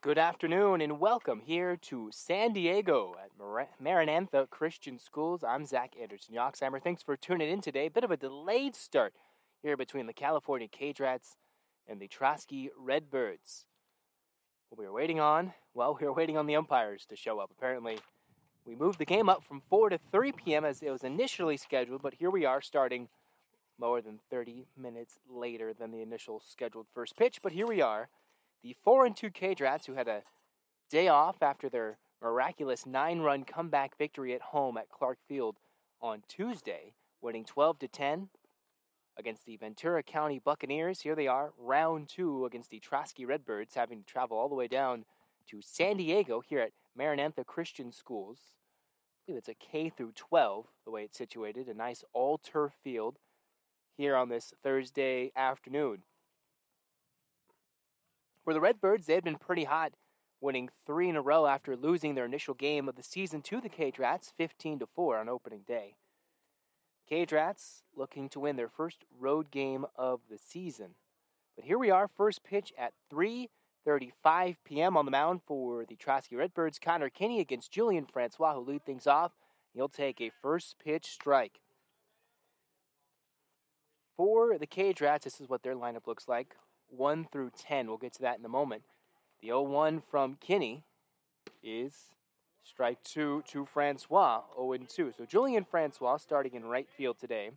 Good afternoon and welcome here to San Diego at Maranatha Christian Schools. I'm Zach Anderson-Yoxheimer. Thanks for tuning in today. Bit of a delayed start here between the California Cage Rats and the Trosky Redbirds. What we were waiting on? Well, we were waiting on the umpires to show up. Apparently, we moved the game up from 4 to 3 p.m. as it was initially scheduled, but here we are starting more than 30 minutes later than the initial scheduled first pitch. But here we are. The 4-2 Cage Rats, who had a day off after their miraculous 9-run comeback victory at home at Clark Field on Tuesday, winning 12-10 against the Ventura County Buccaneers. Here they are, round 2 against the Trosky Redbirds, having to travel all the way down to San Diego here at Maranatha Christian Schools. I believe it's a K through 12, the way it's situated, a nice all-turf field here on this Thursday afternoon. For the Redbirds, they had been pretty hot, winning 3 in a row after losing their initial game of the season to the Cage Rats, 15-4 on opening day. Cage Rats looking to win their first road game of the season. But here we are, first pitch at 3:35 p.m. on the mound for the Trosky Redbirds. Connor Kinney against Julian Francois, who lead things off. He'll take a first pitch strike. For the Cage Rats, this is what their lineup looks like. 1 through 10. We'll get to that in a moment. The 0-1 from Kinney is strike 2 to Francois, 0-2. So Julian Francois starting in right field today.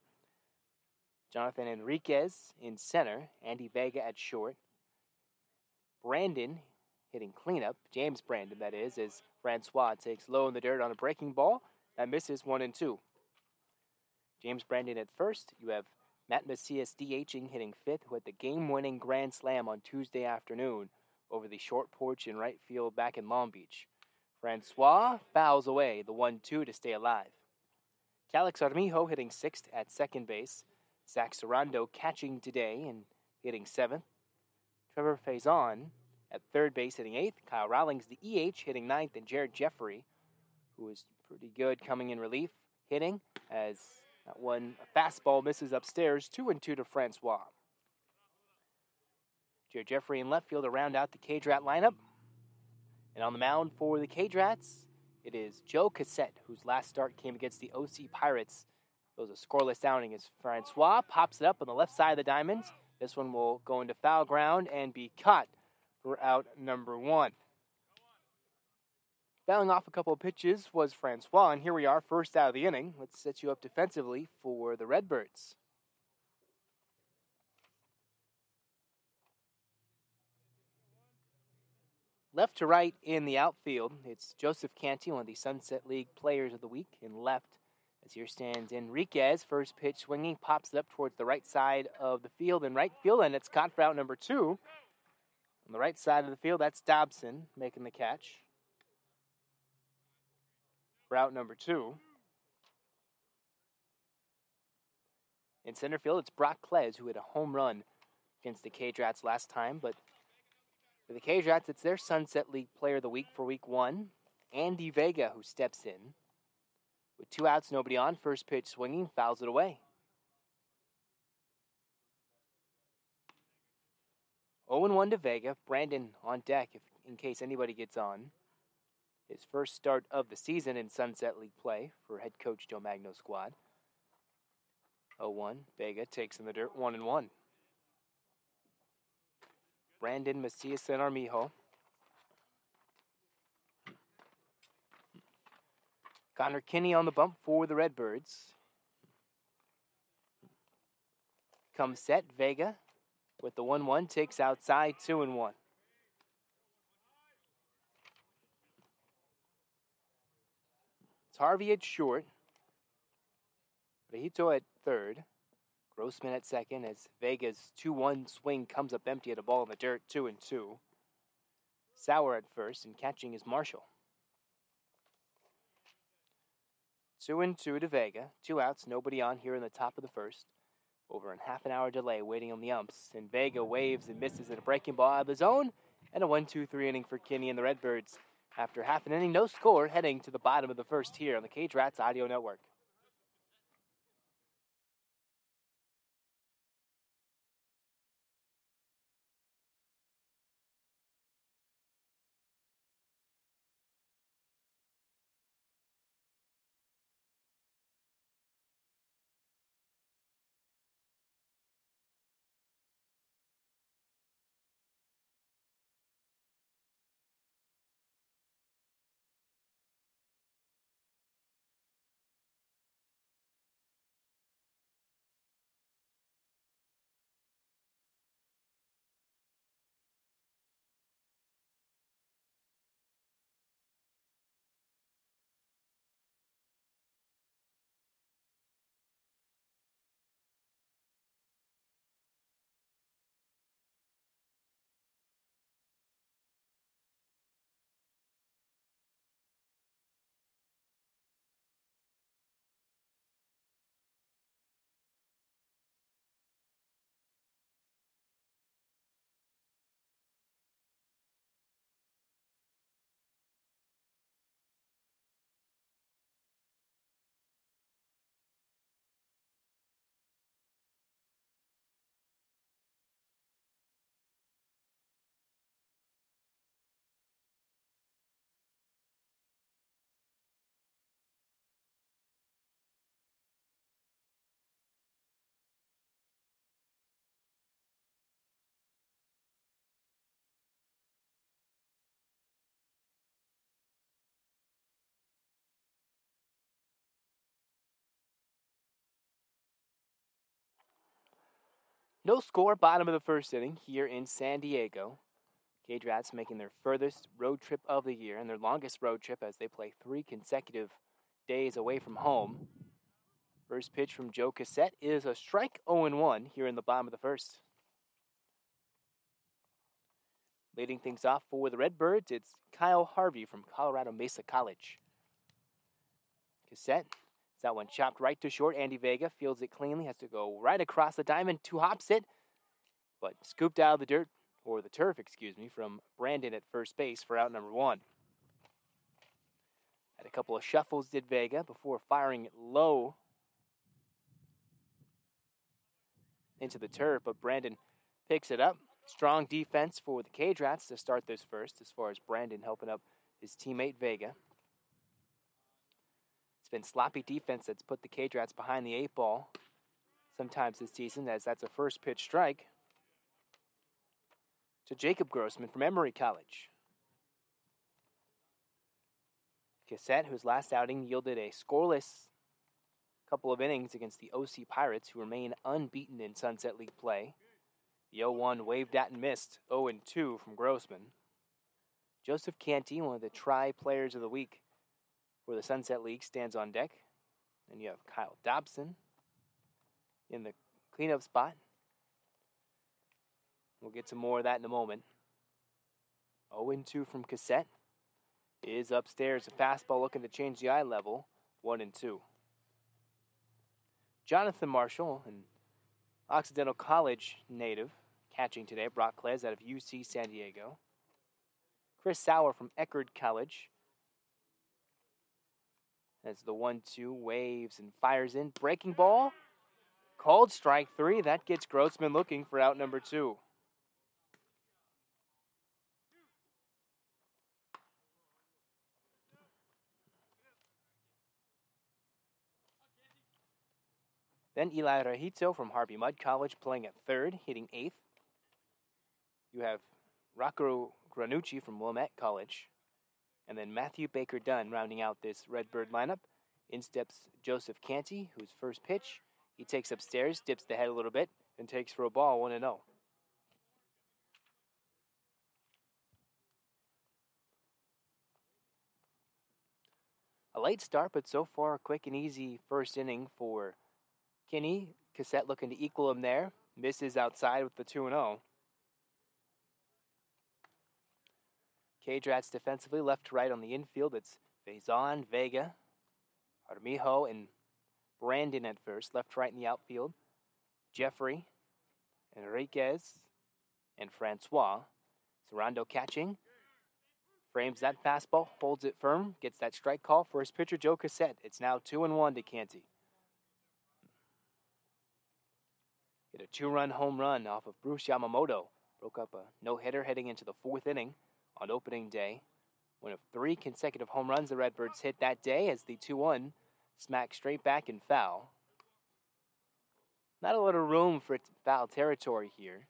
Jonathan Enriquez in center. Andy Vega at short. Brandon hitting cleanup. James Brandon, that is, as Francois takes low in the dirt on a breaking ball. That misses 1-2. James Brandon at first. You have Matt Macias DHing, hitting fifth with the game-winning grand slam on Tuesday afternoon over the short porch in right field back in Long Beach. Francois fouls away the 1-2 to stay alive. Calix Armijo hitting sixth at second base. Zach Sarando catching today and hitting seventh. Trevor Faison at third base hitting eighth. Kyle Rawlings, the EH, hitting ninth. And Jared Jeffrey, who is pretty good coming in relief, hitting as that one fastball misses upstairs, 2-2 to Francois. Jared Jeffrey in left field to round out the Cage Rat lineup. And on the mound for the Cage Rats, it is Joe Cassette, whose last start came against the OC Pirates. It was a scoreless outing as Francois pops it up on the left side of the diamonds. This one will go into foul ground and be caught for out number 1. Fouling off a couple of pitches was Francois, and here we are, first out of the inning. Let's set you up defensively for the Redbirds. Left to right in the outfield, it's Joseph Canty, one of the Sunset League Players of the Week, in left. As here stands Enriquez, first pitch swinging, pops it up towards the right side of the field in right field, and it's caught for out number 2. On the right side of the field, that's Dobson making the catch for out number 2. In center field, it's Brock Klez, who hit a home run against the Cage Rats last time. But for the Cage Rats, it's their Sunset League Player of the Week for Week 1, Andy Vega, who steps in. With 2 outs, nobody on, first pitch swinging, fouls it away. 0-1 to Vega. Brandon on deck in case anybody gets on. His first start of the season in Sunset League play for head coach Joe Magno's squad. 0-1. Vega takes in the dirt, 1-1. Brandon, Macias, and Armijo. Connor Kinney on the bump for the Redbirds. Comes set, Vega with the 1-1, takes outside, 2-1. It's Harvey at short. Rejito at third. Grossman at second as Vega's 2-1 swing comes up empty at a ball in the dirt, 2-2. Sauer at first, and catching is Marshall. 2-2 to Vega. 2 outs, nobody on here in the top of the first. Over a half an hour delay waiting on the umps. And Vega waves and misses at a breaking ball out of the zone. And a 1-2-3 inning for Kinney and the Redbirds. After half an inning, no score, heading to the bottom of the first here on the Cage Rats Audio Network. No score, bottom of the first inning here in San Diego. Cage Rats making their furthest road trip of the year and their longest road trip as they play 3 consecutive days away from home. First pitch from Joe Cassette is a strike, 0-1 here in the bottom of the first. Leading things off for the Redbirds, it's Kyle Harvey from Colorado Mesa College. Cassette, that one chopped right to short. Andy Vega fields it cleanly, has to go right across the diamond, 2 hops it, but scooped out of the dirt, or the turf, from Brandon at first base for out number 1. Had a couple of shuffles, did Vega, before firing it low into the turf, but Brandon picks it up. Strong defense for the Cage Rats to start this first, as far as Brandon helping up his teammate Vega. It's been sloppy defense that's put the Cage Rats behind the 8 ball sometimes this season, as that's a first pitch strike to Jacob Grossman from Emory College. Cassette, whose last outing yielded a scoreless couple of innings against the OC Pirates, who remain unbeaten in Sunset League play. The 0-1 waved at and missed, 0-2 from Grossman. Joseph Canty, one of the tri-players of the week for the Sunset League, stands on deck. And you have Kyle Dobson in the cleanup spot. We'll get to more of that in a moment. 0-2 from Cassette is upstairs. A fastball looking to change the eye level, 1-2. Jonathan Marshall, an Occidental College native, catching today. Brock Klez out of UC San Diego. Chris Sauer from Eckerd College. As the 1-2 waves and fires in. Breaking ball. Called strike 3. That gets Grossman looking for out number 2. Then Eli Rajito from Harvey Mudd College playing at third, hitting 8th. You have Rocco Granucci from Wilmette College. And then Matthew Baker Dunn rounding out this Redbird lineup. In steps Joseph Canty, whose first pitch he takes upstairs, dips the head a little bit, and takes for a ball, 1-0. A late start, but so far a quick and easy first inning for Kinney. Cassette looking to equal him there. Misses outside with the 2-0. Cage Rats defensively left to right on the infield. It's Faison, Vega, Armijo, and Brandon at first. Left to right in the outfield. Jeffrey, Enriquez, and Francois. Sarando catching. Frames that fastball, holds it firm, gets that strike call for his pitcher, Joe Cassette. It's now 2-1 to Canty. Hit a 2-run home run off of Bruce Yamamoto. Broke up a no-hitter heading into the 4th inning on opening day. One of 3 consecutive home runs the Redbirds hit that day as the 2-1 smacked straight back in foul. Not a lot of room for foul territory here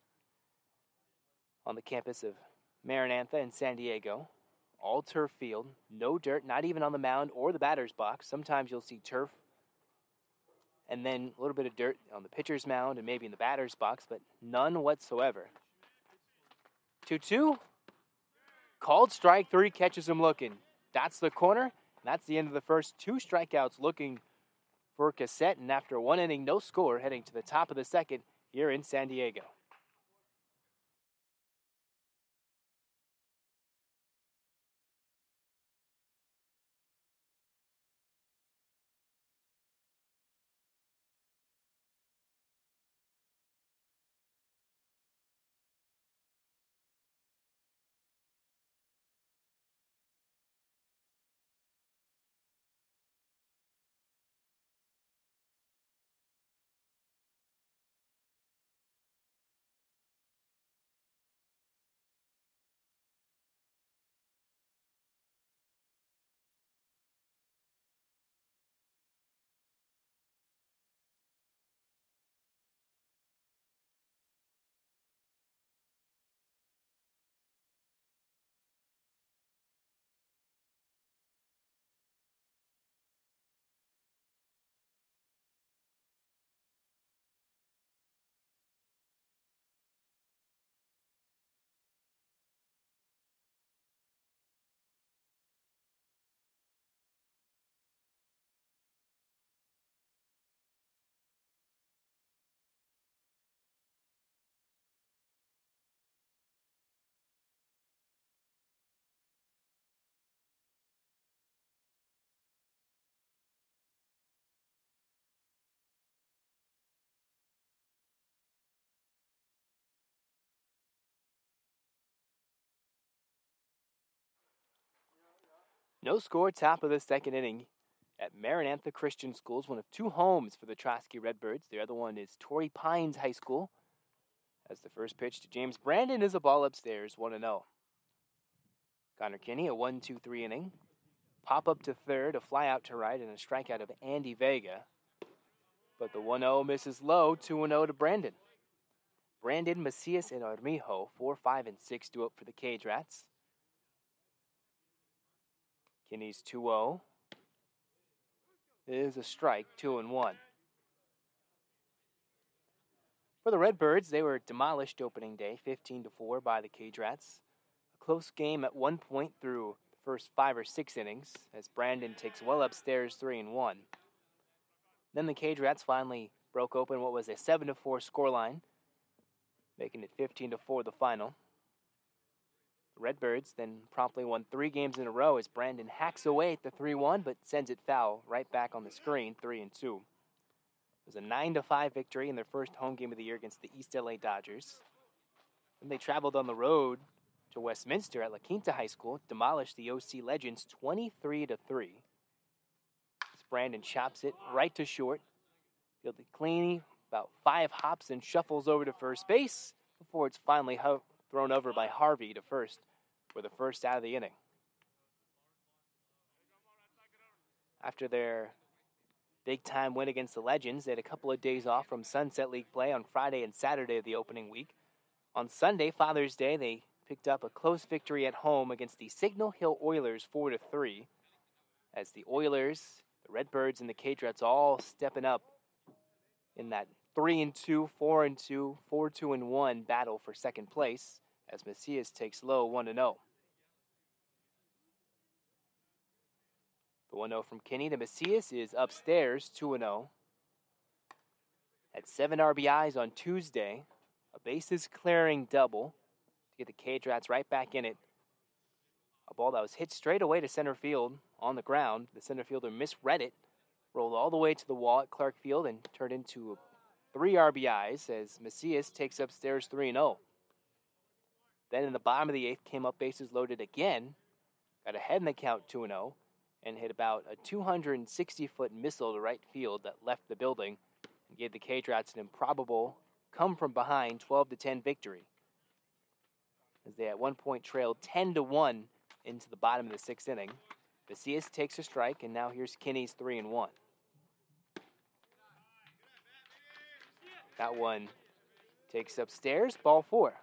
on the campus of Maranatha in San Diego. All turf field, no dirt, not even on the mound or the batter's box. Sometimes you'll see turf and then a little bit of dirt on the pitcher's mound and maybe in the batter's box, but none whatsoever. 2-2. Called strike 3, catches him looking. That's the corner, and that's the end of the first. 2 strikeouts looking for Cassette, and after 1 inning, no score, heading to the top of the second here in San Diego. No score, top of the second inning at Maranatha Christian Schools, one of two homes for the Trosky Redbirds. The other one is Torrey Pines High School. As the first pitch to James Brandon is a ball upstairs, 1-0. Connor Kinney, a 1-2-3 inning. Pop up to third, a fly out to right, and a strikeout of Andy Vega. But the 1-0 misses low, 2-0 to Brandon. Brandon, Macias, and Armijo, 4, 5, and 6 do up for the Cage Rats. Kinney's 2-0 is a strike, 2-1. For the Redbirds, they were demolished opening day, 15-4 by the Cage Rats. A close game at one point through the first 5 or 6 innings, as Brandon takes well upstairs, 3-1. Then the Cage Rats finally broke open what was a 7-4 scoreline, making it 15-4 the final. The Redbirds then promptly won 3 games in a row as Brandon hacks away at the 3-1, but sends it foul right back on the screen, 3-2. It was a 9-5 victory in their first home game of the year against the East LA Dodgers. Then they traveled on the road to Westminster at La Quinta High School, demolished the OC Legends 23-3. As Brandon chops it right to short, fielded cleanly, about 5 hops and shuffles over to first base before it's finally thrown over by Harvey to first for the first out of the inning. After their big-time win against the Legends, they had a couple of days off from Sunset League play on Friday and Saturday of the opening week. On Sunday, Father's Day, they picked up a close victory at home against the Signal Hill Oilers 4-3, as the Oilers, the Redbirds, and the Cage Rats all stepping up in that 3-2, 4-2, 4-2-1 battle for second place, as Macias takes low 1-0. The 1-0 from Kinney to Macias is upstairs, 2-0. Had 7 RBIs on Tuesday, a bases-clearing double to get the Cage Rats right back in it. A ball that was hit straight away to center field on the ground. The center fielder misread it, rolled all the way to the wall at Clark Field, and turned into 3 RBIs as Macias takes upstairs 3-0. Then in the bottom of the 8th, came up bases loaded again, got ahead in the count 2-0, and hit about a 260-foot missile to right field that left the building and gave the Cage Rats an improbable come-from-behind 12-10 victory, as they at one point trailed 10-1 into the bottom of the 6th inning. Macias takes a strike, and now here's Kinney's 3-1. That one takes upstairs, ball 4.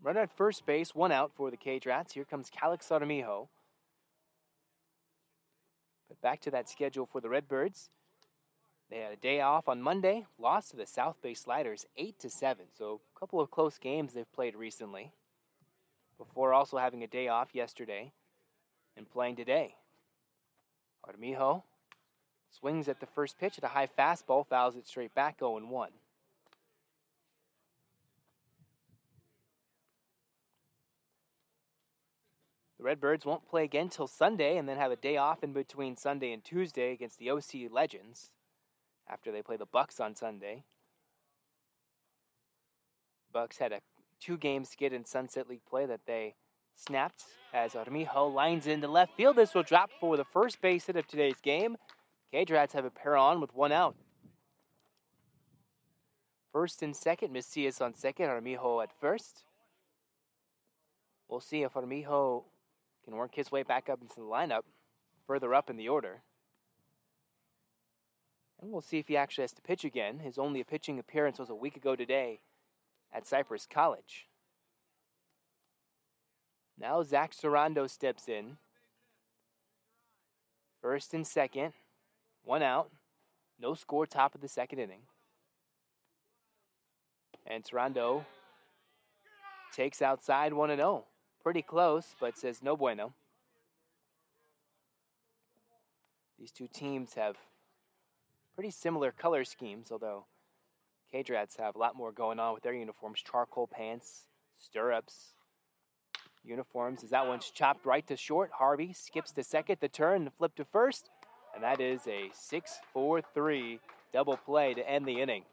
Runner at first base, 1 out for the Cage Rats. Here comes Calix Armijo. But back to that schedule for the Redbirds. They had a day off on Monday, lost to the South Bay Sliders 8-7. So a couple of close games they've played recently, before also having a day off yesterday and playing today. Armijo swings at the first pitch at a high fastball, fouls it straight back, 0-1. The Redbirds won't play again till Sunday and then have a day off in between Sunday and Tuesday against the OC Legends after they play the Bucks on Sunday. Bucks had a 2-game skid in Sunset League play that they snapped as Armijo lines into left field. This will drop for the first base hit of today's game. Cage Rats have a pair on with 1 out. First and second, Macias on second, Armijo at first. We'll see if Armijo can work his way back up into the lineup, further up in the order. And we'll see if he actually has to pitch again. His only pitching appearance was a week ago today at Cypress College. Now Zach Sarando steps in. First and second, 1 out. No score, top of the 2nd inning. And Sarando takes outside 1-0. Pretty close, but says no bueno. These two teams have pretty similar color schemes, although Cage Rats have a lot more going on with their uniforms. Charcoal pants, stirrups, uniforms. As that one's chopped right to short. Harvey skips to second, the turn, and flip to first. And that is a 6-4-3 double play to end the inning.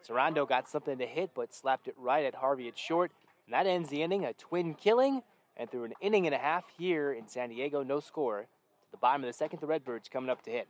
Sarando got something to hit, but slapped it right at Harvey at short. And that ends the inning, a twin killing. And through an inning and a half here in San Diego, no score. To the bottom of the second, the Redbirds coming up to hit.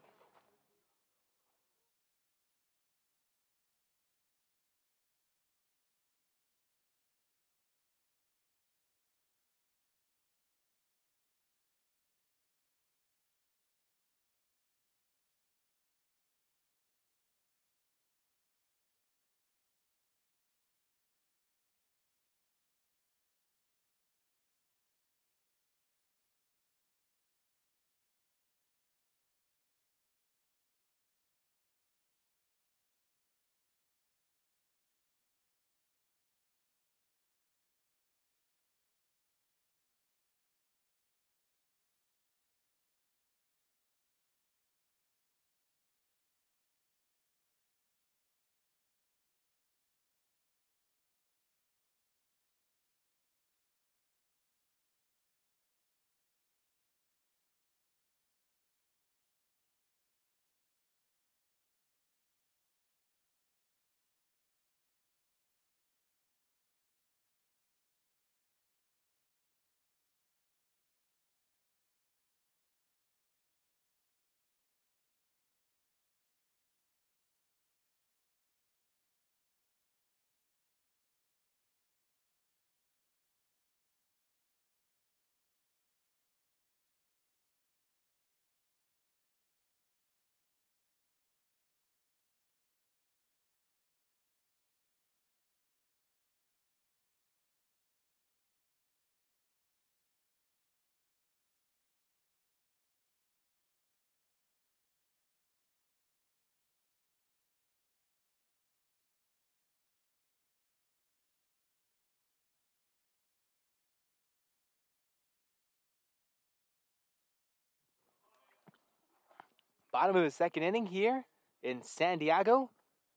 Bottom of the second inning here in San Diego.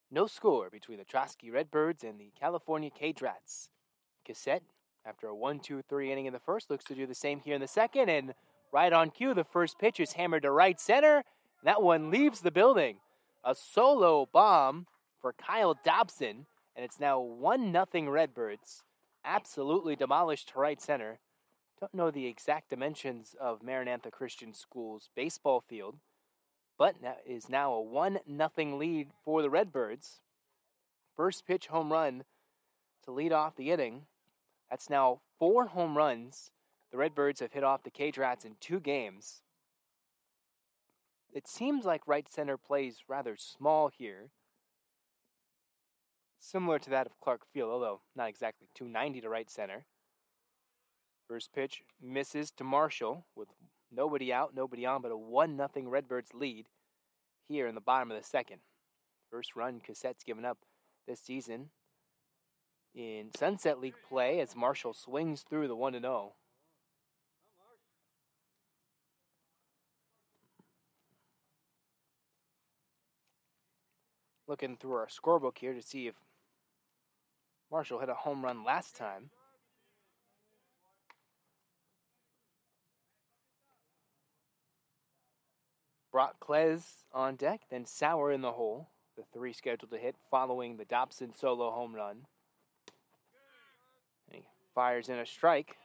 No score between the Trosky Redbirds and the California Cage Rats. Cassette, after a 1-2-3 inning in the first, looks to do the same here in the second. And right on cue, the first pitch is hammered to right center. That one leaves the building. A solo bomb for Kyle Dobson. And it's now 1-0 Redbirds. Absolutely demolished to right center. Don't know the exact dimensions of Maranatha Christian School's baseball field, but that is now a 1-0 lead for the Redbirds. First pitch home run to lead off the inning. That's now 4 home runs the Redbirds have hit off the Cage Rats in 2 games. It seems like right center plays rather small here, similar to that of Clark Field, although not exactly 290 to right center. First pitch misses to Marshall with nobody out, nobody on, but a 1-0 Redbirds lead here in the bottom of the second. First run Cassette's given up this season in Sunset League play as Marshall swings through the 1-0. Looking through our scorebook here to see if Marshall hit a home run last time. Brock Klez on deck, then Sauer in the hole. The 3 scheduled to hit following the Dobson solo home run. And he fires in a strike.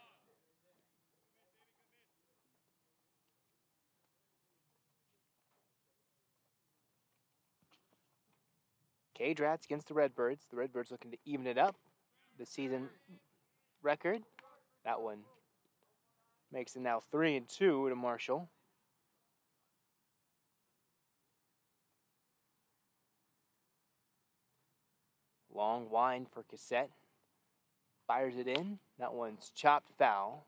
Cage Rats against the Redbirds. The Redbirds looking to even it up. The season record. That one makes it now 3-2 to Marshall. Long wind for Cassette. Fires it in. That one's chopped foul.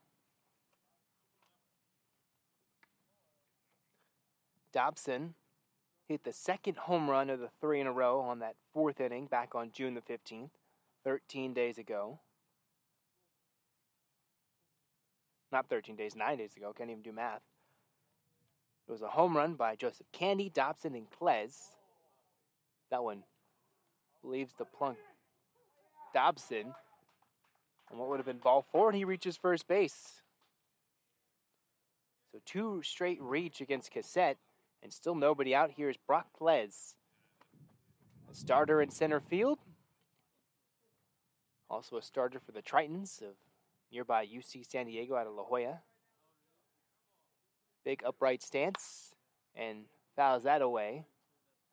Dobson hit the second home run of the 3 in a row on that 4th inning back on June the 15th, 13 days ago. Not 13 days, 9 days ago. Can't even do math. It was a home run by Joseph Candy, Dobson, and Klez. That one leaves the plunk Dobson. And what would have been ball forward, he reaches first base. So 2 straight reach against Cassette, and still nobody out. Here's Brock Klez, a starter in center field. Also a starter for the Tritons of nearby UC San Diego out of La Jolla. Big upright stance and fouls that away.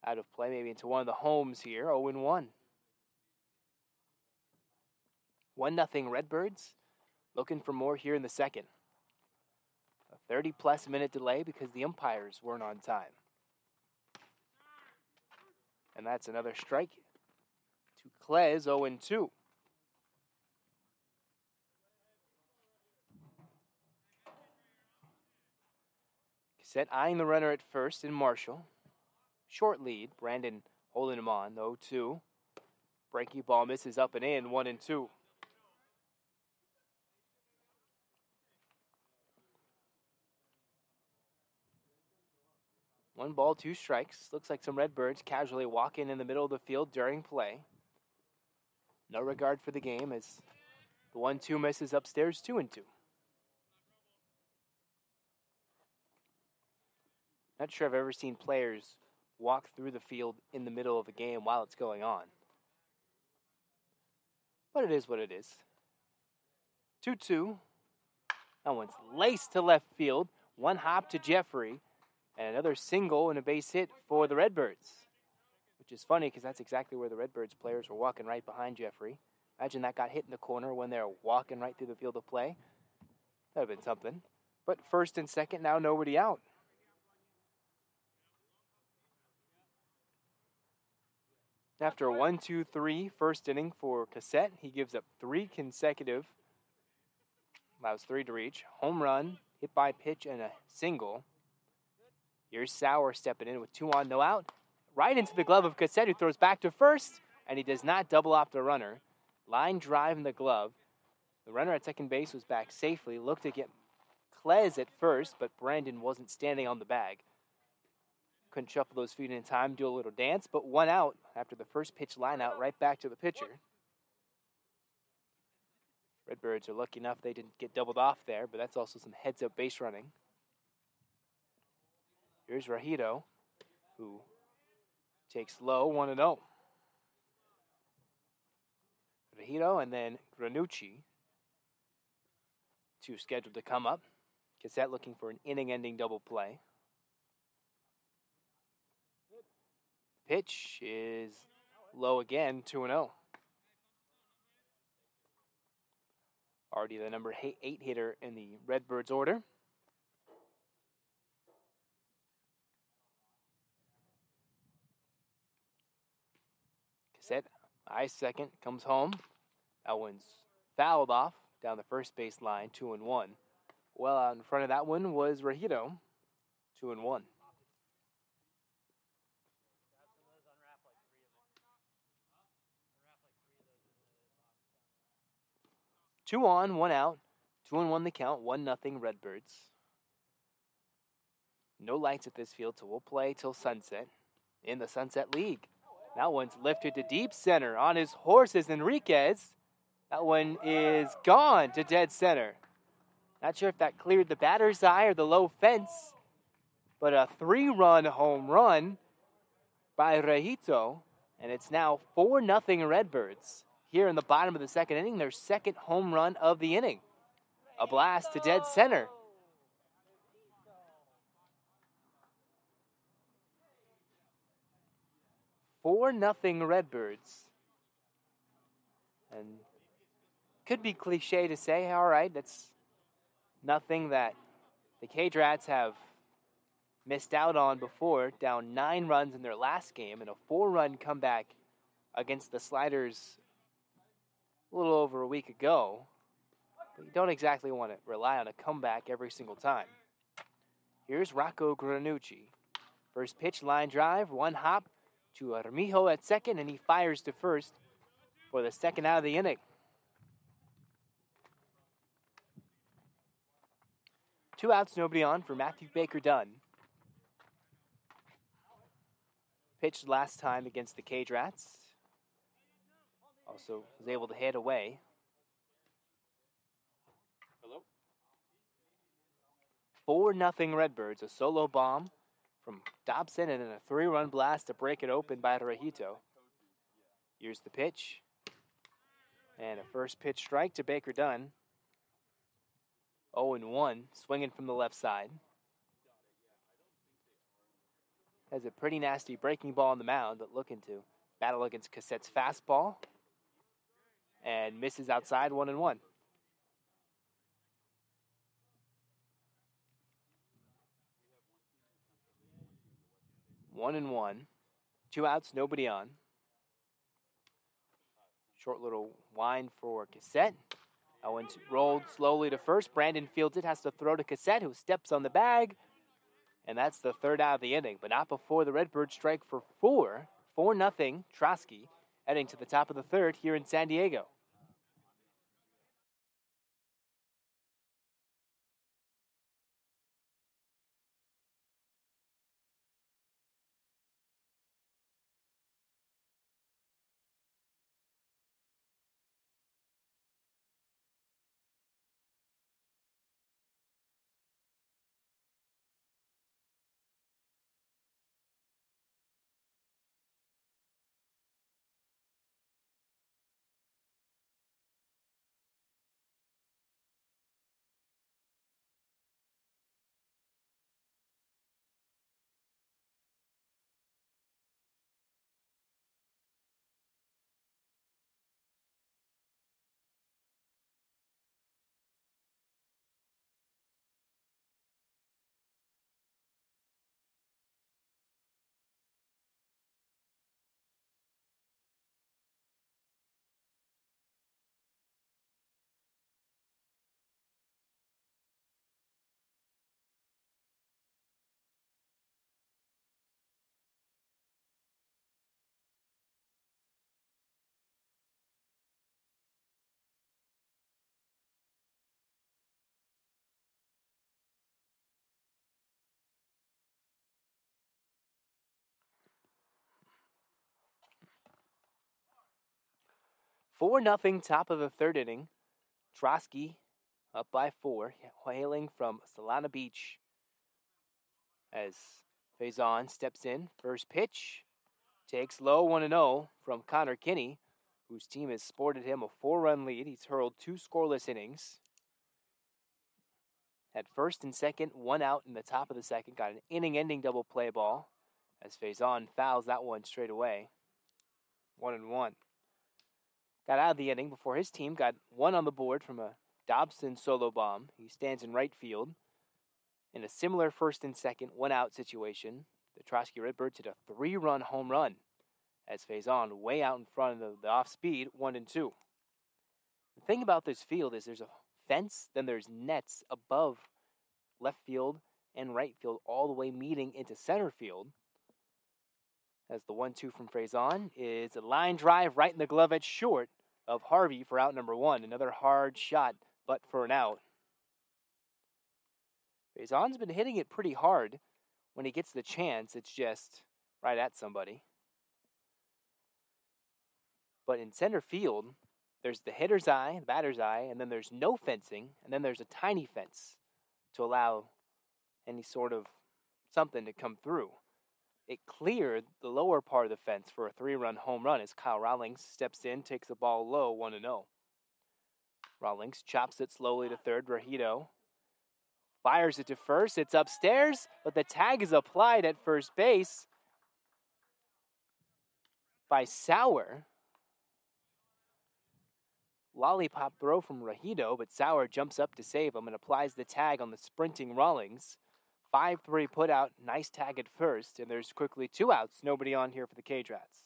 Out of play, maybe into one of the homes here. 0-1. 1-0 Redbirds. Looking for more here in the second. A 30-plus minute delay because the umpires weren't on time. And that's another strike to Klez, 0-2. Cassette eyeing the runner at first in Marshall. Short lead. Brandon holding him on, 0-2. Breaking ball misses up and in, 1-2. One ball, two strikes. Looks like some Redbirds casually walking in the middle of the field during play. No regard for the game as the 1-2 misses upstairs, 2-2. Not sure I've ever seen players walk through the field in the middle of a game while it's going on. But it is what it is. 2-2. That one's laced to left field. One hop to Jeffrey. And another single and a base hit for the Redbirds. Which is funny because that's exactly where the Redbirds players were walking, right behind Jeffrey. Imagine that got hit in the corner when they're walking right through the field of play. That would have been something. But first and second, now nobody out. After a 1-2-3 first inning for Cassette, he gives up three consecutive, allows three to reach, home run, hit by pitch, and a single. Here's Sauer stepping in with 2 on, no out. Right into the glove of Cassette, who throws back to first, and he does not double off the runner. Line drive in the glove. The runner at second base was back safely, looked to get Klez at first, but Brandon wasn't standing on the bag. Couldn't shuffle those feet in time, do a little dance, but 1 out after the first pitch line out, right back to the pitcher. Redbirds are lucky enough they didn't get doubled off there, but that's also some heads-up base running. Here's Rahito, who takes low, 1-0. Rahito and then Granucci, two scheduled to come up. Cassette looking for an inning-ending double play. Pitch is low again, 2-0. Already the number 8 hitter in the Redbirds order. Cassette, eyes second, comes home. That one's fouled off down the first base line, 2-1. Well out in front of that one was Rahito, 2-1. 2 on, 1 out. 2-1 the count, 1-0 Redbirds. No lights at this field, so we'll play till sunset in the Sunset League. That one's lifted to deep center on his horse is Enriquez. That one is gone to dead center. Not sure if that cleared the batter's eye or the low fence, but a 3-run home run by Rahito, and it's now 4-0 Redbirds. Here in the bottom of the second inning, their second home run of the inning. A blast to dead center. Four nothing Redbirds. And could be cliche to say, all right, that's nothing that the Cage Rats have missed out on before, down 9 runs in their last game and a 4-run comeback against the Sliders a little over a week ago. But you don't exactly want to rely on a comeback every single time. Here's Rocco Granucci. First pitch, line drive, 1 hop to Armijo at second, and he fires to first for the second out of the inning. 2 outs, nobody on for Matthew Baker Dunn. Pitched last time against the Cage Rats. Also was able to hit away. Hello? 4-0 Redbirds. A solo bomb from Dobson and then a 3-run blast to break it open by Rahito. Here's the pitch. And a first pitch strike to Baker Dunn. 0-1, swinging from the left side. Has a pretty nasty breaking ball on the mound, but looking to battle against Cassette's fastball. And misses outside, 1-1. One and one. 2 outs, nobody on. Short little wind for Cassette. Owens rolled slowly to first. Brandon fields it, has to throw to Cassette, who steps on the bag. And that's the third out of the inning, but not before the Redbirds strike for 4. 4-0, Trosky, heading to the top of the third here in San Diego. Four nothing, top of the third inning. Trosky up by 4, hailing from Solana Beach. As Faison steps in, first pitch, takes low, 1-0 from Connor Kinney, whose team has sported him a 4-run lead. He's hurled 2 scoreless innings. Had first and second, 1 out in the top of the second. Got an inning-ending double play ball as Faison fouls that one straight away. 1-1. Got out of the inning before his team got 1 on the board from a Dobson solo bomb. He stands in right field. In a similar first and second, 1 out situation, the Trosky Redbirds hit a 3-run home run as Faison way out in front of the off-speed, 1-2. The thing about this field is there's a fence, then there's nets above left field and right field, all the way meeting into center field. As the 1-2 from Faison is a line drive right in the glove edge short of Harvey for out number 1. Another hard shot, but for an out. Faison's been hitting it pretty hard. When he gets the chance, it's just right at somebody. But in center field, there's the hitter's eye, the batter's eye, and then there's no fencing, and then there's a tiny fence to allow any sort of something to come through. It cleared the lower part of the fence for a 3-run home run as Kyle Rawlings steps in, takes the ball low, 1-0. Rawlings chops it slowly to third. Rahido fires it to first. It's upstairs, but the tag is applied at first base by Sauer. Lollipop throw from Rahido, but Sauer jumps up to save him and applies the tag on the sprinting Rawlings. 5-3 put out, nice tag at first, and there's quickly 2 outs, nobody on here for the Cage Rats.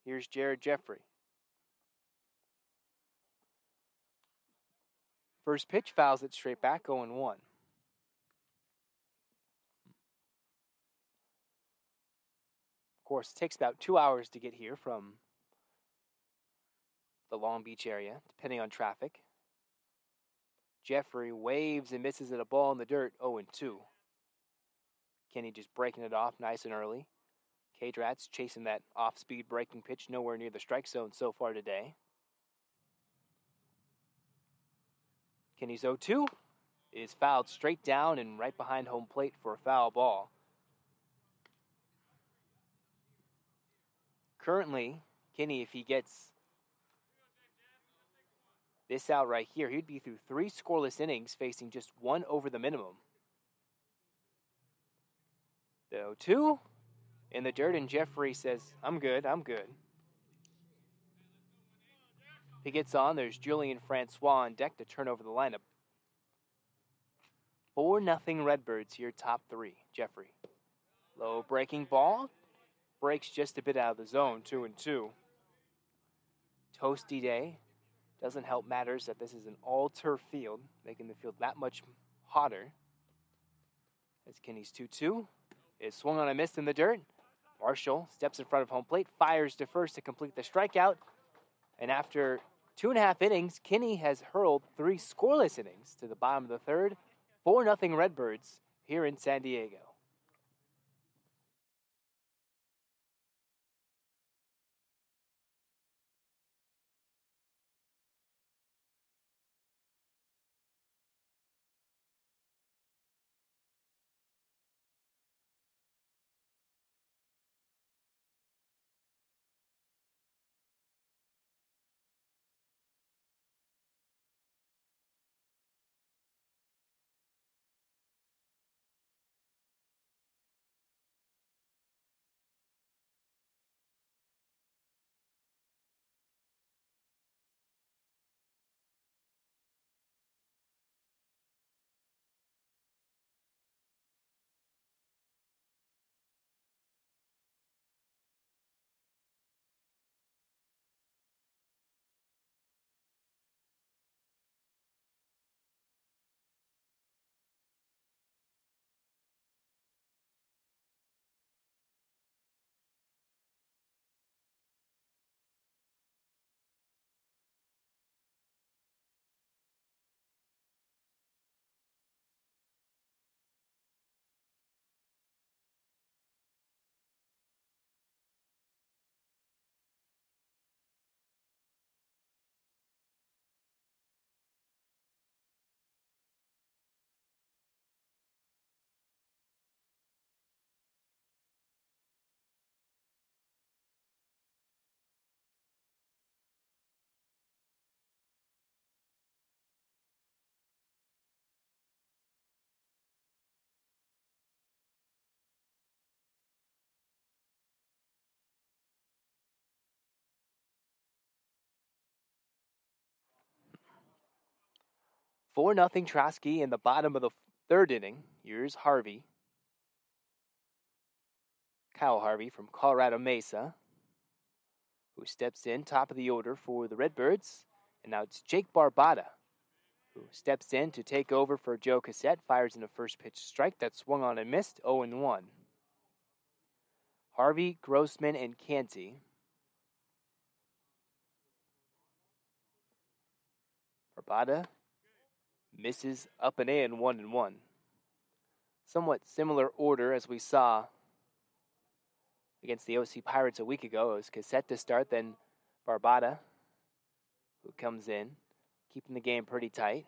Here's Jared Jeffrey. First pitch fouls it straight back, 0-1. Of course, it takes about 2 hours to get here from the Long Beach area, depending on traffic. Jeffrey waves and misses at a ball in the dirt, 0-2. Kenny just breaking it off nice and early. Cage Rats chasing that off-speed breaking pitch nowhere near the strike zone so far today. Kenny's 0-2 is fouled straight down and right behind home plate for a foul ball. Currently, Kenny, if he gets This out right here, he'd be through 3 scoreless innings, facing just 1 over the minimum. The 0-2 in the dirt, and Jeffrey says, I'm good. If he gets on, there's Julian Francois on deck to turn over the lineup. 4-0 Redbirds here, top 3. Jeffrey. Low breaking ball. Breaks just a bit out of the zone, 2-2. Toasty day. Doesn't help matters that this is an all-turf field, making the field that much hotter. As Kinney's 2-2 is swung on a miss in the dirt. Marshall steps in front of home plate, fires to first to complete the strikeout. And after 2.5 innings, Kinney has hurled 3 scoreless innings to the bottom of the third. 4-0 Redbirds here in San Diego. Four nothing Trosky in the bottom of the third inning. Here's Harvey. Kyle Harvey from Colorado Mesa, who steps in top of the order for the Redbirds. And now it's Jake Barbada, who steps in to take over for Joe Cassette. Fires in a first pitch strike that swung on and missed, 0-1. Harvey, Grossman, and Canty. Barbada misses up and in, 1-1. Somewhat similar order as we saw against the OC Pirates a week ago. It was Cassette to start, then Barbada, who comes in, keeping the game pretty tight.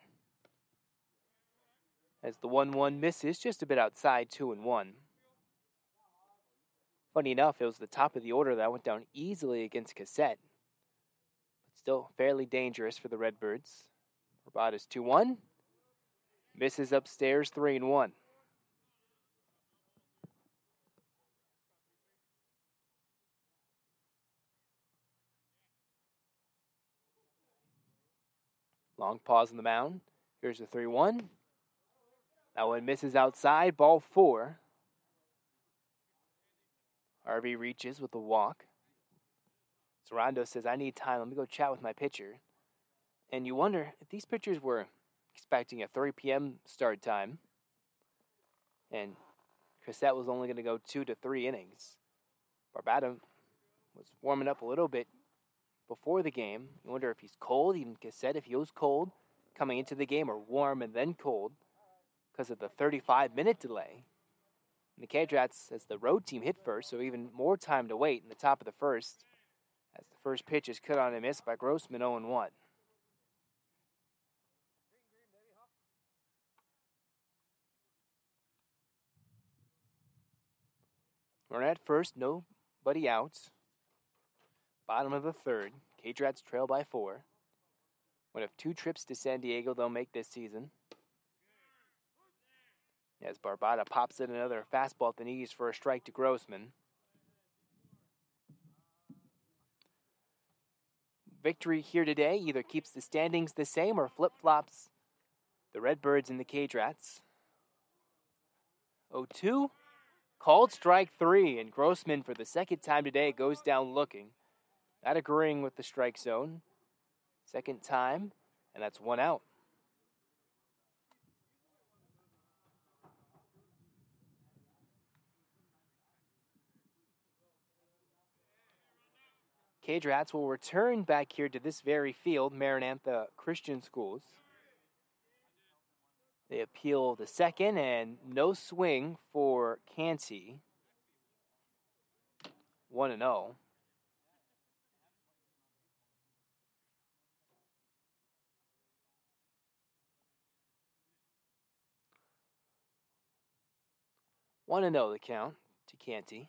As the 1-1 misses just a bit outside, 2-1. Funny enough, it was the top of the order that went down easily against Cassette, but still fairly dangerous for the Redbirds. Barbada's 2-1. Misses upstairs, 3-1. Long pause on the mound. Here's the 3-1. That one misses outside, ball 4. Harvey reaches with a walk. Sorondo says, I need time. Let me go chat with my pitcher. And you wonder if these pitchers were expecting a 3 p.m. start time, and Cassette was only going to go 2 to 3 innings. Barbada was warming up a little bit before the game. You wonder if he's cold, even Cassette, if he was cold coming into the game, or warm and then cold because of the 35-minute delay. And the K-Drats, as the road team, hit first, so even more time to wait in the top of the first, as the first pitch is cut on and missed by Grossman, 0-1. We're at first, nobody out. Bottom of the third, K-Drats trail by 4. One of 2 trips to San Diego they'll make this season. As Barbata pops in another fastball at the knees for a strike to Grossman. Victory here today either keeps the standings the same or flip-flops the Redbirds and the Cage Rats. 0-2, called strike 3, and Grossman for the second time today goes down looking. Not agreeing with the strike zone. Second time, and that's 1 out. Cage Rats will return back here to this very field, Maranatha Christian Schools. They appeal the second, and no swing for Canty. 1-0. One and 0 the count to Canty.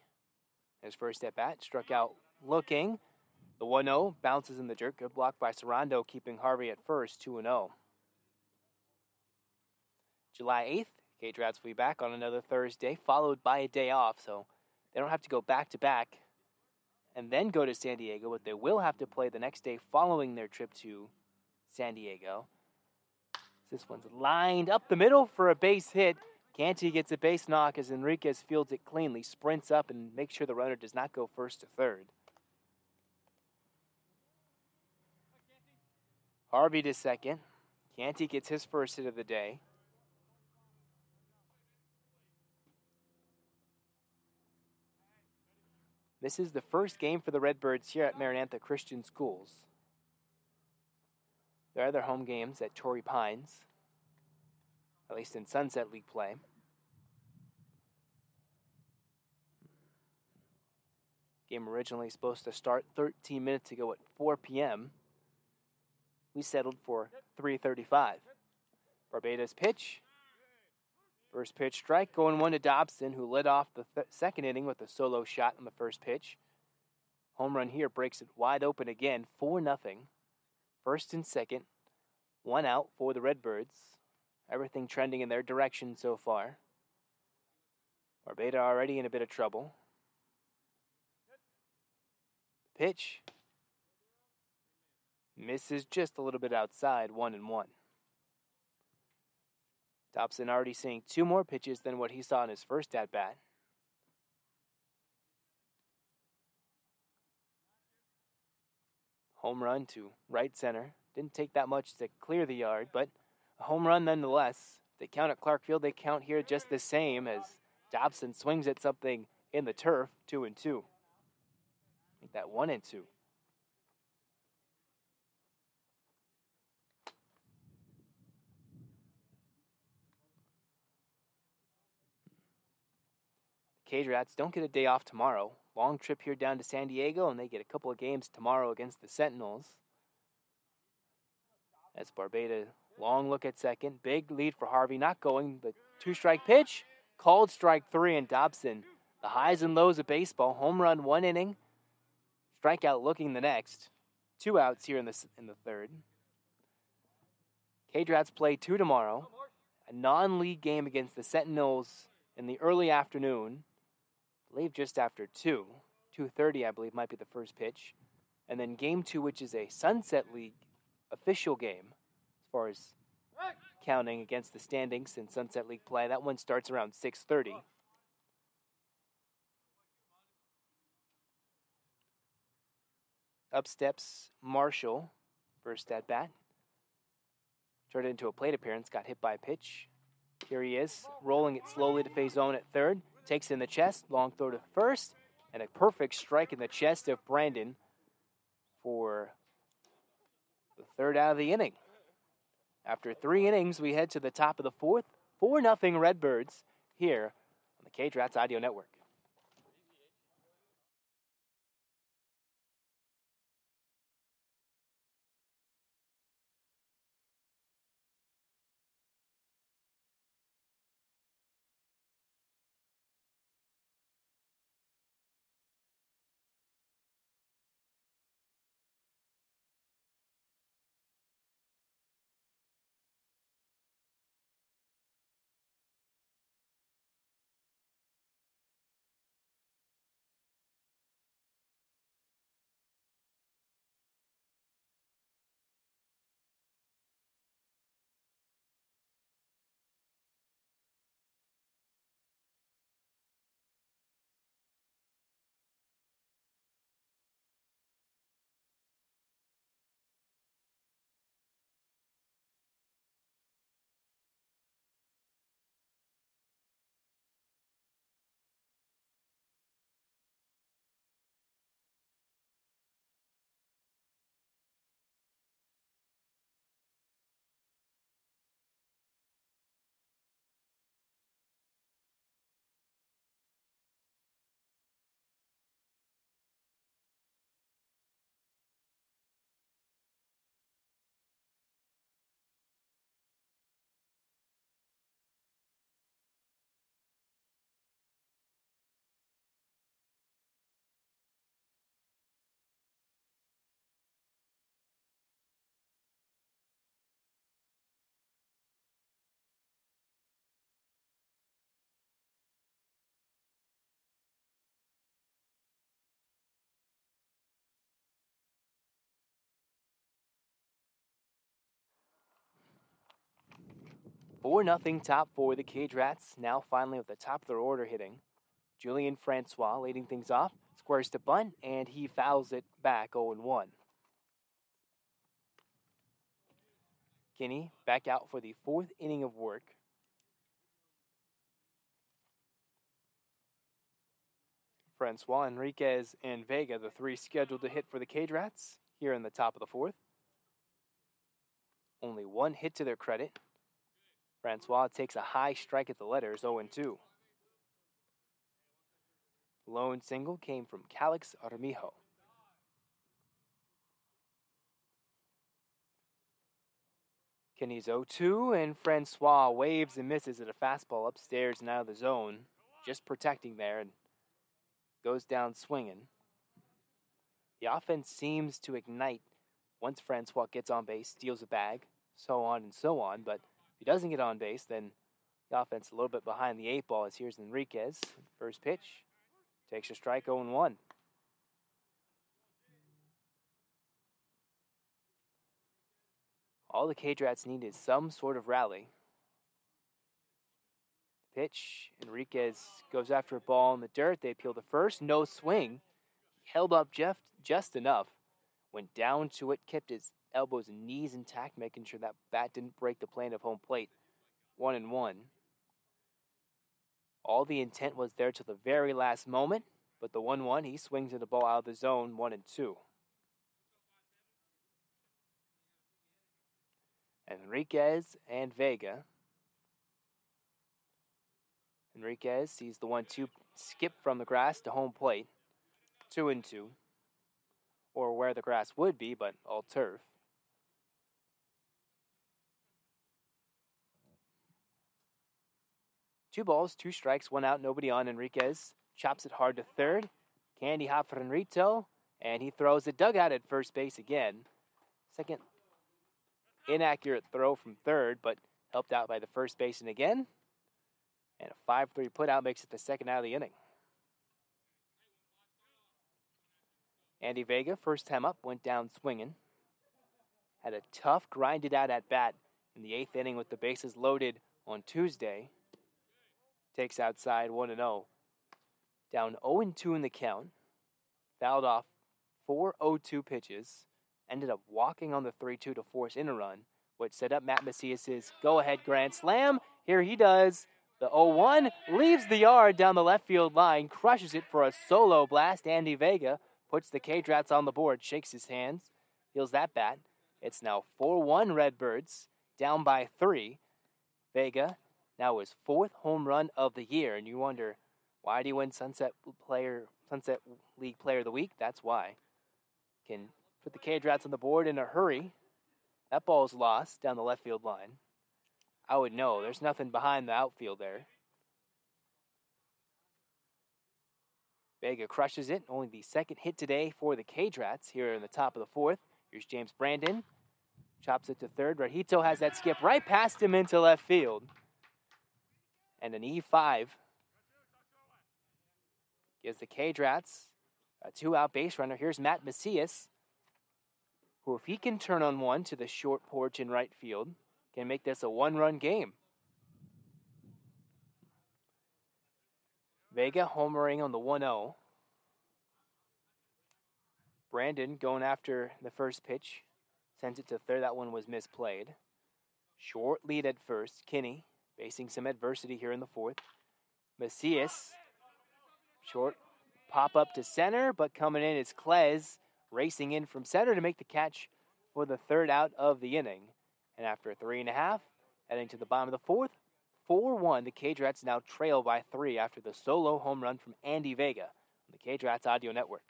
His first at bat, struck out looking. The 1-0 bounces in the jerk. Good block by Sarando, keeping Harvey at first. 2-0. July 8th, Cage Rats will be back on another Thursday, followed by a day off, so they don't have to go back-to-back and then go to San Diego, but they will have to play the next day following their trip to San Diego. This one's lined up the middle for a base hit. Canty gets a base knock as Enriquez fields it cleanly, sprints up, and makes sure the runner does not go first to third. Harvey to second. Canty gets his first hit of the day. This is the first game for the Redbirds here at Maranatha Christian Schools. Their other home games at Torrey Pines, at least in Sunset League play. Game originally supposed to start 13 minutes ago at 4 p.m. We settled for 3:35. Barbata's pitch. First pitch strike, going 1 to Dobson, who led off the second inning with a solo shot on the first pitch. Home run here breaks it wide open again, 4-0. First and second, 1 out for the Redbirds. Everything trending in their direction so far. Barbata already in a bit of trouble. Pitch. Misses just a little bit outside, 1-1. Dobson already seeing 2 more pitches than what he saw in his first at-bat. Home run to right center. Didn't take that much to clear the yard, but a home run nonetheless. They count at Clark Field, they count here just the same as Dobson swings at something in the turf, 2-2. Make that 1-2. Cage Rats don't get a day off tomorrow. Long trip here down to San Diego, and they get a couple of games tomorrow against the Sentinels. As Barbata, long look at second. Big lead for Harvey, not going. The 2-strike pitch, called strike 3, and Dobson. The highs and lows of baseball. Home run 1 inning. Strikeout looking the next. 2 outs here in the third. Cage Rats play 2 tomorrow. A non-league game against the Sentinels in the early afternoon. I believe just after 2. 2:30, I believe, might be the first pitch. And then game 2, which is a Sunset League official game, as far as counting against the standings in Sunset League play. That one starts around 6:30. Up steps Marshall, first at bat. Turned into a plate appearance, got hit by a pitch. Here he is, rolling it slowly to face zone at third. Takes in the chest, long throw to first, and a perfect strike in the chest of Brandon for the third out of the inning. After 3 innings, we head to the top of the fourth. 4-0 Redbirds here on the Cage Rats Audio Network. 4-0 top for the Cage Rats, now finally with the top of their order hitting. Julian Francois leading things off, squares to bunt, and he fouls it back 0-1. Kinney back out for the 4th inning of work. Francois, Enriquez, and Vega, the 3 scheduled to hit for the Cage Rats here in the top of the 4th. Only 1 hit to their credit. Francois takes a high strike at the letters, 0-2. Lone single came from Calix Armijo. Kinney's 0-2, and Francois waves and misses at a fastball upstairs and out of the zone, just protecting there, and goes down swinging. The offense seems to ignite once Francois gets on base, steals a bag, so on and so on, but if he doesn't get on base, then the offense a little bit behind the 8 ball, as here's Enriquez. First pitch, takes a strike, 0-1. All the Cage Rats need is some sort of rally. Pitch, Enriquez goes after a ball in the dirt. They appeal to first, no swing. He held up just enough. Went down to it, kept his elbows and knees intact, making sure that bat didn't break the plane of home plate. 1-1. All the intent was there till the very last moment, but the 1-1, he swings at the ball out of the zone, 1-2. Enriquez and Vega. Enriquez sees the 1-2 skip from the grass to home plate, 2-2. Or where the grass would be, but all turf. Two balls, 2 strikes, 1 out, nobody on. Enriquez chops it hard to third. Candy hop for Enrito, and he throws the dugout at first base again. Second inaccurate throw from third, but helped out by the first baseman again. And a 5-3 putout makes it the second out of the inning. Andy Vega, first time up, went down swinging. Had a tough, grinded out at bat in the 8th inning with the bases loaded on Tuesday. Takes outside 1-0. Down 0-2 in the count. Fouled off 4 0-2 pitches. Ended up walking on the 3-2 to force in a run, which set up Matt Macias' go-ahead grand slam. Here he does. The 0-1 leaves the yard down the left field line, crushes it for a solo blast. Andy Vega puts the Cage Rats on the board, shakes his hands, heals that bat. It's now 4-1 Redbirds, down by 3. Vega, now his 4th home run of the year, and you wonder, why did he win Sunset League Player of the Week? That's why. Can put the Cage Rats on the board in a hurry. That ball's lost down the left field line. I would know. There's nothing behind the outfield there. Vega crushes it. Only the 2nd hit today for the Cage Rats here in the top of the 4th. Here's James Brandon. Chops it to third. Rajito has that skip right past him into left field. And an E5 gives the Cage Rats a 2-out base runner. Here's Matt Macias, who, if he can turn on one to the short porch in right field, can make this a 1-run game. Vega homering on the 1-0. Brandon going after the first pitch. Sends it to third. That one was misplayed. Short lead at first. Kinney facing some adversity here in the 4th. Macias. Short pop up to center, but coming in is Klez, racing in from center to make the catch for the 3rd out of the inning. And after 3.5, heading to the bottom of the 4th, 4-1, the Cage Rats now trail by 3 after the solo home run from Andy Vega on the Cage Rats Audio Network.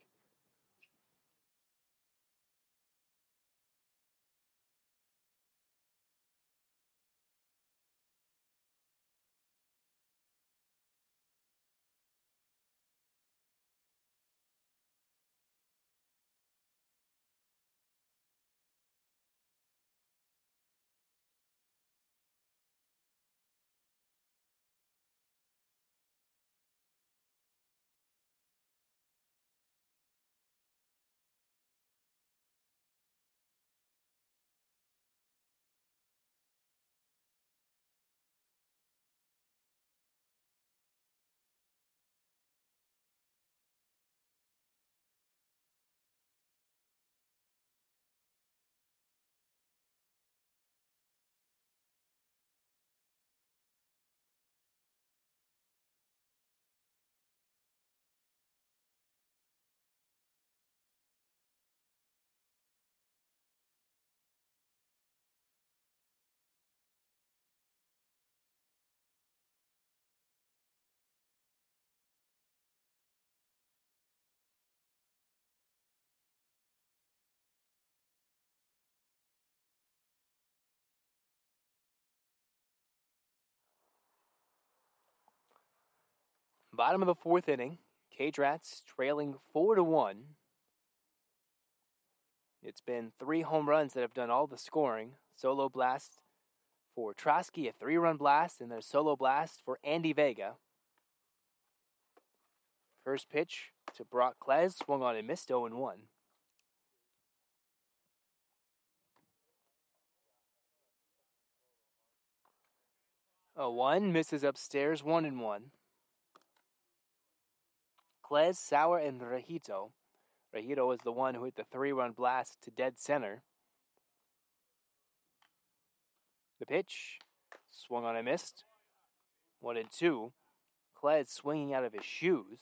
Bottom of the fourth inning. Cage Rats trailing 4-1. It's been 3 home runs that have done all the scoring. Solo blast for Trosky, a 3-run blast, and then a solo blast for Andy Vega. First pitch to Brock Klez, swung on and missed, 0-1. 0-1, misses upstairs, 1-1. Klez, Sauer, and Rejito. Rejito is the one who hit the 3-run blast to dead center. The pitch, swung on and missed, 1-2. Klez swinging out of his shoes.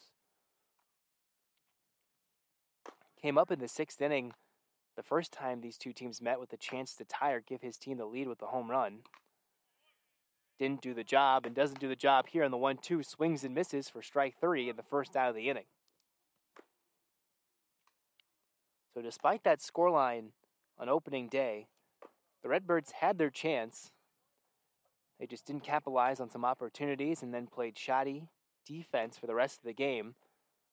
Came up in the 6th inning, the first time these two teams met, with a chance to tie or give his team the lead with the home run. Didn't do the job and doesn't do the job here on the 1-2. Swings and misses for strike 3 in the first out of the inning. So despite that scoreline on opening day, the Redbirds had their chance. They just didn't capitalize on some opportunities and then played shoddy defense for the rest of the game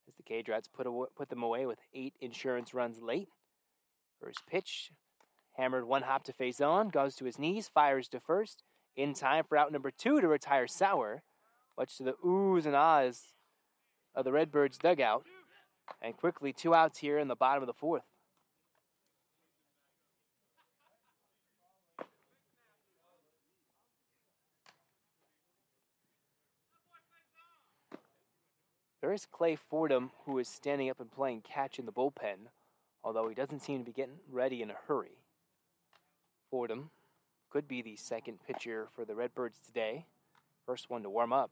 as the Cage Rats put them away with 8 insurance runs late. First pitch, hammered one hop to face on, goes to his knees, fires to first, in time for out number 2 to retire Sauer, much to the oohs and ahs of the Redbirds dugout. And quickly 2 outs here in the bottom of the 4th. There is Clay Fordham, who is standing up and playing catch in the bullpen, although he doesn't seem to be getting ready in a hurry. Fordham could be the second pitcher for the Redbirds today. First one to warm up.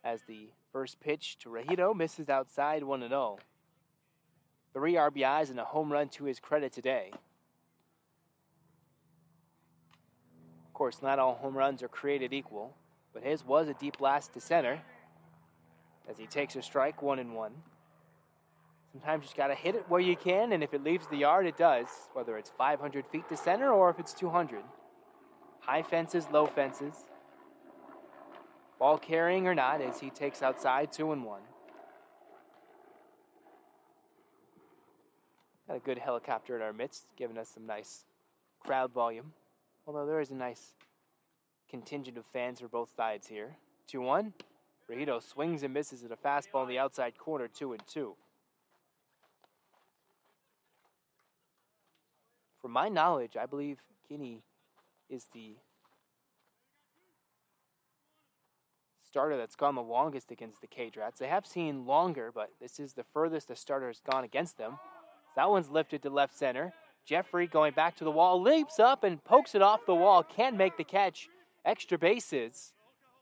As the first pitch to Rejito misses outside, 1-0. 3 RBIs and a home run to his credit today. Of course, not all home runs are created equal, but his was a deep blast to center as he takes a strike, 1-1. Sometimes you just got to hit it where you can, and if it leaves the yard, it does, whether it's 500 feet to center or if it's 200. High fences, low fences. Ball carrying or not, as he takes outside, 2-1. Got a good helicopter in our midst, giving us some nice crowd volume. Although there is a nice contingent of fans for both sides here. 2-1. Rejito swings and misses at a fastball in the outside corner, 2-2. From my knowledge, I believe Kinney is the starter that's gone the longest against the Cage Rats. They have seen longer, but this is the furthest a starter has gone against them. That one's lifted to left center. Jeffrey going back to the wall, leaps up and pokes it off the wall. Can't make the catch. Extra bases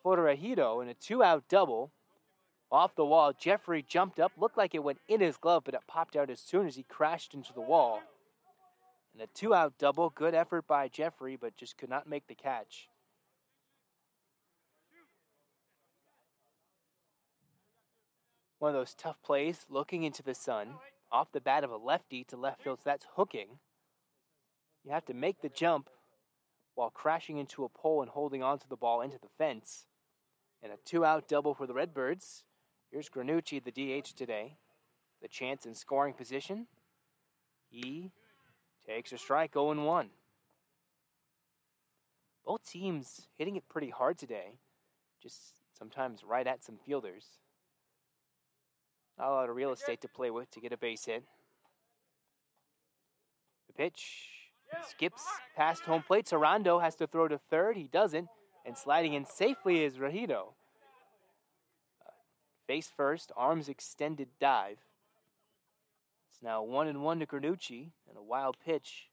for Rejito and a 2-out double. Off the wall, Jeffrey jumped up, looked like it went in his glove, but it popped out as soon as he crashed into the wall. And a 2-out double, good effort by Jeffrey, but just could not make the catch. One of those tough plays, looking into the sun, off the bat of a lefty to left field, so that's hooking. You have to make the jump while crashing into a pole and holding onto the ball into the fence. And a 2-out double for the Redbirds. Here's Granucci, the DH today. The chance in scoring position. He takes a strike, 0-1. Both teams hitting it pretty hard today. Just sometimes right at some fielders. Not a lot of real estate to play with to get a base hit. The pitch skips past home plate. Sarando has to throw to third. He doesn't. And sliding in safely is Rejito. Face first, arms extended dive. It's now 1-1 to Granucci, and a wild pitch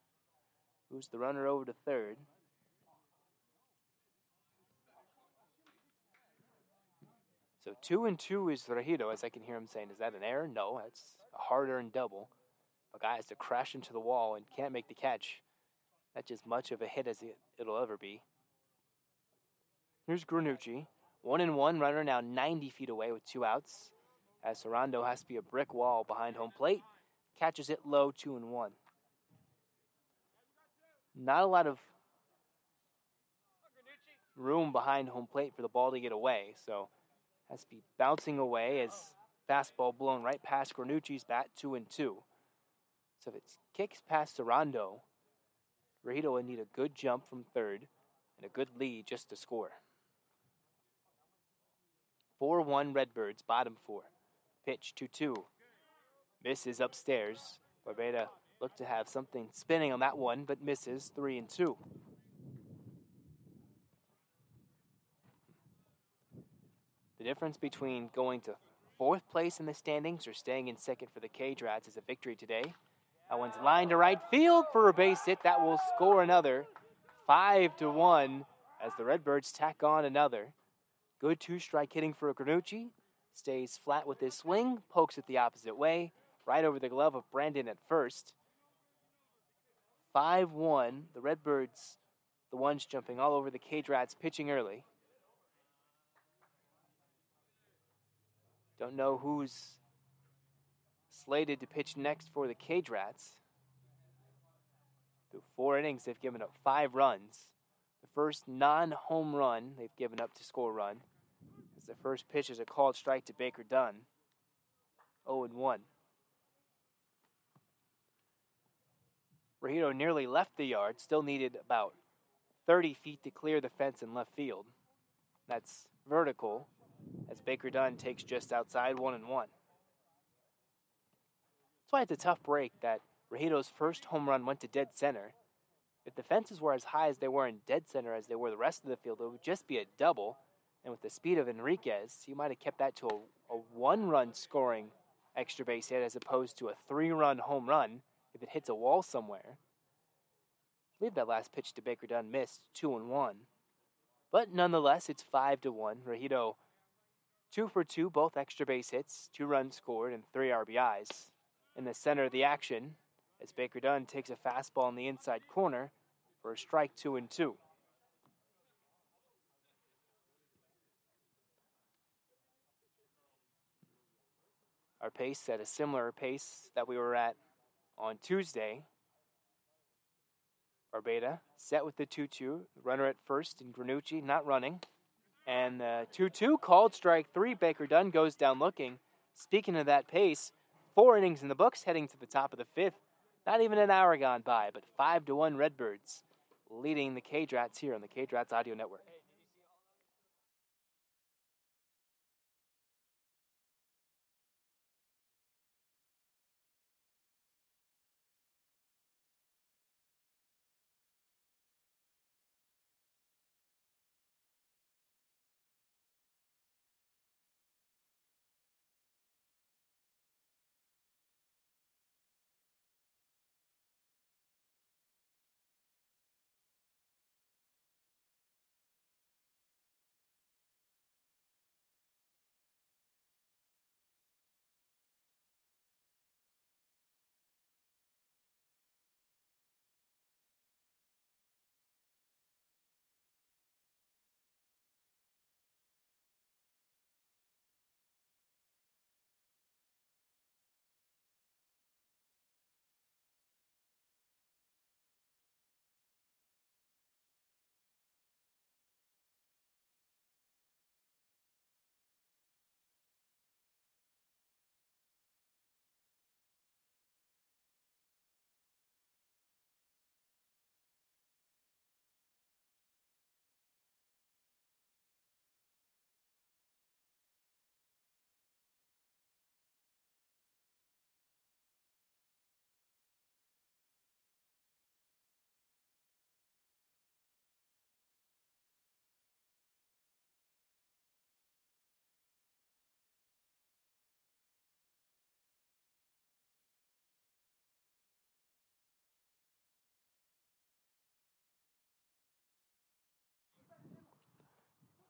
moves the runner over to third. So 2-2 is Rejito, as I can hear him saying. Is that an error? No, that's a hard-earned double. A guy has to crash into the wall and can't make the catch. That's as much of a hit as it'll ever be. Here's Granucci. 1-1, runner now 90 feet away with 2 outs. As Sarando has to be a brick wall behind home plate. Catches it low, 2-1. Not a lot of room behind home plate for the ball to get away, so Has to be bouncing away as fastball blown right past Granucci's bat, 2-2. So if it kicks past Sarando, Rito would need a good jump from third and a good lead just to score. 4-1 Redbirds, bottom 4. Pitch 2-2. Misses upstairs. Barbera looked to have something spinning on that one, but misses, 3-2. The difference between going to fourth place in the standings or staying in second for the Cage Rats is a victory today. That one's lined to right field for a base hit. That will score another, 5-1, as the Redbirds tack on another. Good two-strike hitting for Granucci. Stays flat with his swing, pokes it the opposite way, right over the glove of Brandon at first. 5-1, the Redbirds, the ones jumping all over the Cage Rats, pitching early. Don't know who's slated to pitch next for the Cage Rats. Through 4 innings, they've given up 5 runs. The first non-home run they've given up to score a run. As the first pitch is a called strike to Baker Dunn. 0-1. Rajito nearly left the yard, still needed about 30 feet to clear the fence in left field. That's vertical, as Baker Dunn takes just outside, 1-1. That's why it's a tough break that Rajito's first home run went to dead center. If the fences were as high as they were in dead center as they were the rest of the field, it would just be a double. And with the speed of Enriquez, he might have kept that to a 1-run scoring extra base hit as opposed to a 3-run home run if it hits a wall somewhere. I believe that last pitch to Baker Dunn missed, 2-1. But nonetheless, it's 5-1. Rajito 2 for 2, both extra base hits, 2 runs scored, and 3 RBIs. In the center of the action, as Baker Dunn takes a fastball in the inside corner for a strike, 2-2. Our pace at a similar pace that we were at on Tuesday. Barbera set with the 2-2. Runner at first and Granucci not running. And the 2-2 called strike 3. Baker Dunn goes down looking. Speaking of that pace, 4 innings in the books heading to the top of the 5th. Not even an hour gone by, but 5-1 Redbirds leading the Cage Rats here on the Cage Rats Audio Network.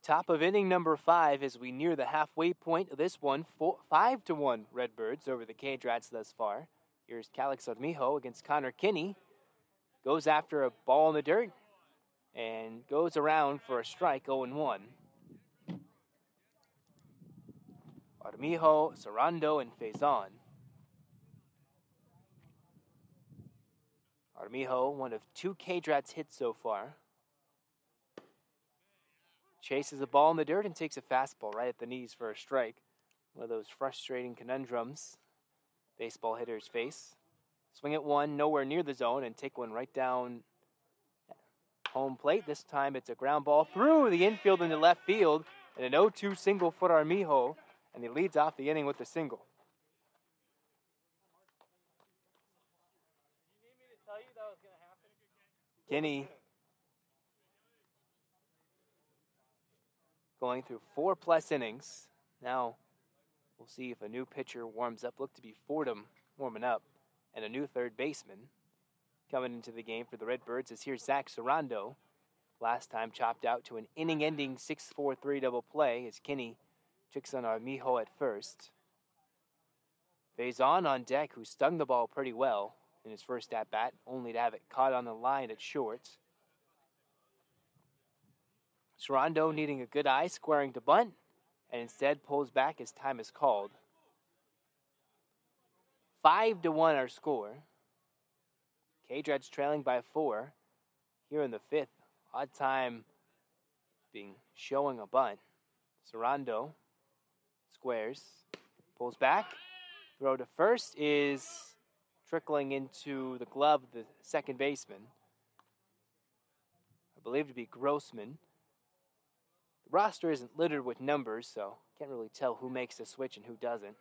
Top of inning number 5 as we near the halfway point of this one. 5-1 Redbirds over the Cage Rats thus far. Here's Calix Armijo against Connor Kinney. Goes after a ball in the dirt and goes around for a strike, 0-1. Armijo, Sarando, and Faison. Armijo, one of 2 Cage Rats hits so far. chases the ball in the dirt and takes a fastball right at the knees for a strike. One of those frustrating conundrums baseball hitters face. Swing at one, nowhere near the zone, and take one right down home plate. This time it's a ground ball through the infield into left field, and an 0-2 single for Armijo, and he leads off the inning with the single. Kinney going through 4+ innings. Now we'll see if a new pitcher warms up. Looked to be Fordham warming up, and a new third baseman coming into the game for the Redbirds is here's Zach Sarando. Last time chopped out to an inning-ending 6-4-3 double play as Kinney tricks on Armijo at first. Faison on deck, who stung the ball pretty well in his first at-bat, only to have it caught on the line at short. Sarando needing a good eye, squaring to bunt, and instead pulls back as time is called. 5-1 our score. K-Dreads trailing by 4 here in the 5th. Odd time being showing a bunt. Sarando squares, pulls back. Throw to first is trickling into the glove of the second baseman. I believe to be Grossman. The roster isn't littered with numbers, so can't really tell who makes the switch and who doesn't.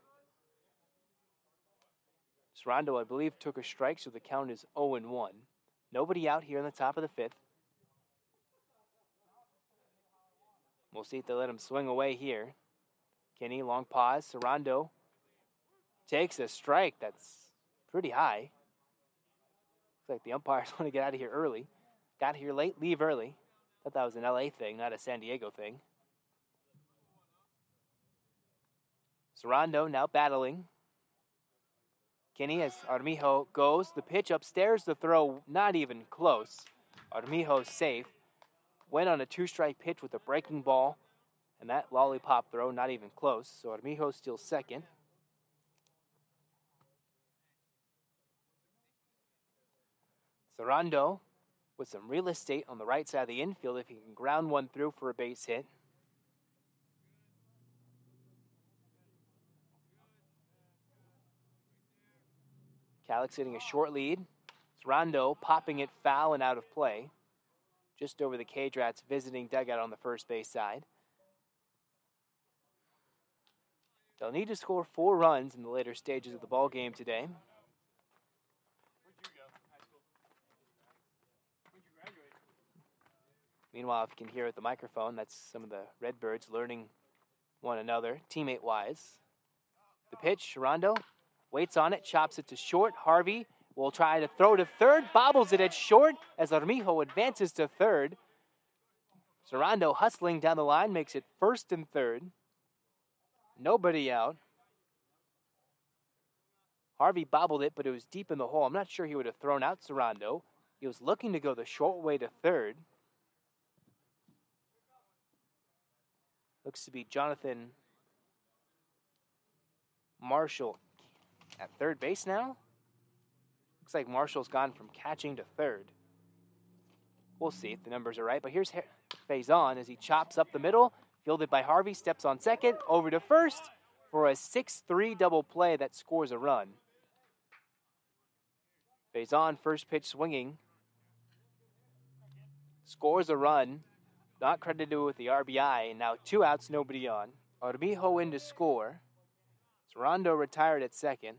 Sarando, I believe, took a strike, so the count is 0-1. Nobody out here in the top of the 5th. We'll see if they let him swing away here. Kinney, long pause. Sarando takes a strike that's pretty high. Looks like the umpires want to get out of here early. Got here late, leave early. Thought that was an LA thing, not a San Diego thing. Sarando now battling. Kinney as Armijo goes. The pitch upstairs, the throw not even close. Armijo's safe. Went on a 2-strike pitch with a breaking ball. And that lollipop throw not even close. So Armijo still second. Sarando with some real estate on the right side of the infield if he can ground one through for a base hit. Calix getting a short lead. Sarando popping it foul and out of play. Just over the K-Drats visiting dugout on the first base side. They'll need to score 4 runs in the later stages of the ball game today. Meanwhile, if you can hear at the microphone, that's some of the Redbirds learning one another, teammate-wise. The pitch, Sarando waits on it, chops it to short. Harvey will try to throw to third, bobbles it at short as Armijo advances to third. Sarando hustling down the line, makes it first and third. Nobody out. Harvey bobbled it, but it was deep in the hole. I'm not sure he would have thrown out Sarando. He was looking to go the short way to third. Looks to be Jonathan Marshall at third base now. Looks like Marshall's gone from catching to third. We'll see if the numbers are right. But here's Faison as he chops up the middle. Fielded by Harvey, steps on second, over to first for a 6-3 double play that scores a run. Faison, first pitch swinging. Scores a run. Not credited with the RBI, and now 2 outs, nobody on. Armijo in to score. Sarando retired at second,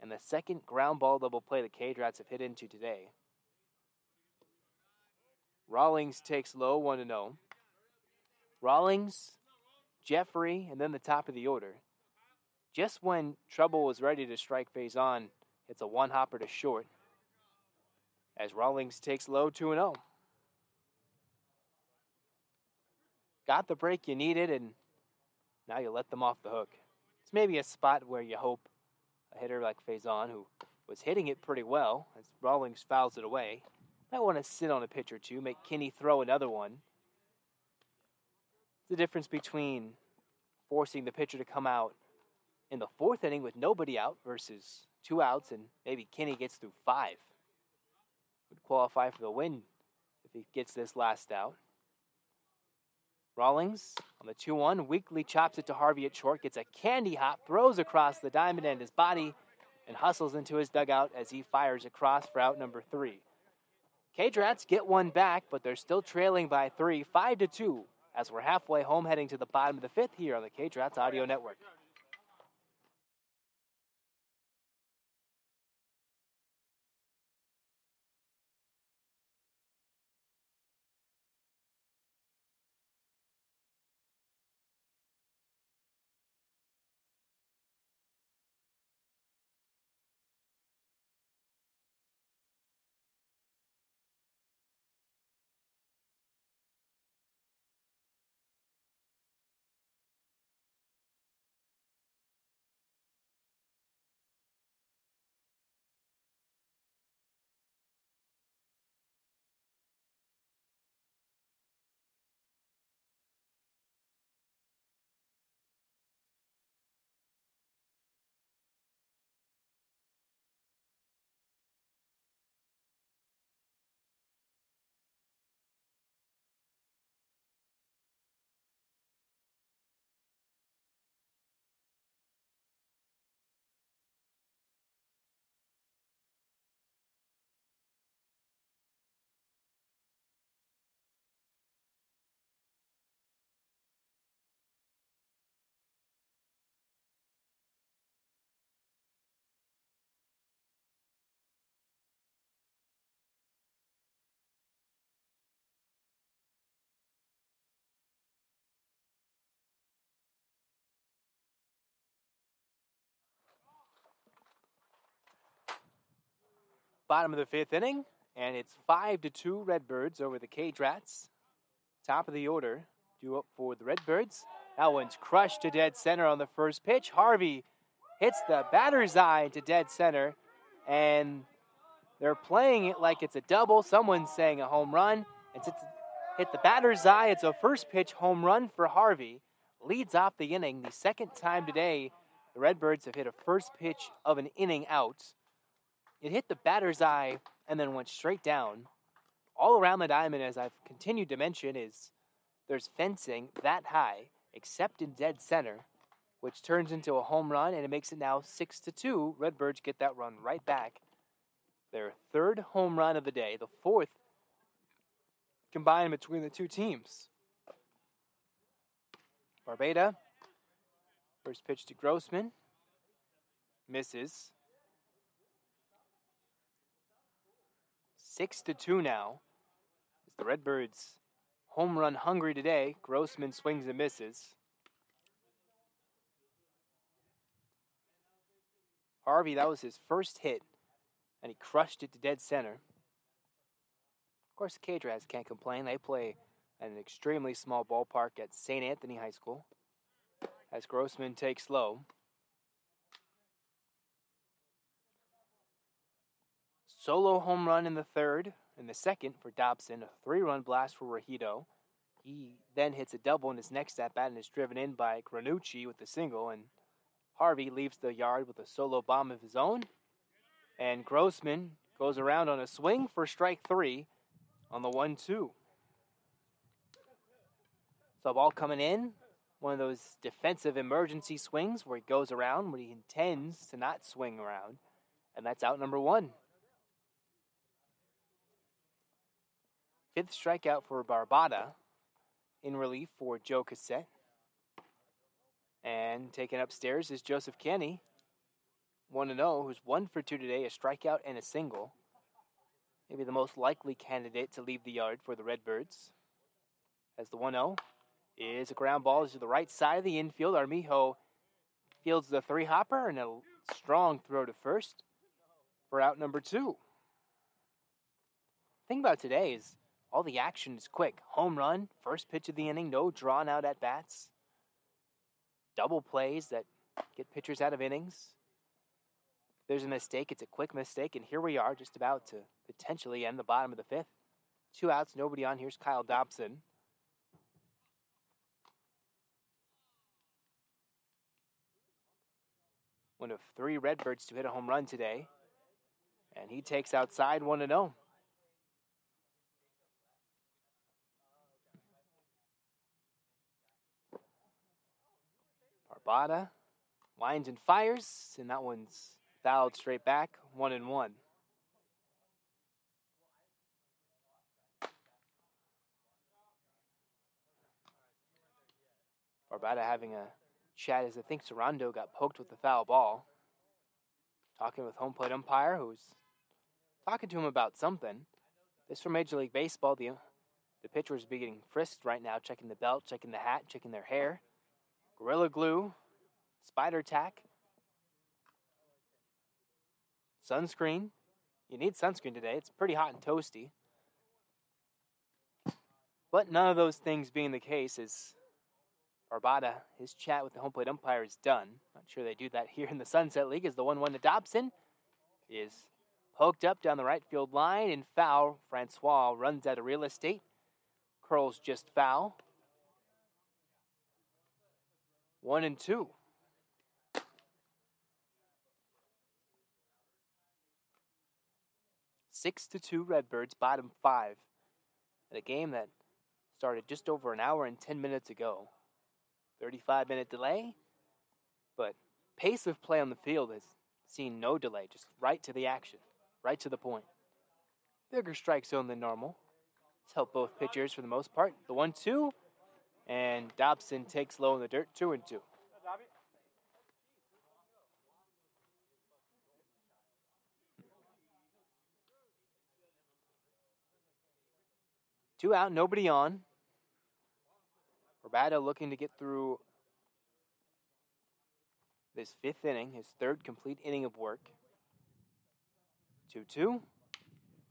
and the second ground ball double play the K-Drats have hit into today. Rawlings takes low, 1-0. Rawlings, Jeffrey, and then the top of the order. Just when trouble was ready to strike Faison, it's a one-hopper to short. As Rawlings takes low, 2-0. Got the break you needed, and now you let them off the hook. It's maybe a spot where you hope a hitter like Faison, who was hitting it pretty well, as Rawlings fouls it away, might want to sit on a pitch or two, make Kinney throw another one. It's the difference between forcing the pitcher to come out in the 4th inning with nobody out versus 2 outs, and maybe Kinney gets through 5. Would qualify for the win if he gets this last out. Rawlings on the 2-1. Weekly chops it to Harvey at short. Gets a candy hop. Throws across the diamond and his body. And hustles into his dugout as he fires across for out number 3. Cage Rats get one back, but they're still trailing by 3, 5-2, as we're halfway home heading to the bottom of the 5th here on the Cage Rats Audio Network. Bottom of the 5th inning, and it's 5-2 Redbirds over the Cage Rats. Top of the order, due up for the Redbirds. That one's crushed to dead center on the first pitch. Harvey hits the batter's eye to dead center, and they're playing it like it's a double. Someone's saying a home run. It's hit the batter's eye. It's a first pitch home run for Harvey. Leads off the inning. The second time today the Redbirds have hit a first pitch of an inning out. It hit the batter's eye and then went straight down. All around the diamond, as I've continued to mention, is there's fencing that high, except in dead center, which turns into a home run, and it makes it now 6-2. Redbirds get that run right back. Their 3rd home run of the day, the 4th combined between the two teams. Barbada, first pitch to Grossman, misses. 6-2 now. As the Redbirds home run hungry today. Grossman swings and misses. Harvey, that was his first hit, and he crushed it to dead center. Of course, the Cage Rats can't complain. They play at an extremely small ballpark at St. Anthony High School. As Grossman takes low. Solo home run in the 3rd, and the 2nd for Dobson, a 3-run blast for Rahido. He then hits a double in his next at-bat and is driven in by Granucci with the single, and Harvey leaves the yard with a solo bomb of his own, and Grossman goes around on a swing for strike 3 on the 1-2. So ball coming in, one of those defensive emergency swings where he goes around when he intends to not swing around, and that's out number 1. 5th strikeout for Barbada, in relief for Joe Cassette. And taken upstairs is Joseph Kenny, 1-0, who's 1 for 2 today, a strikeout and a single. Maybe the most likely candidate to leave the yard for the Redbirds. As the 1-0 is a ground ball to the right side of the infield. Armijo fields the 3-hopper and a strong throw to first for out number 2. The thing about today is all the action is quick. Home run, first pitch of the inning, no drawn out at bats. Double plays that get pitchers out of innings. If there's a mistake, it's a quick mistake, and here we are just about to potentially end the bottom of the 5th. 2 outs, nobody on. Here's Kyle Dobson. One of 3 Redbirds to hit a home run today, and he takes outside 1-0. Barbada winds and fires, and that one's fouled straight back, 1-1. Barbada having a chat as I think Sarando got poked with the foul ball. Talking with home plate umpire, who's talking to him about something. This for Major League Baseball. The pitchers be getting frisked right now, checking the belt, checking the hat, checking their hair. Gorilla Glue, spider tack, sunscreen. You need sunscreen today. It's pretty hot and toasty. But none of those things being the case is Barbada, his chat with the home plate umpire is done. Not sure they do that here in the Sunset League as the 1-1 to Dobson is poked up down the right field line and foul. Francois runs out of real estate. Curls just foul. 1-2. Six to 2 Redbirds, bottom 5. In a game that started just over an hour and 10 minutes ago. 35-minute delay, but pace of play on the field has seen no delay, just right to the action, right to the point. Bigger strike zone than normal. It's helped both pitchers for the most part. The 1-2, and Dobson takes low in the dirt, 2-2. Two out, nobody on. Barbada looking to get through this fifth inning, his third complete inning of work. 2-2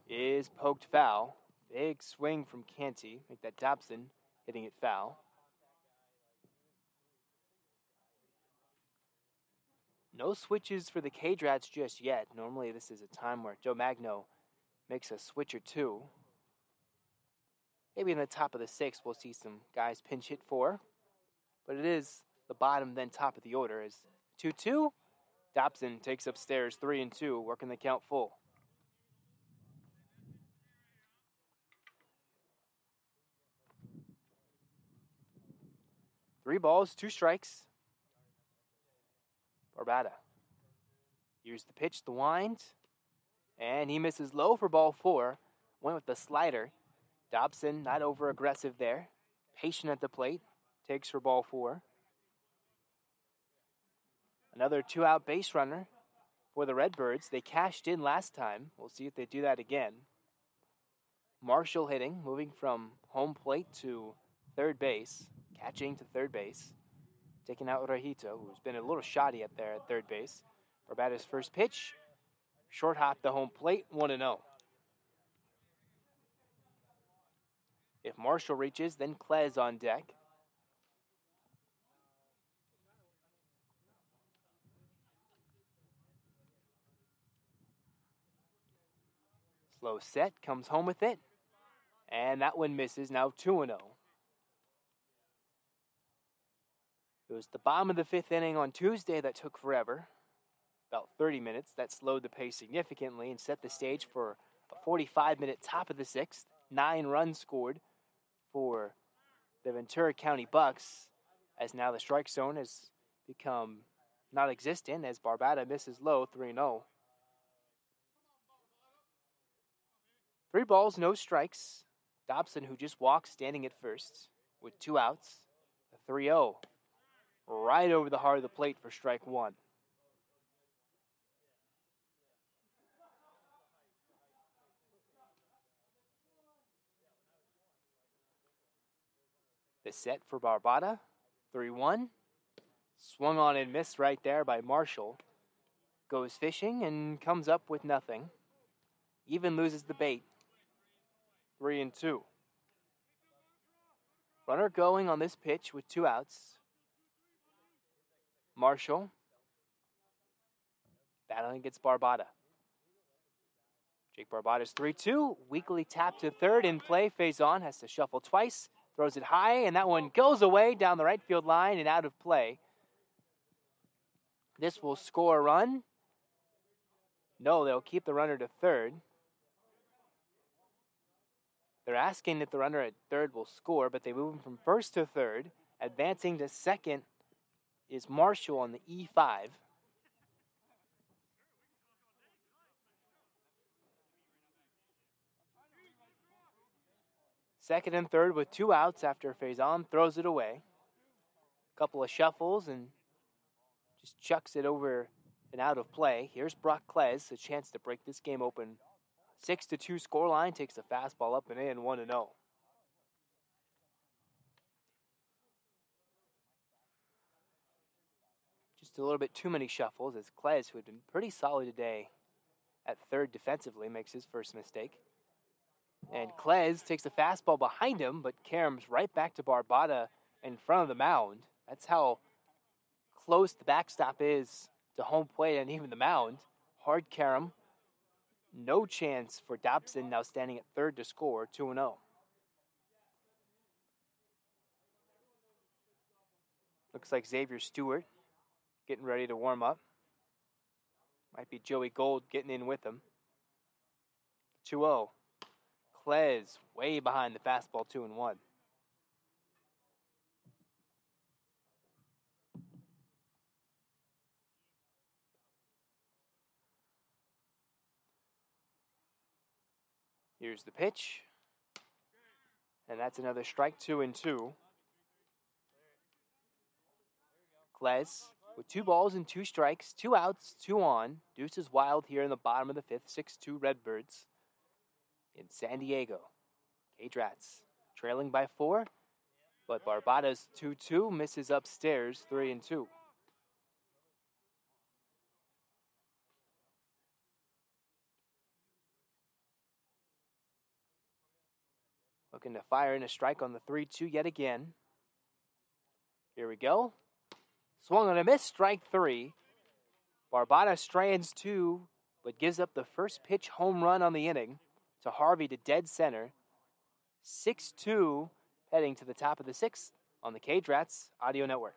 is poked foul. Big swing from Canty. Make that Dobson hitting it foul. No switches for the Cage Rats just yet. Normally this is a time where Joe Magno makes a switch or two. Maybe in the top of the sixth we'll see some guys pinch hit for. But it is the bottom then top of the order as 2-2. Dobson takes upstairs 3-2, working the count full. Three balls, two strikes. Barbada. Here's the pitch, the wind. And he misses low for ball 4. Went with the slider. Dobson not over aggressive there. Patient at the plate. Takes for ball 4. Another 2-out base runner for the Redbirds. They cashed in last time. We'll see if they do that again. Marshall hitting, moving from home plate to third base. Catching to third base. Taking out Rajito, who's been a little shoddy up there at third base. Barbada's first pitch. Short hop to home plate, 1-0. If Marshall reaches, then Klez on deck. Slow set, comes home with it. And that one misses, now 2-0. It was the bottom of the fifth inning on Tuesday that took forever. About 30 minutes. That slowed the pace significantly and set the stage for a 45-minute top of the sixth. 9 runs scored for the Ventura County Bucks, as now the strike zone has become non-existent as Barbada misses low, 3-0. 3 balls, no strikes. Dobson, who just walked, standing at first with 2 outs. A 3-0. Right over the heart of the plate for strike 1. The set for Barbada, 3-1. Swung on and missed right there by Marshall. Goes fishing and comes up with nothing. Even loses the bait. 3-2. Runner going on this pitch with 2 outs. Marshall battling against Barbada. Jake Barbada's 3-2. Weakly tapped to third in play. Phase on. Has to shuffle twice. Throws it high, and that one goes away down the right field line and out of play. This will score a run. No, they'll keep the runner to third. They're asking if the runner at third will score, but they move him from first to third. Advancing to second is Marshall on the E5. Second and third with 2 outs after Faison throws it away. Couple of shuffles and just chucks it over and out of play. Here's Brock Klez, a chance to break this game open. 6-2 scoreline, takes a fastball up and in, 1-0. Just a little bit too many shuffles as Klez, who had been pretty solid today at third defensively, makes his first mistake. And Klez takes a fastball behind him, but caroms right back to Barbata in front of the mound. That's how close the backstop is to home plate and even the mound. Hard carom. No chance for Dobson, now standing at third to score, 2-0. Looks like Xavier Stewart getting ready to warm up. Might be Joey Gold getting in with him. 2-0. Klez way behind the fastball, 2-1. Here's the pitch. And that's another strike, 2-2. Klez with 2 balls and 2 strikes, 2 outs, 2 on. Deuces wild here in the bottom of the 5th, 6-2 Redbirds in San Diego. Cage Rats trailing by 4, but Barbata's 2-2 misses upstairs, 3-2. Looking to fire in a strike on the 3-2 yet again. Here we go. Swung on a miss, strike 3. Barbata strands 2, but gives up the first pitch home run on the inning to Harvey to dead center. 6-2 heading to the top of the 6th on the Cage Rats Audio Network.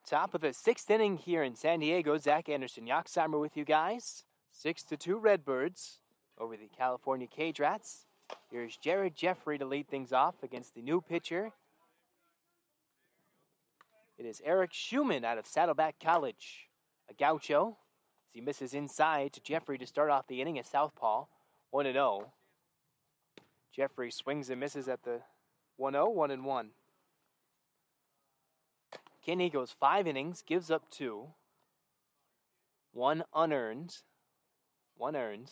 Top of the 6th inning here in San Diego. Zach Anderson-Yoxheimer with you guys. 6-2 Redbirds over the California Cage Rats. Here's Jared Jeffrey to lead things off against the new pitcher. It is Eric Schumann out of Saddleback College, a gaucho. As he misses inside to Jeffrey to start off the inning, a southpaw, 1-0. Jeffrey swings and misses at the 1-0, 1-1. Kinney goes 5 innings, gives up 2. 1 unearned, 1 earned.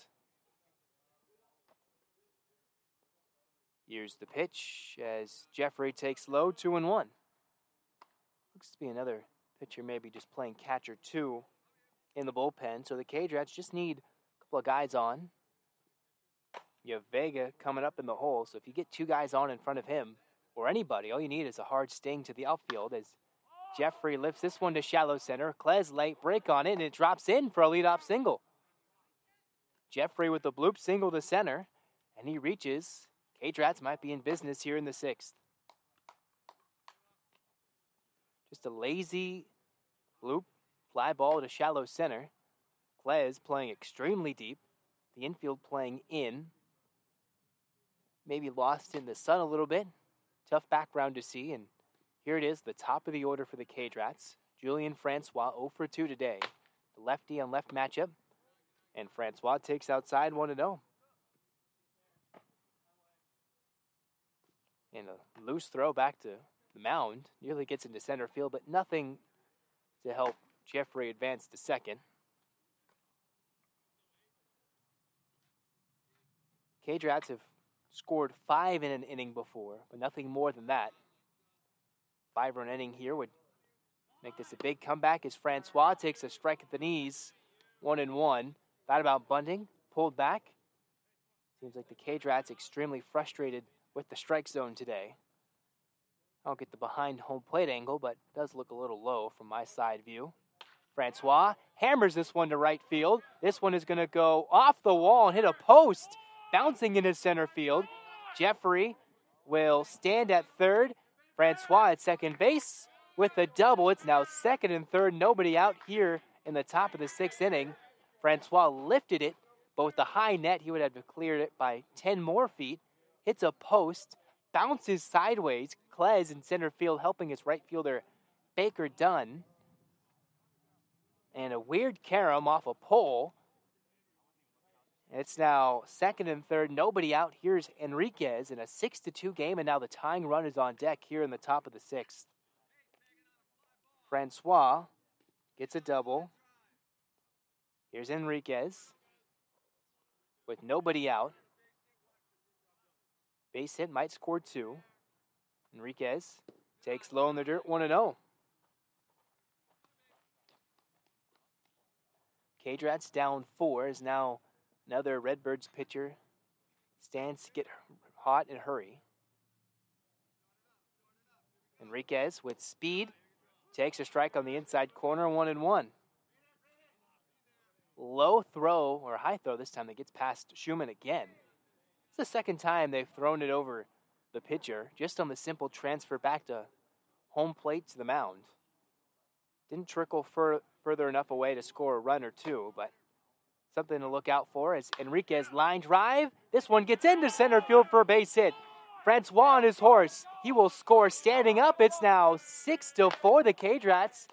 Here's the pitch as Jeffrey takes low, 2-1. Looks to be another pitcher maybe just playing catcher 2 in the bullpen. So the Cage Rats just need a couple of guys on. You have Vega coming up in the hole, so if you get 2 guys on in front of him, or anybody. All you need is a hard sting to the outfield as Jeffrey lifts this one to shallow center. Klez late break on it, and it drops in for a leadoff single. Jeffrey with the bloop single to center, and he reaches. K-Drats might be in business here in the 6th. Just a lazy bloop fly ball to shallow center. Klez playing extremely deep. The infield playing in. Maybe lost in the sun a little bit. Tough background to see, and here it is, the top of the order for the K-Drats. Julian Francois 0 for 2 today. The lefty on left matchup. And Francois takes outside 1-0. And a loose throw back to the mound. Nearly gets into center field, but nothing to help Jeffrey advance to second. K-Drats have scored 5 in an inning before, but nothing more than that. 5-run inning here would make this a big comeback as Francois takes a strike at the knees. 1-1. Thought about bunting, pulled back. Seems like the K-Drats extremely frustrated with the strike zone today. I don't get the behind home plate angle, but it does look a little low from my side view. Francois hammers this one to right field. This one is going to go off the wall and hit a post, bouncing into center field. Jeffrey will stand at third. Francois at second base with a double. It's now second and third. Nobody out here in the top of the 6th inning. Francois lifted it, but with the high net, he would have cleared it by 10 more feet. Hits a post, bounces sideways. Klez in center field helping his right fielder, Baker Dunn. And a weird carom off a pole. It's now second and third. Nobody out. Here's Enriquez in a 6-2 game, and now the tying run is on deck here in the top of the 6th. Francois gets a double. Here's Enriquez with nobody out. Base hit might score 2. Enriquez takes low in the dirt, 1-0. K-Drats down 4 is now another Redbirds pitcher stands to get hot and hurry. Enriquez with speed takes a strike on the inside corner, 1-1. Low throw, or high throw this time, that gets past Schumann again. It's the second time they've thrown it over the pitcher, just on the simple transfer back to home plate to the mound. Didn't trickle further enough away to score a run or two, but something to look out for as Enriquez line drive. This one gets into center field for a base hit. Francois on his horse. He will score standing up. It's now 6-4. The K-Drats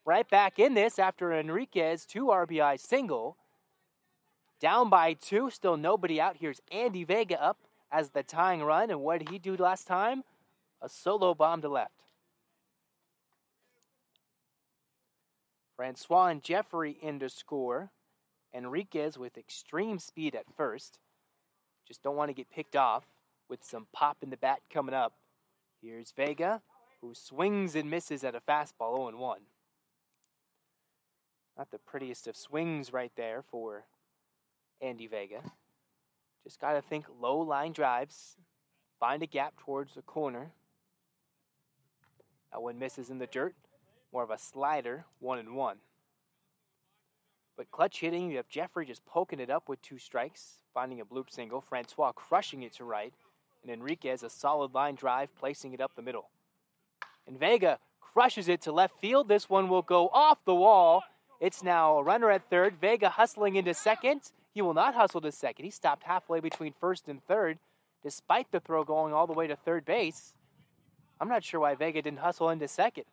right back in this after Enriquez 2 RBI single. Down by 2, still nobody out. Here's Andy Vega up as the tying run. And what did he do last time? A solo bomb to left. Francois and Jeffrey in to score. Enriquez with extreme speed at first. Just don't want to get picked off with some pop in the bat coming up. Here's Vega, who swings and misses at a fastball, 0-1. Not the prettiest of swings right there for Andy Vega. Just got to think low line drives. Find a gap towards the corner. That one misses in the dirt. More of a slider, 1-1. But clutch hitting, you have Jeffrey just poking it up with 2 strikes, finding a bloop single. Francois crushing it to right. And Enriquez, a solid line drive, placing it up the middle. And Vega crushes it to left field. This one will go off the wall. It's now a runner at third. Vega hustling into second. He will not hustle to second. He stopped halfway between first and third, despite the throw going all the way to third base. I'm not sure why Vega didn't hustle into second.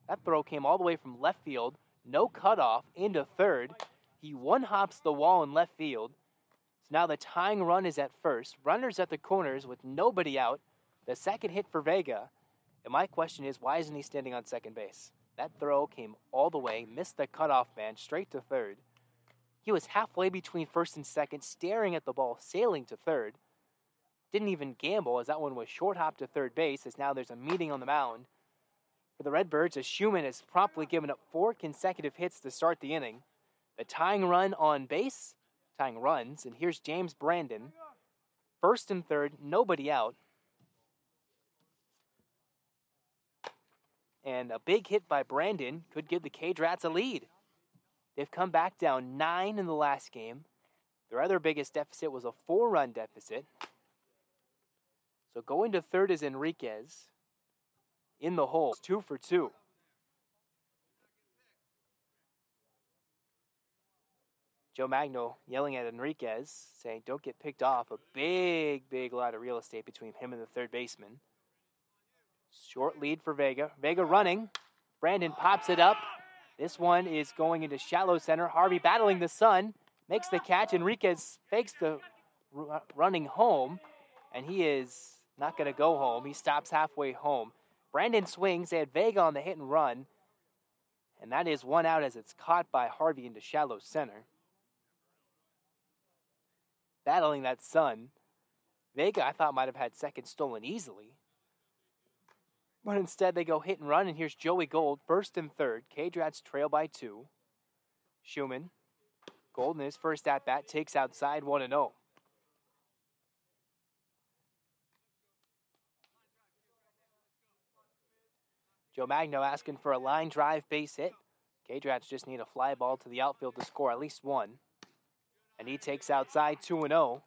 That throw came all the way from left field, no cutoff, into third. He one-hops the wall in left field. So now the tying run is at first. Runners at the corners with nobody out. The second hit for Vega. And my question is, why isn't he standing on second base? That throw came all the way, missed the cutoff man, straight to third. He was halfway between first and second, staring at the ball, sailing to third. Didn't even gamble as that one was short hop to third base, as now there's a meeting on the mound for the Redbirds as Schumann has promptly given up 4 consecutive hits to start the inning. The tying run on base, tying runs, and here's James Brandon. First and third, nobody out. and a big hit by Brandon could give the Cage Rats a lead. They've come back down 9 in the last game. Their other biggest deficit was a 4-run deficit. So going to third is Enriquez in the hole, 2 for 2. Joe Magno yelling at Enriquez, saying, don't get picked off. A big, big lot of real estate between him and the third baseman. Short lead for Vega. Vega running. Brandon pops it up. This one is going into shallow center. Harvey battling the sun. Makes the catch. Enriquez fakes the running home. And he is not going to go home. He stops halfway home. Brandon swings. They had Vega on the hit and run. And that is one out as it's caught by Harvey into shallow center. Battling that sun. Vega, I thought, might have had second stolen easily. But instead, they go hit and run, and here's Joey Gold, first and third. Cage Rats trail by 2. Schumann, Gold in his first at-bat, takes outside 1-0. Joe Magno asking for a line drive base hit. Cage Rats just need a fly ball to the outfield to score at least one. And he takes outside 2-0.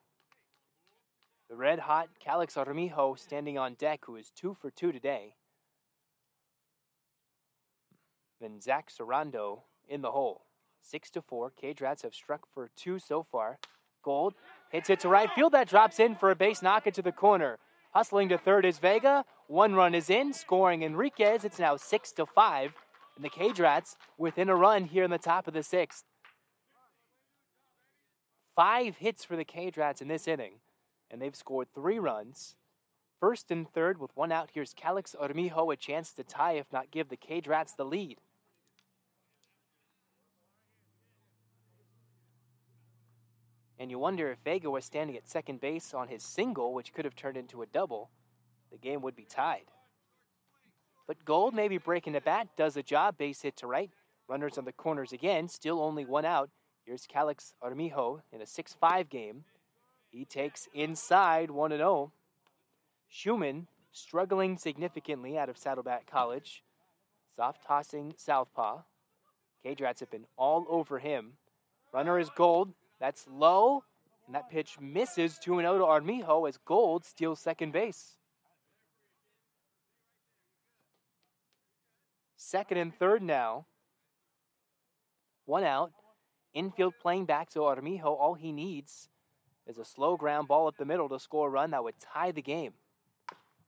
The red-hot Calix Armijo standing on deck, who is 2 for 2 today. Then Zach Sarando in the hole. 6-4. Cage Rats have struck for 2 so far. Gold hits it to right field. That drops in for a base knock into the corner. Hustling to third is Vega. 1 run is in. Scoring Enriquez. It's now 6-5. And the Cage Rats within a run here in the top of the 6th. 5 hits for the Cage Rats in this inning. And they've scored 3 runs. First and third with 1 out. Here's Calix Armijo, a chance to tie, if not give the Cage Rats the lead. And you wonder if Vega was standing at second base on his single, which could have turned into a double, the game would be tied. But Gold, maybe breaking the bat, does a job. Base hit to right. Runners on the corners again. Still only 1 out. Here's Calix Armijo in a 6-5 game. He takes inside 1-0. Schumann struggling significantly out of Saddleback College. Soft tossing southpaw. Cage Rats have been all over him. Runner is Gold. That's low. And that pitch misses 2-0 to Armijo as Gold steals second base. Second and third now. 1 out. Infield playing back, so Armijo, all he needs is a slow ground ball up the middle to score a run that would tie the game.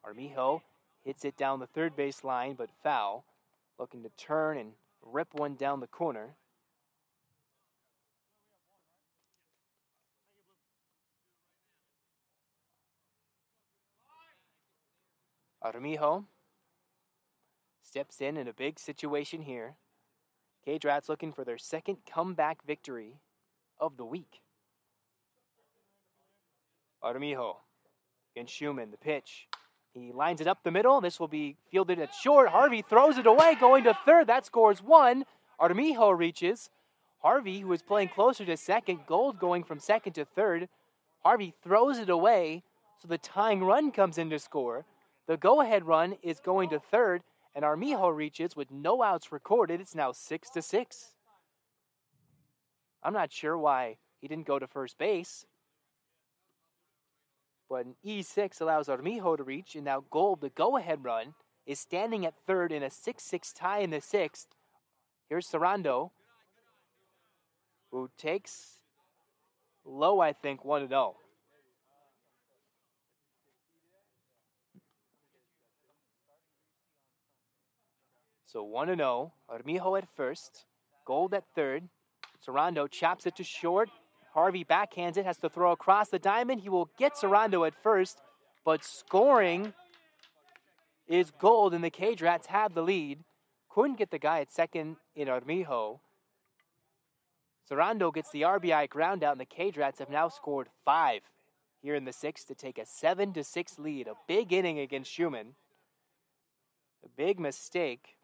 Armijo hits it down the third base line, but foul. Looking to turn and rip one down the corner. Armijo steps in a big situation here. Cage Rats looking for their second comeback victory of the week. Armijo against Schumann, the pitch. He lines it up the middle. This will be fielded at short. Harvey throws it away, going to third. That scores 1. Armijo reaches. Harvey, who is playing closer to second. Gold going from second to third. Harvey throws it away, so the tying run comes in to score. The go-ahead run is going to third, and Armijo reaches with no outs recorded. It's now 6-6. I'm not sure why he didn't go to first base. But an E6 allows Armijo to reach, and now Gold, the go-ahead run, is standing at third in a 6-6 tie in the 6th. Here's Sarando, who takes low, I think, 1-0. So 1-0, Armijo at first, Gold at third. Sarando chops it to short. Harvey backhands it, has to throw across the diamond. He will get Sarando at first, but scoring is Gold, and the Cage Rats have the lead. Couldn't get the guy at second in Armijo. Sarando gets the RBI ground out, and the Cage Rats have now scored 5 here in the 6th to take a 7-6 lead. A big inning against Schumann. A big mistake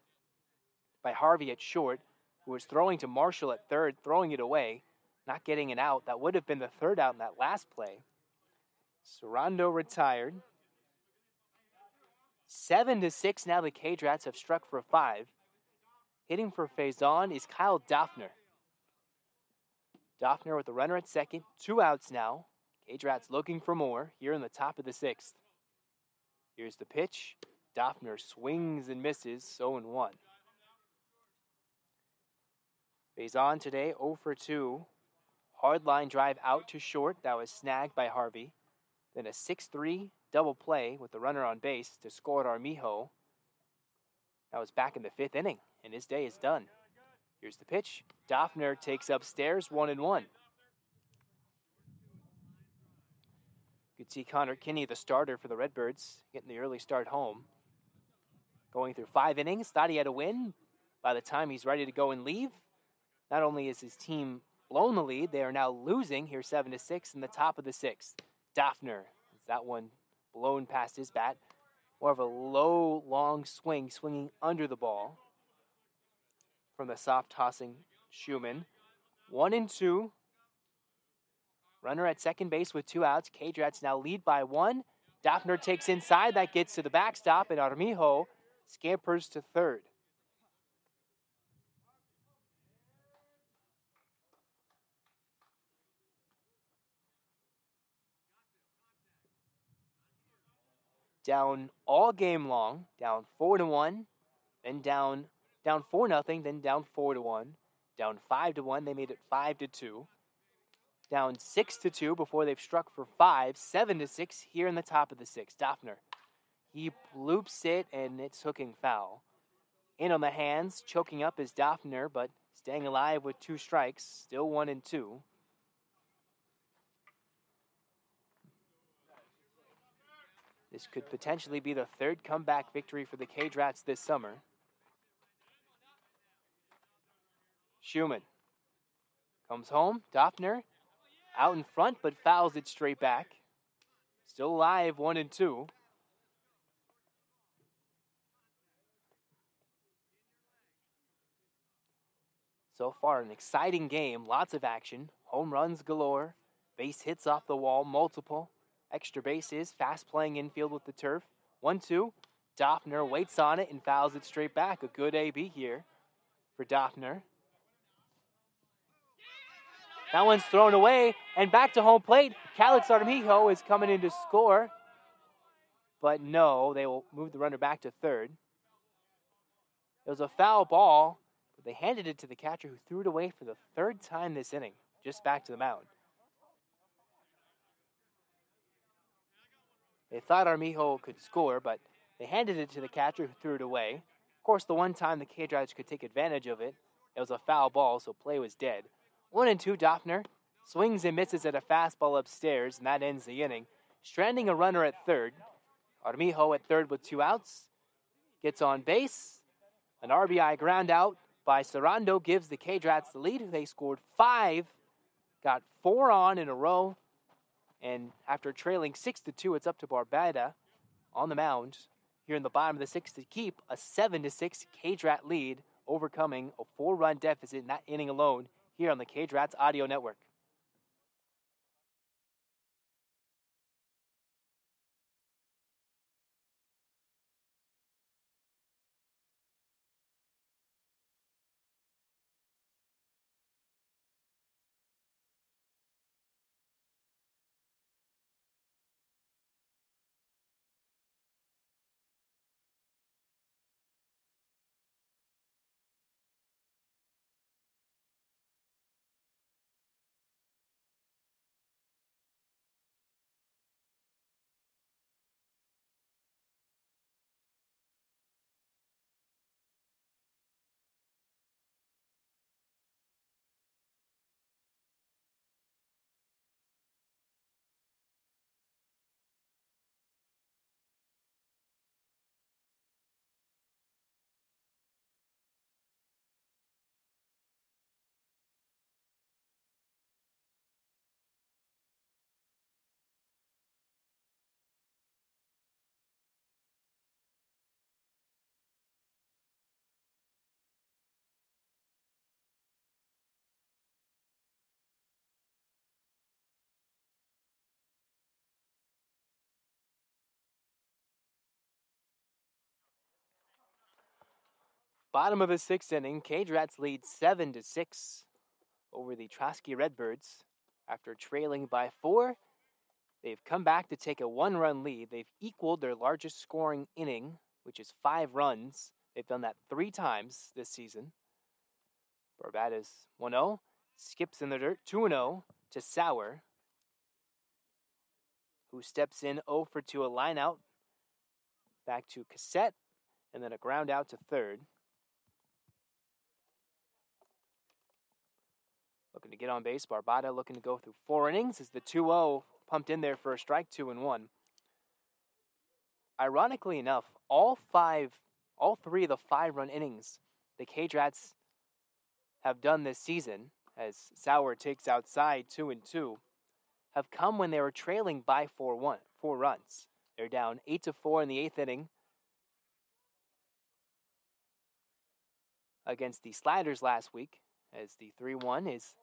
by Harvey at short, who was throwing to Marshall at third, throwing it away, not getting an out. That would have been the third out in that last play. Sarando retired. 7-6 now the Cage Rats have struck for 5. Hitting for Faison is Kyle Doffner. Doffner with the runner at second. 2 outs now. Cage Rats looking for more here in the top of the 6th. Here's the pitch. Doffner swings and misses, 0-1. Faison today 0 for 2. Hard line drive out to short. That was snagged by Harvey. Then a 6-3 double play with the runner on base to score at Armijo. That was back in the 5th inning, and his day is done. Here's the pitch. Doffner takes upstairs, 1-1. You could see Connor Kinney, the starter for the Redbirds, getting the early start home. Going through 5 innings, thought he had a win. By the time he's ready to go and leave, not only is his team blown the lead, they are now losing here 7-6 in the top of the 6th. Doffner, that one blown past his bat. More of a low, long swing, swinging under the ball from the soft tossing Schumann. 1-2. Runner at second base with 2 outs. Cage Rats now lead by 1. Doffner takes inside. That gets to the backstop, and Armijo scampers to third. Down all game long, down 4-1, then down 4-0, then down 4-1, down 5-1. They made it 5-2. Down 6-2 before they've struck for 5, 7-6 here in the top of the 6th. Doffner, he bloops it and it's hooking foul. In on the hands, choking up is Doffner, but staying alive with 2 strikes, still 1-2. This could potentially be the 3rd comeback victory for the Cage Rats this summer. Schumann comes home. Doffner out in front, but fouls it straight back. Still alive, 1-2. So far, an exciting game. Lots of action. Home runs galore. Base hits off the wall, multiple. Extra bases, fast playing infield with the turf. 1-2. Doffner waits on it and fouls it straight back. A good AB here for Doffner. That one's thrown away and back to home plate. Calix Armijo is coming in to score. But no, they will move the runner back to third. It was a foul ball, but they handed it to the catcher who threw it away for the 3rd time this inning, just back to the mound. They thought Armijo could score, but they handed it to the catcher who threw it away. Of course, the one time the Cage Rats could take advantage of it, it was a foul ball, so play was dead. 1-2, Doffner swings and misses at a fastball upstairs, and that ends the inning. Stranding a runner at third. Armijo at third with 2 outs. Gets on base. An RBI ground out by Sarando gives the Cage Rats the lead. They scored 5, got 4 on in a row. And after trailing 6-2, it's up to Barbada on the mound here in the bottom of the 6th to keep a 7-6 Cage Rat lead, overcoming a 4-run deficit in that inning alone here on the Cage Rats Audio Network. Bottom of the 6th inning, Cage Rats lead 7-6 over the Trosky Redbirds. After trailing by 4, they've come back to take a 1-run lead. They've equaled their largest scoring inning, which is 5 runs. They've done that 3 times this season. Barbados 1-0, skips in the dirt 2-0 to Sauer, who steps in 0 for 2, a line out, back to Cassette, and then a ground out to third. Looking to get on base, Barbada looking to go through 4 innings as the 2-0 pumped in there for a strike, 2-1. Ironically enough, all 3 of the 5-run innings the Cage Rats have done this season, as Sauer takes outside 2-2, have come when they were trailing by 4 runs. They're down 8-4 in the 8th inning against the Sliders last week, as the 3-1 is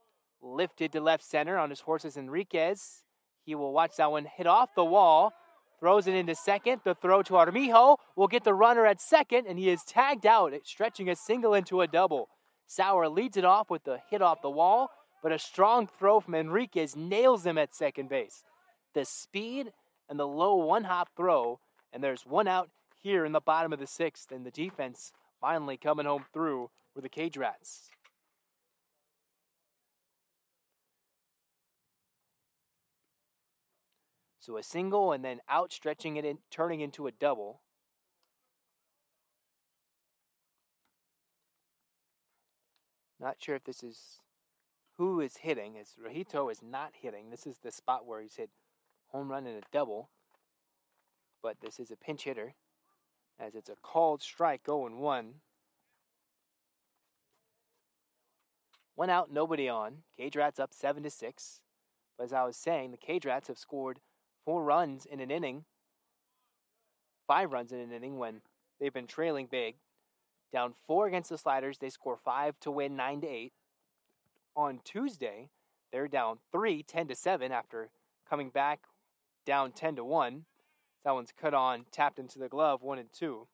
lifted to left center on his horses Enriquez. He will watch that one hit off the wall, throws it into second. The throw to Armijo will get the runner at second, and he is tagged out, stretching a single into a double. Sauer leads it off with the hit off the wall, but a strong throw from Enriquez nails him at second base. The speed and the low one-hop throw, and there's 1 out here in the bottom of the 6th, and the defense finally coming home through for the Cage Rats. So a single and then outstretching it, turning into a double. Not sure if this is who is hitting, as Rojito is not hitting. This is the spot where he's hit home run and a double. But this is a pinch hitter, as it's a called strike, 0-1. 1 out, nobody on. Cage Rats up 7-6. But as I was saying, the Cage Rats have scored 4 runs in an inning, 5 runs in an inning when they've been trailing big. Down 4 against the Sliders, they score 5 to win 9-8. On Tuesday, they're down 3, 10-7 after coming back down 10-1. That one's cut on, tapped into the glove, 1-2.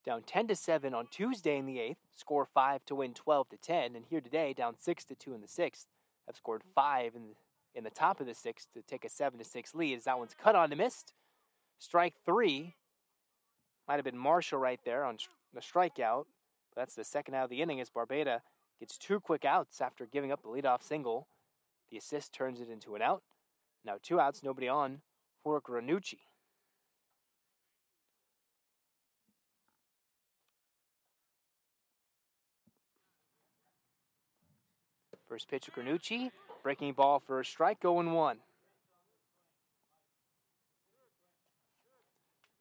Down 10-7 on Tuesday in the 8th, score 5 to win 12-10, and here today, down 6-2 in the 6th, have scored 5 in the top of the 6th to take a 7-6 lead, as that one's cut on and missed. Strike 3, might have been Marshall right there on the strikeout, but that's the second out of the inning as Barbada gets 2 quick outs after giving up the leadoff single. The assist turns it into an out. Now 2 outs, nobody on for Granucci. First pitch of Granucci, breaking ball for a strike, 0-1.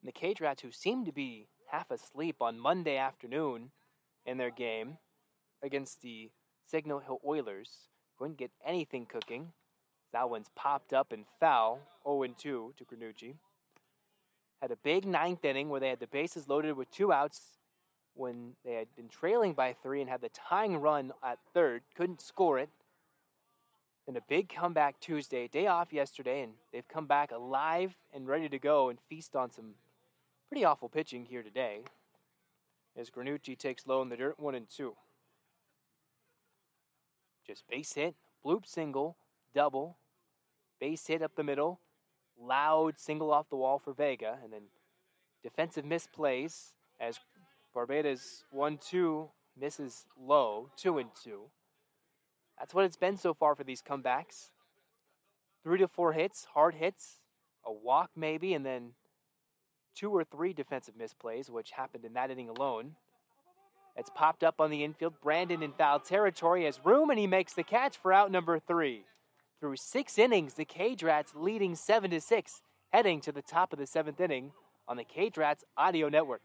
The Cage Rats, who seemed to be half asleep on Monday afternoon in their game against the Signal Hill Oilers, couldn't get anything cooking. That one's popped up and foul, 0-2 to Granucci. Had a big 9th inning where they had the bases loaded with 2 outs when they had been trailing by 3 and had the tying run at third, couldn't score it. And a big comeback Tuesday, day off yesterday, and they've come back alive and ready to go and feast on some pretty awful pitching here today, as Granucci takes low in the dirt, 1-2. Just base hit, bloop single, double, base hit up the middle, loud single off the wall for Vega, and then defensive misplays as Barbada's 1-2 misses low, 2-2. That's what it's been so far for these comebacks. 3 to 4 hits, hard hits, a walk maybe, and then 2 or 3 defensive misplays, which happened in that inning alone. It's popped up on the infield. Brandon in foul territory has room, and he makes the catch for out number 3. Through 6 innings, the Cage Rats leading 7-6, heading to the top of the 7th inning on the Cage Rats Audio Network.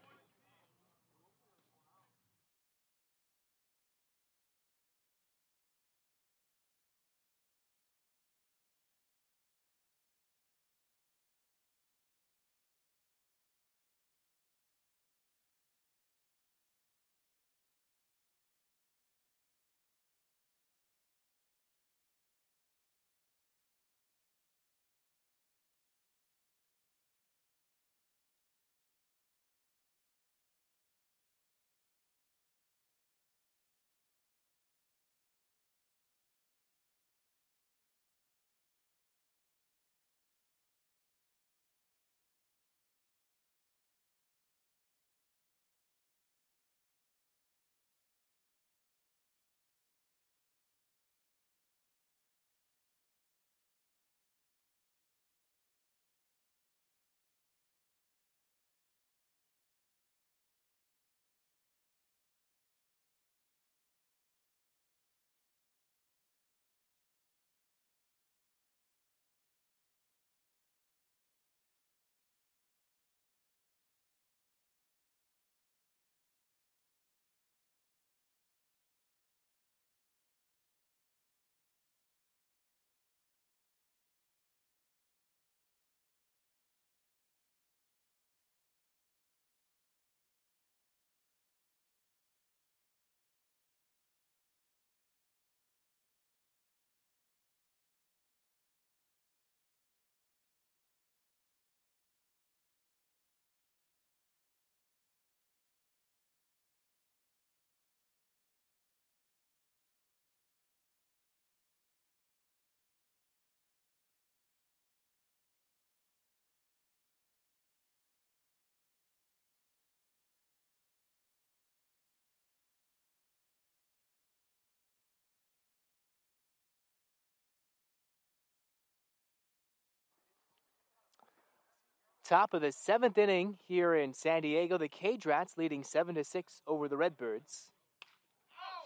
Top of the 7th inning here in San Diego. The Cage Rats leading 7-6 over the Redbirds.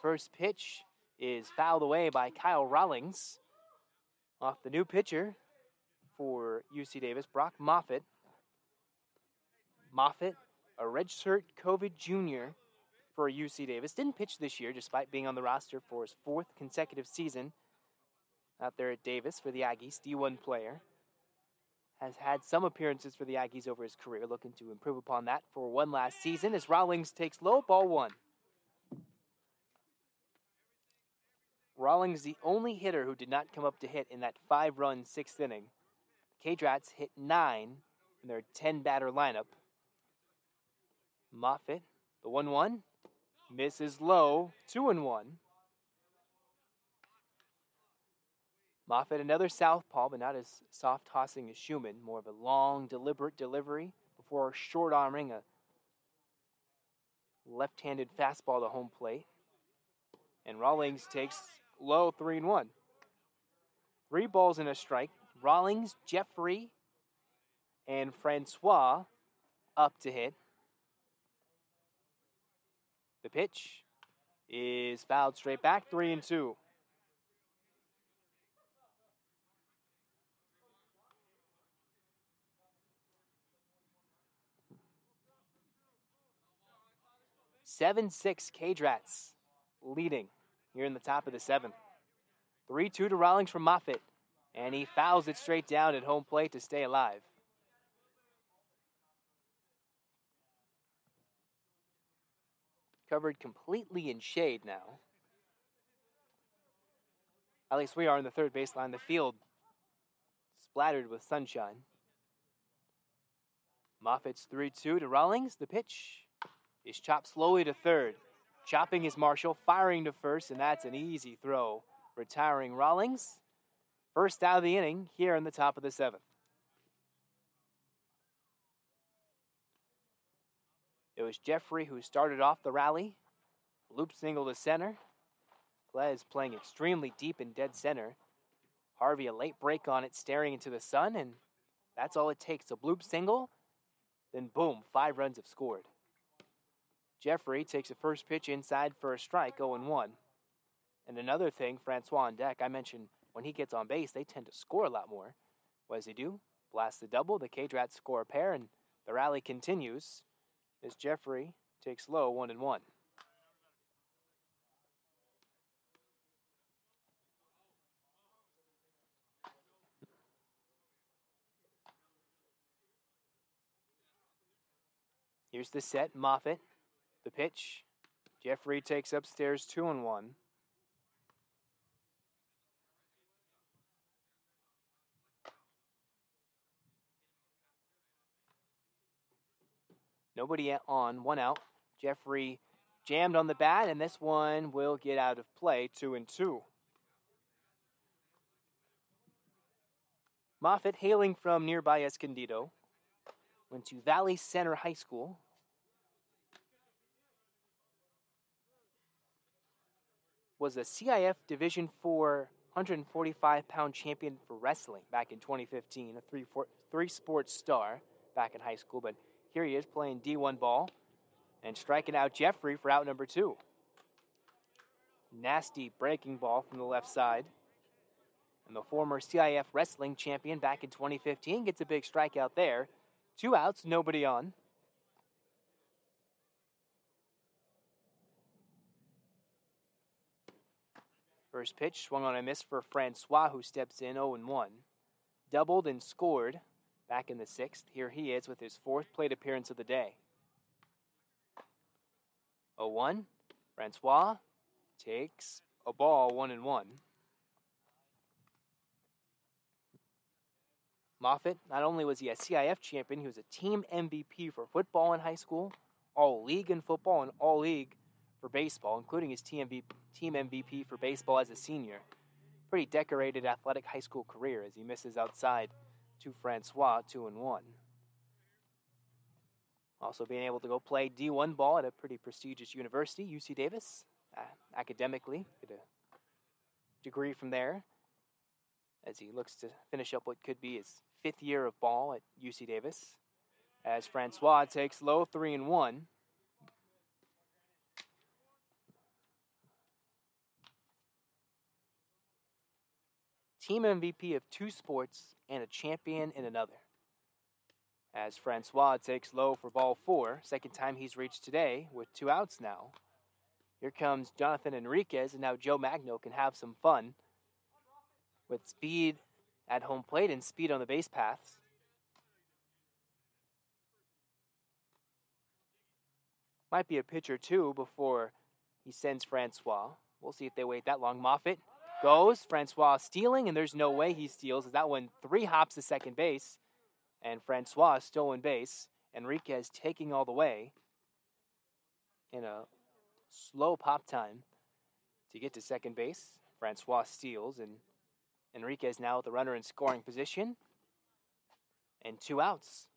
First pitch is fouled away by Kyle Rawlings off the new pitcher for UC Davis, Brock Moffitt. Moffitt, a redshirt COVID junior for UC Davis. Didn't pitch this year despite being on the roster for his 4th consecutive season out there at Davis for the Aggies, D1 player. Has had some appearances for the Aggies over his career, looking to improve upon that for one last season as Rawlings takes low, ball 1. Rawlings the only hitter who did not come up to hit in that 5-run 6th inning. The Cage Rats hit 9 in their 10-batter lineup. Moffitt, the 1-1, misses low, 2-1. Moffitt, another southpaw, but not as soft-tossing as Schumann. More of a long, deliberate delivery before short-arming a left-handed fastball to home plate. And Rawlings takes low, 3-1. 3 balls and a strike. Rawlings, Jeffrey, and Francois up to hit. The pitch is fouled straight back, 3-2. (7-6) Cage Rats leading here in the top of the 7th. 3-2 to Rawlings from Moffitt, and he fouls it straight down at home plate to stay alive. Covered completely in shade now. At least we are on the third baseline. The field splattered with sunshine. Moffitt's 3-2 to Rawlings. The pitch is chopped slowly to third. Chopping is Marshall, firing to first, and that's an easy throw, retiring Rawlings. First out of the inning here in the top of the 7th. It was Jeffrey who started off the rally. Loop single to center. Glez playing extremely deep in dead center. Harvey a late break on it, staring into the sun, and that's all it takes. A bloop single, then boom, 5 runs have scored. Jeffrey takes a first pitch inside for a strike, 0-1. And another thing, Francois on deck, I mentioned when he gets on base, they tend to score a lot more. What does he do? Blasts the double, the Cage Rats score a pair, and the rally continues as Jeffrey takes low, 1-1. Here's the set, Moffitt. The pitch. Jeffrey takes upstairs, 2-1. Nobody on, 1 out. Jeffrey jammed on the bat, and this one will get out of play, 2-2. Moffitt, hailing from nearby Escondido, went to Valley Center High School. Was a CIF Division IV 145-pound champion for wrestling back in 2015, a three-sport star back in high school, but here he is playing D1 ball and striking out Jeffrey for out number 2. Nasty breaking ball from the left side. And the former CIF wrestling champion back in 2015 gets a big strikeout there. 2 outs, nobody on. First pitch swung on a miss for Francois, who steps in 0-1. Doubled and scored back in the 6th. Here he is with his 4th plate appearance of the day. 0-1. Francois takes a ball, 1-1. Moffitt, not only was he a CIF champion, he was a team MVP for football in high school, all-league in football, and all-league for baseball, including his team MVP for baseball as a senior. Pretty decorated athletic high school career as he misses outside to Francois, 2-1. Also being able to go play D1 ball at a pretty prestigious university, UC Davis, academically, get a degree from there as he looks to finish up what could be his 5th year of ball at UC Davis. as Francois takes low 3-1. Team MVP of 2 sports and a champion in another. As Francois takes low for ball 4, second time he's reached today with 2 outs now. Here comes Jonathan Enriquez, and now Joe Magno can have some fun with speed at home plate and speed on the base paths. Might be a pitch or two before he sends Francois. We'll see if they wait that long. Moffitt goes. Francois stealing, and there's no way he steals as that one 3 hops to second base. And Francois stolen base. Enriquez taking all the way in a slow pop time to get to second base. Francois steals, and Enriquez now with the runner in scoring position. And 2 outs.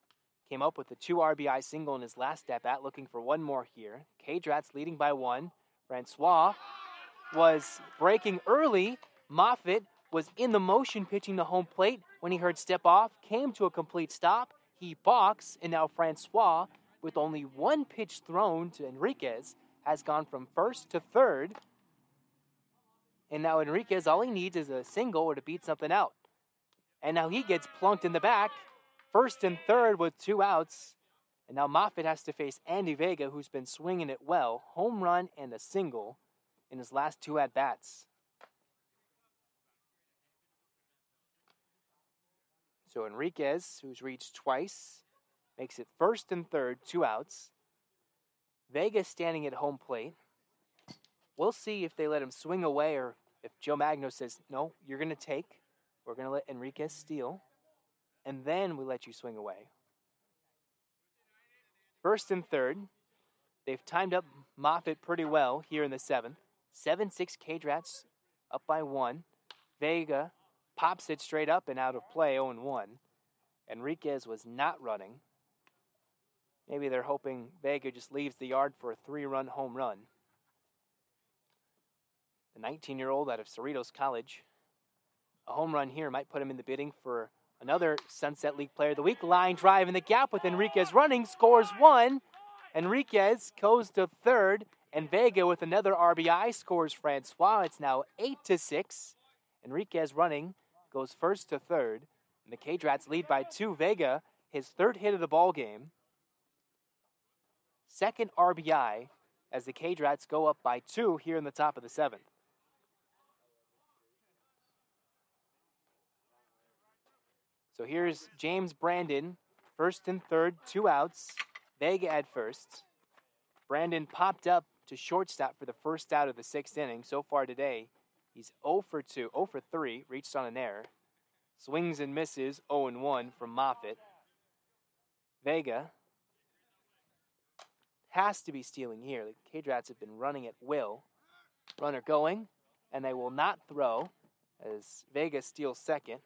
Came up with a 2 RBI single in his last at-bat, looking for one more here. K-Drats leading by 1. Francois was breaking early. Moffitt was in the motion pitching to home plate when he heard step off, came to a complete stop. He balks, and now Francois, with only 1 pitch thrown to Enriquez, has gone from first to third. And now Enriquez, all he needs is a single or to beat something out. And now he gets plunked in the back. First and third with 2 outs. And now Moffitt has to face Andy Vega, who's been swinging it well. Home run and a single in his last 2 at-bats. So Enriquez, who's reached twice, makes it first and third, 2 outs. Vega standing at home plate. We'll see if they let him swing away or if Joe Magno says, no, you're going to take. We're going to let Enriquez steal. And then we let you swing away. First and third. They've timed up Moffitt pretty well here in the 7th. 7-6 K-Drats up by 1. Vega pops it straight up and out of play, 0-1. Enriquez was not running. Maybe they're hoping Vega just leaves the yard for a 3-run home run. The 19-year-old out of Cerritos College. A home run here might put him in the bidding for another Sunset League Player of the Week. Line drive in the gap with Enriquez running, scores 1. Enriquez goes to third, and Vega with another RBI scores Francois. It's now 8-6. Enriquez running goes first to third, and the K-Drats lead by 2. Vega, his 3rd hit of the ball game. 2nd RBI as the K-Drats go up by 2 here in the top of the 7th. So here's James Brandon, first and third, 2 outs. Vega at first. Brandon popped up to shortstop for the first out of the 6th inning. So far today, he's 0 for 3, reached on an error. Swings and misses, 0-1 from Moffitt. Vega has to be stealing here. The K-Drats have been running at will. Runner going, and they will not throw as Vega steals second.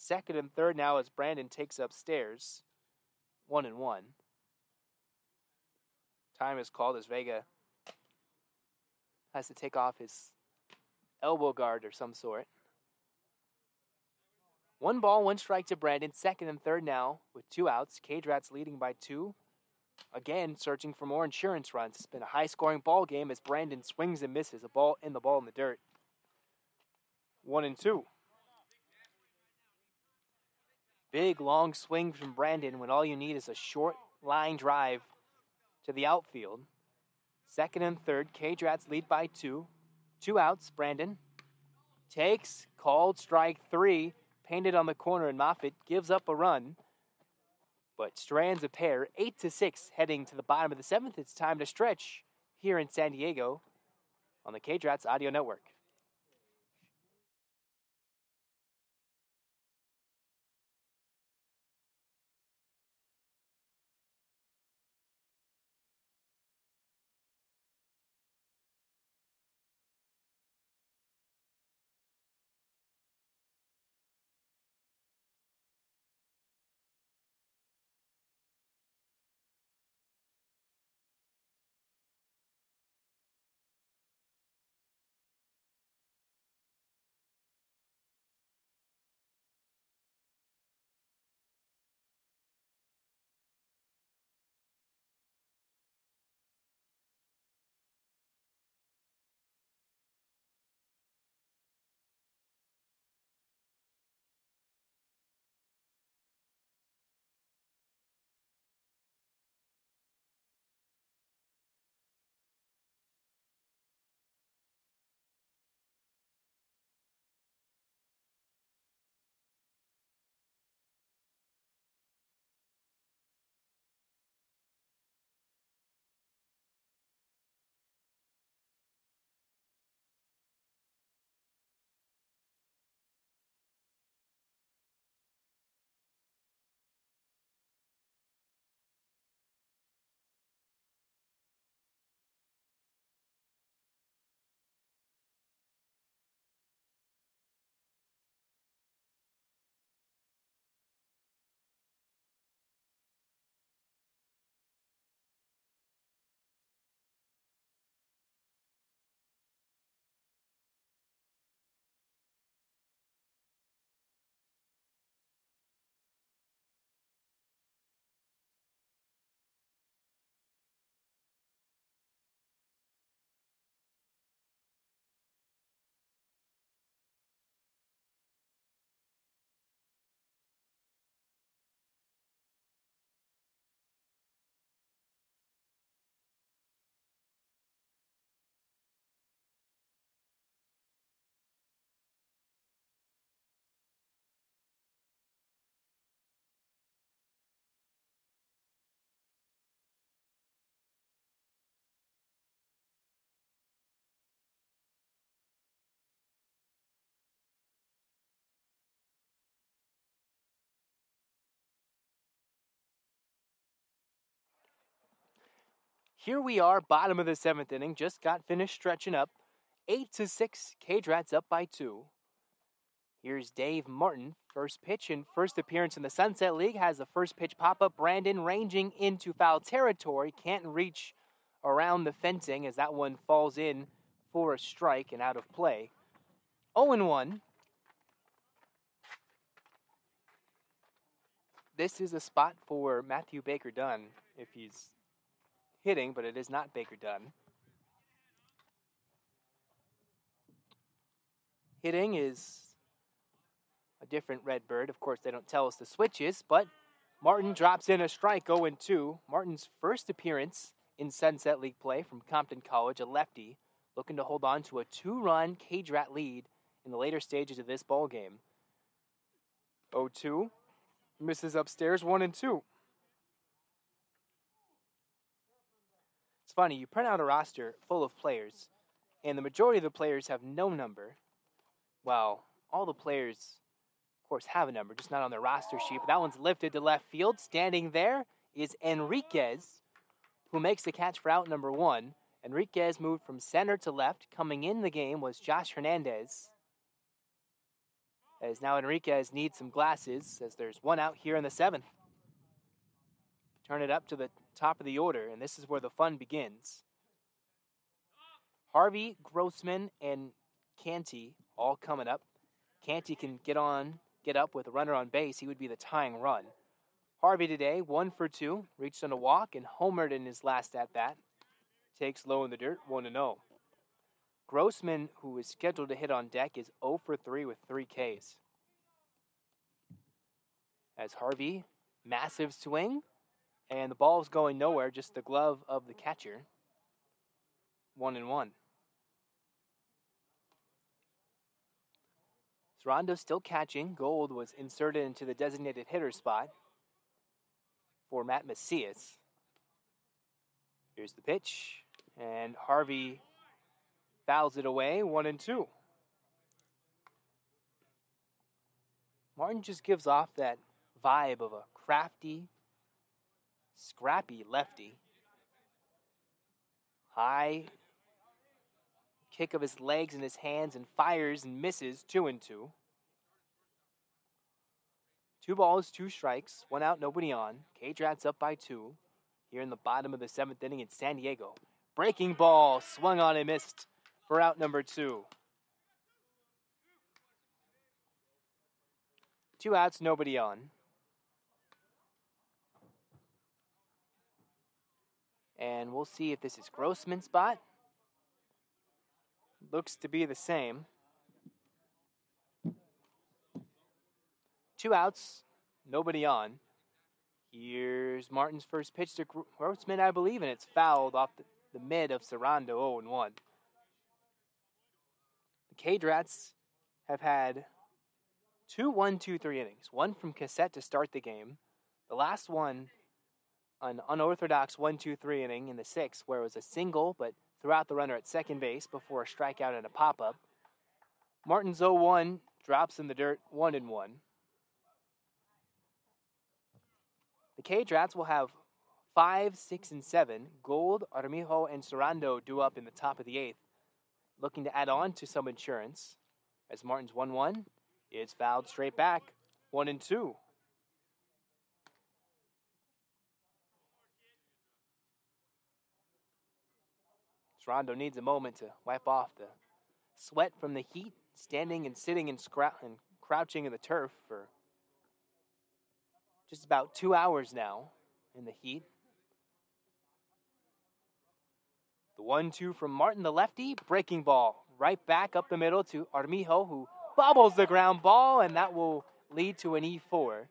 Second and third now as Brandon takes upstairs. 1-1. Time is called as Vega has to take off his elbow guard or some sort. 1 ball, 1 strike to Brandon. Second and third now with 2 outs. K-Drats leading by 2. Again, searching for more insurance runs. It's been a high-scoring ball game as Brandon swings and misses. A ball in the dirt. 1-2. Big, long swing from Brandon when all you need is a short line drive to the outfield. Second and third, K-Drats lead by 2. 2 outs, Brandon takes, called strike 3, painted on the corner, and Moffitt gives up a run, but strands a pair. 8-6 heading to the bottom of the 7th. It's time to stretch here in San Diego on the K-Drats Audio Network. here we are, bottom of the 7th inning. Just got finished stretching up. 8-6, Cage Rats up by 2. Here's Dave Martin. First pitch and first appearance in the Sunset League. Has the first pitch pop-up. Brandon ranging into foul territory. Can't reach around the fencing as that one falls in for a strike and out of play. 0-1. This is a spot for Matthew Baker Dunn if he's hitting, but it is not Baker Dunn. Hitting is a different Redbird. Of course, they don't tell us the switches, but Martin drops in a strike, 0-2. Martin's first appearance in Sunset League play from Compton College, a lefty, looking to hold on to a 2-run Cage Rat lead in the later stages of this ball game. 0-2. Misses upstairs, 1-2. It's funny, you print out a roster full of players, and the majority of the players have no number. Well, all the players, of course, have a number, just not on their roster sheet. But that one's lifted to left field. Standing there is Enriquez, who makes the catch for out number 1. Enriquez moved from center to left. Coming in the game was Josh Hernandez. As now Enriquez needs some glasses, as there's one out here in the 7th. Turn it up to the top of the order, and this is where the fun begins. Harvey, Grossman, and Canty all coming up. Canty can get up with a runner on base. He would be the tying run. Harvey today, 1 for 2, reached on a walk and homered in his last at-bat. Takes low in the dirt, 1-0. Grossman, who is scheduled to hit on deck, is 0 for 3 with 3 Ks. As Harvey, massive swing, and the ball's going nowhere, just the glove of the catcher. 1-1. Rondo still catching. Gold was inserted into the designated hitter spot for Matt Macias. Here's the pitch, and Harvey fouls it away, 1-2. Martin just gives off that vibe of a crafty, scrappy lefty. High kick of his legs and his hands, and fires and misses, 2-2. 2 balls, 2 strikes, 1 out, nobody on. Cage Rats up by 2 here in the bottom of the 7th inning in San Diego. Breaking ball, swung on and missed for out number 2. 2 outs, nobody on. And we'll see if this is Grossman's spot. Looks to be the same. 2 outs, nobody on. Here's Martin's first pitch to Grossman, I believe, and it's fouled off the mid of Sarando, 0-1. The Cage Rats have had 2 1-2-3 innings. One from Cassette to start the game. The last one, an unorthodox 1-2-3 inning in the 6th, where it was a single, but threw out the runner at second base before a strikeout and a pop-up. Martin's 0-1, drops in the dirt, 1-1. The Cage Rats will have 5, 6, and 7. Gold, Armijo, and Sarando due up in the top of the 8th. Looking to add on to some insurance. As Martin's 1-1, it's fouled straight back, 1-2. Sarando needs a moment to wipe off the sweat from the heat, standing and sitting and crouching in the turf for just about 2 hours now in the heat. The 1-2 from Martin, the lefty, breaking ball right back up the middle to Armijo, who bobbles the ground ball, and that will lead to an E4.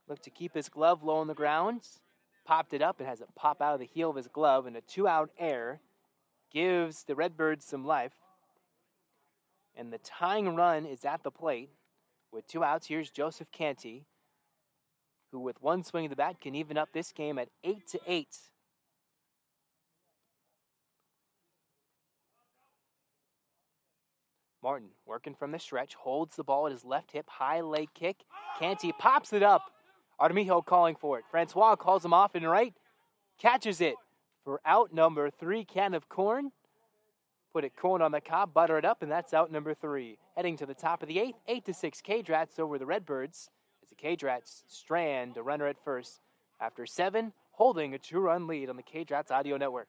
Look to keep his glove low on the ground. Popped it up and has it pop out of the heel of his glove, and a 2-out error gives the Redbirds some life. And the tying run is at the plate. With 2 outs, here's Joseph Canty, who with one swing of the bat can even up this game at 8-8. Martin working from the stretch, holds the ball at his left hip, high leg kick. Canty pops it up. Armijo calling for it. Francois calls him off in right. catches it for out number 3, Can of Corn. Put it corn on the cob, butter it up, and that's out number 3. Heading to the top of the 8th, 8-6 Cage-Rats over the Redbirds. As the Cage-Rats strand a runner at first after 7, holding a 2-run lead on the Cage-Rats Audio Network.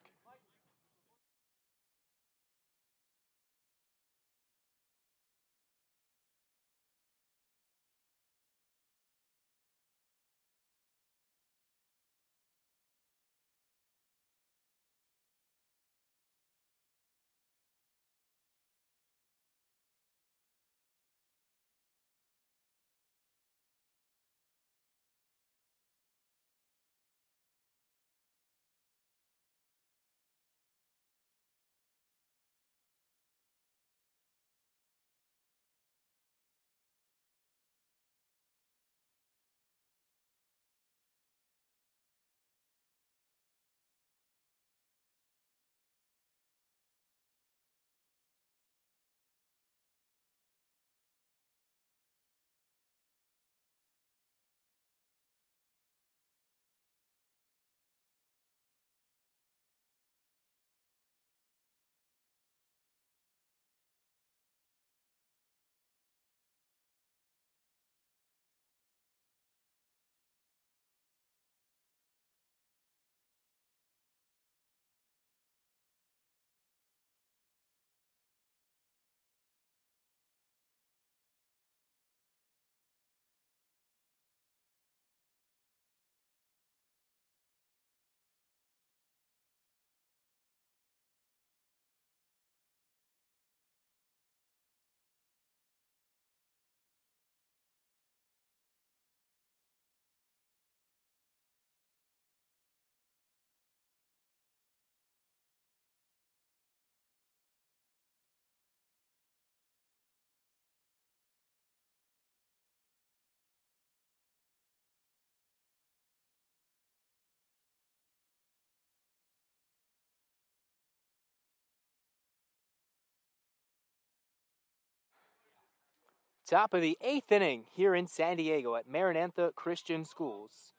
Top of the 8th inning here in San Diego at Maranatha Christian Schools.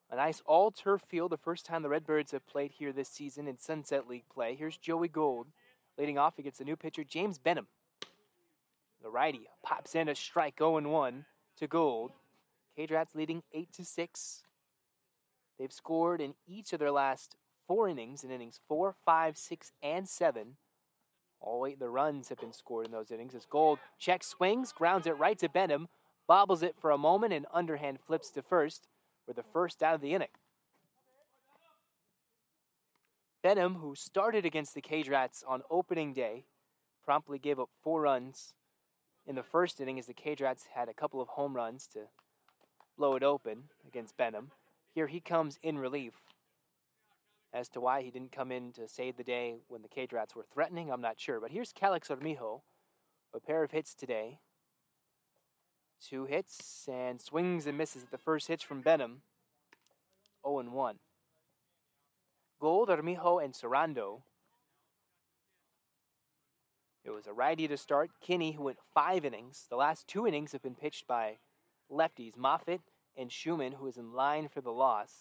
A nice all-turf field, the first time the Redbirds have played here this season in Sunset League play. Here's Joey Gold leading off against the new pitcher, James Benham. The righty pops in a strike, 0-1 to Gold. Cage-Rats leading 8-6. They've scored in each of their last 4 innings, in innings 4, 5, 6, and 7. All 8 of the runs have been scored in those innings as Gold checks swings, grounds it right to Benham, bobbles it for a moment, and underhand flips to first for the first out of the inning. Benham, who started against the Cage-Rats on opening day, promptly gave up 4 runs in the first inning as the Cage-Rats had a couple of home runs to blow it open against Benham. Here he comes in relief. As to why he didn't come in to save the day when the Cage-Rats were threatening, I'm not sure. But here's Calix Armijo, a pair of hits today. 2 hits and swings and misses at the first hitch from Benham. 0-1. Gold, Armijo, and Sarando. It was a righty to start. Kinney, who went 5 innings. The last 2 innings have been pitched by lefties, Moffitt and Schumann, who is in line for the loss.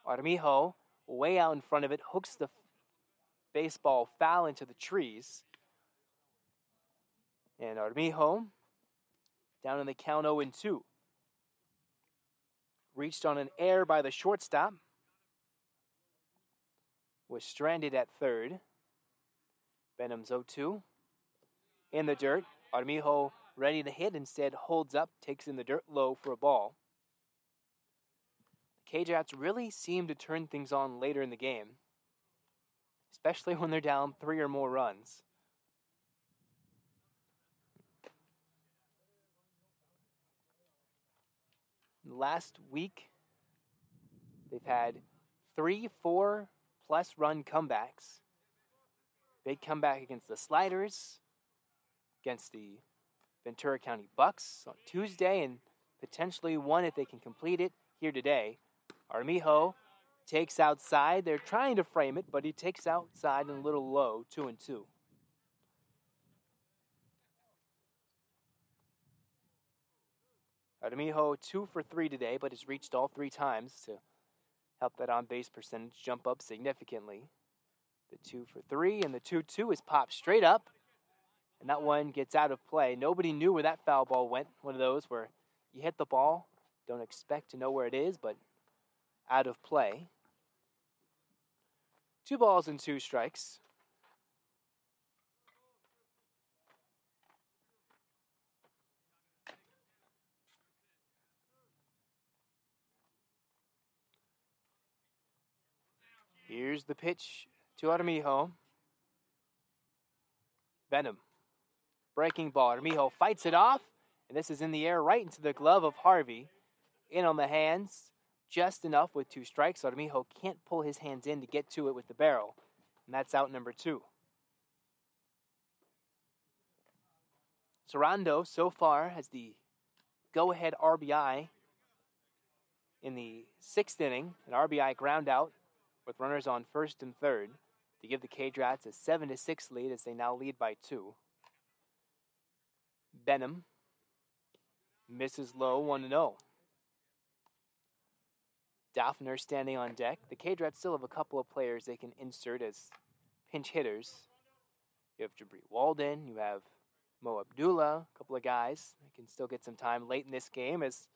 Armijo, way out in front of it, hooks the baseball foul into the trees. And Armijo, down in the count 0-2. Reached on an error by the shortstop. Was stranded at third. Benham's 0-2. In the dirt. Armijo ready to hit, instead holds up, takes in the dirt low for a ball. The Cage-Rats really seem to turn things on later in the game, especially when they're down 3 or more runs. Last week, they've had 3, 4 plus run comebacks. Big comeback against the Sliders, against the Ventura County Bucks on Tuesday, and potentially one if they can complete it here today. Armijo takes outside. They're trying to frame it, but he takes outside and a little low, 2-2. Armijo 2 for 3 today, but has reached all 3 times to help that on-base percentage jump up significantly. The 2 for 3, and the 2-2 is popped straight up, and that one gets out of play. Nobody knew where that foul ball went. One of those where you hit the ball, don't expect to know where it is, but out of play. 2 balls and 2 strikes. Here's the pitch to Armijo. Venom. Breaking ball. Armijo fights it off, and this is in the air right into the glove of Harvey. In on the hands, just enough with 2 strikes. Armijo can't pull his hands in to get to it with the barrel, and that's out number 2. Sarando so far has the go-ahead RBI in the 6th inning, an RBI ground out with runners on first and third to give the Cage Rats a 7-6 lead as they now lead by 2. Benham misses low, 1-0. Daphner standing on deck. The Cage Rats still have a couple of players they can insert as pinch hitters. You have Jabri Walden, you have Mo Abdullah, a couple of guys that can still get some time late in this game as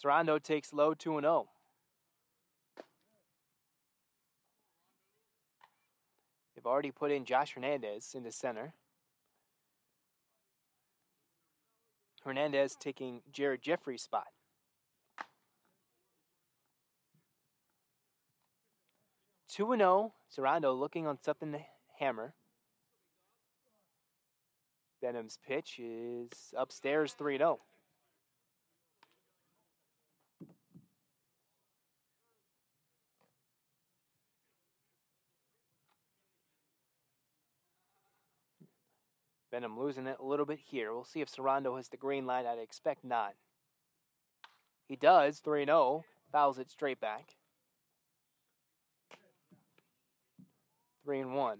Sarando takes low, 2-0. They've already put in Josh Hernandez into center. Hernandez taking Jared Jeffrey's spot. Two and 0. Sarando looking on something to hammer. Benham's pitch is upstairs, 3-0. Benham losing it a little bit here. We'll see if Sarando has the green light. I'd expect not. He does, 3-0. Fouls it straight back. 3-1.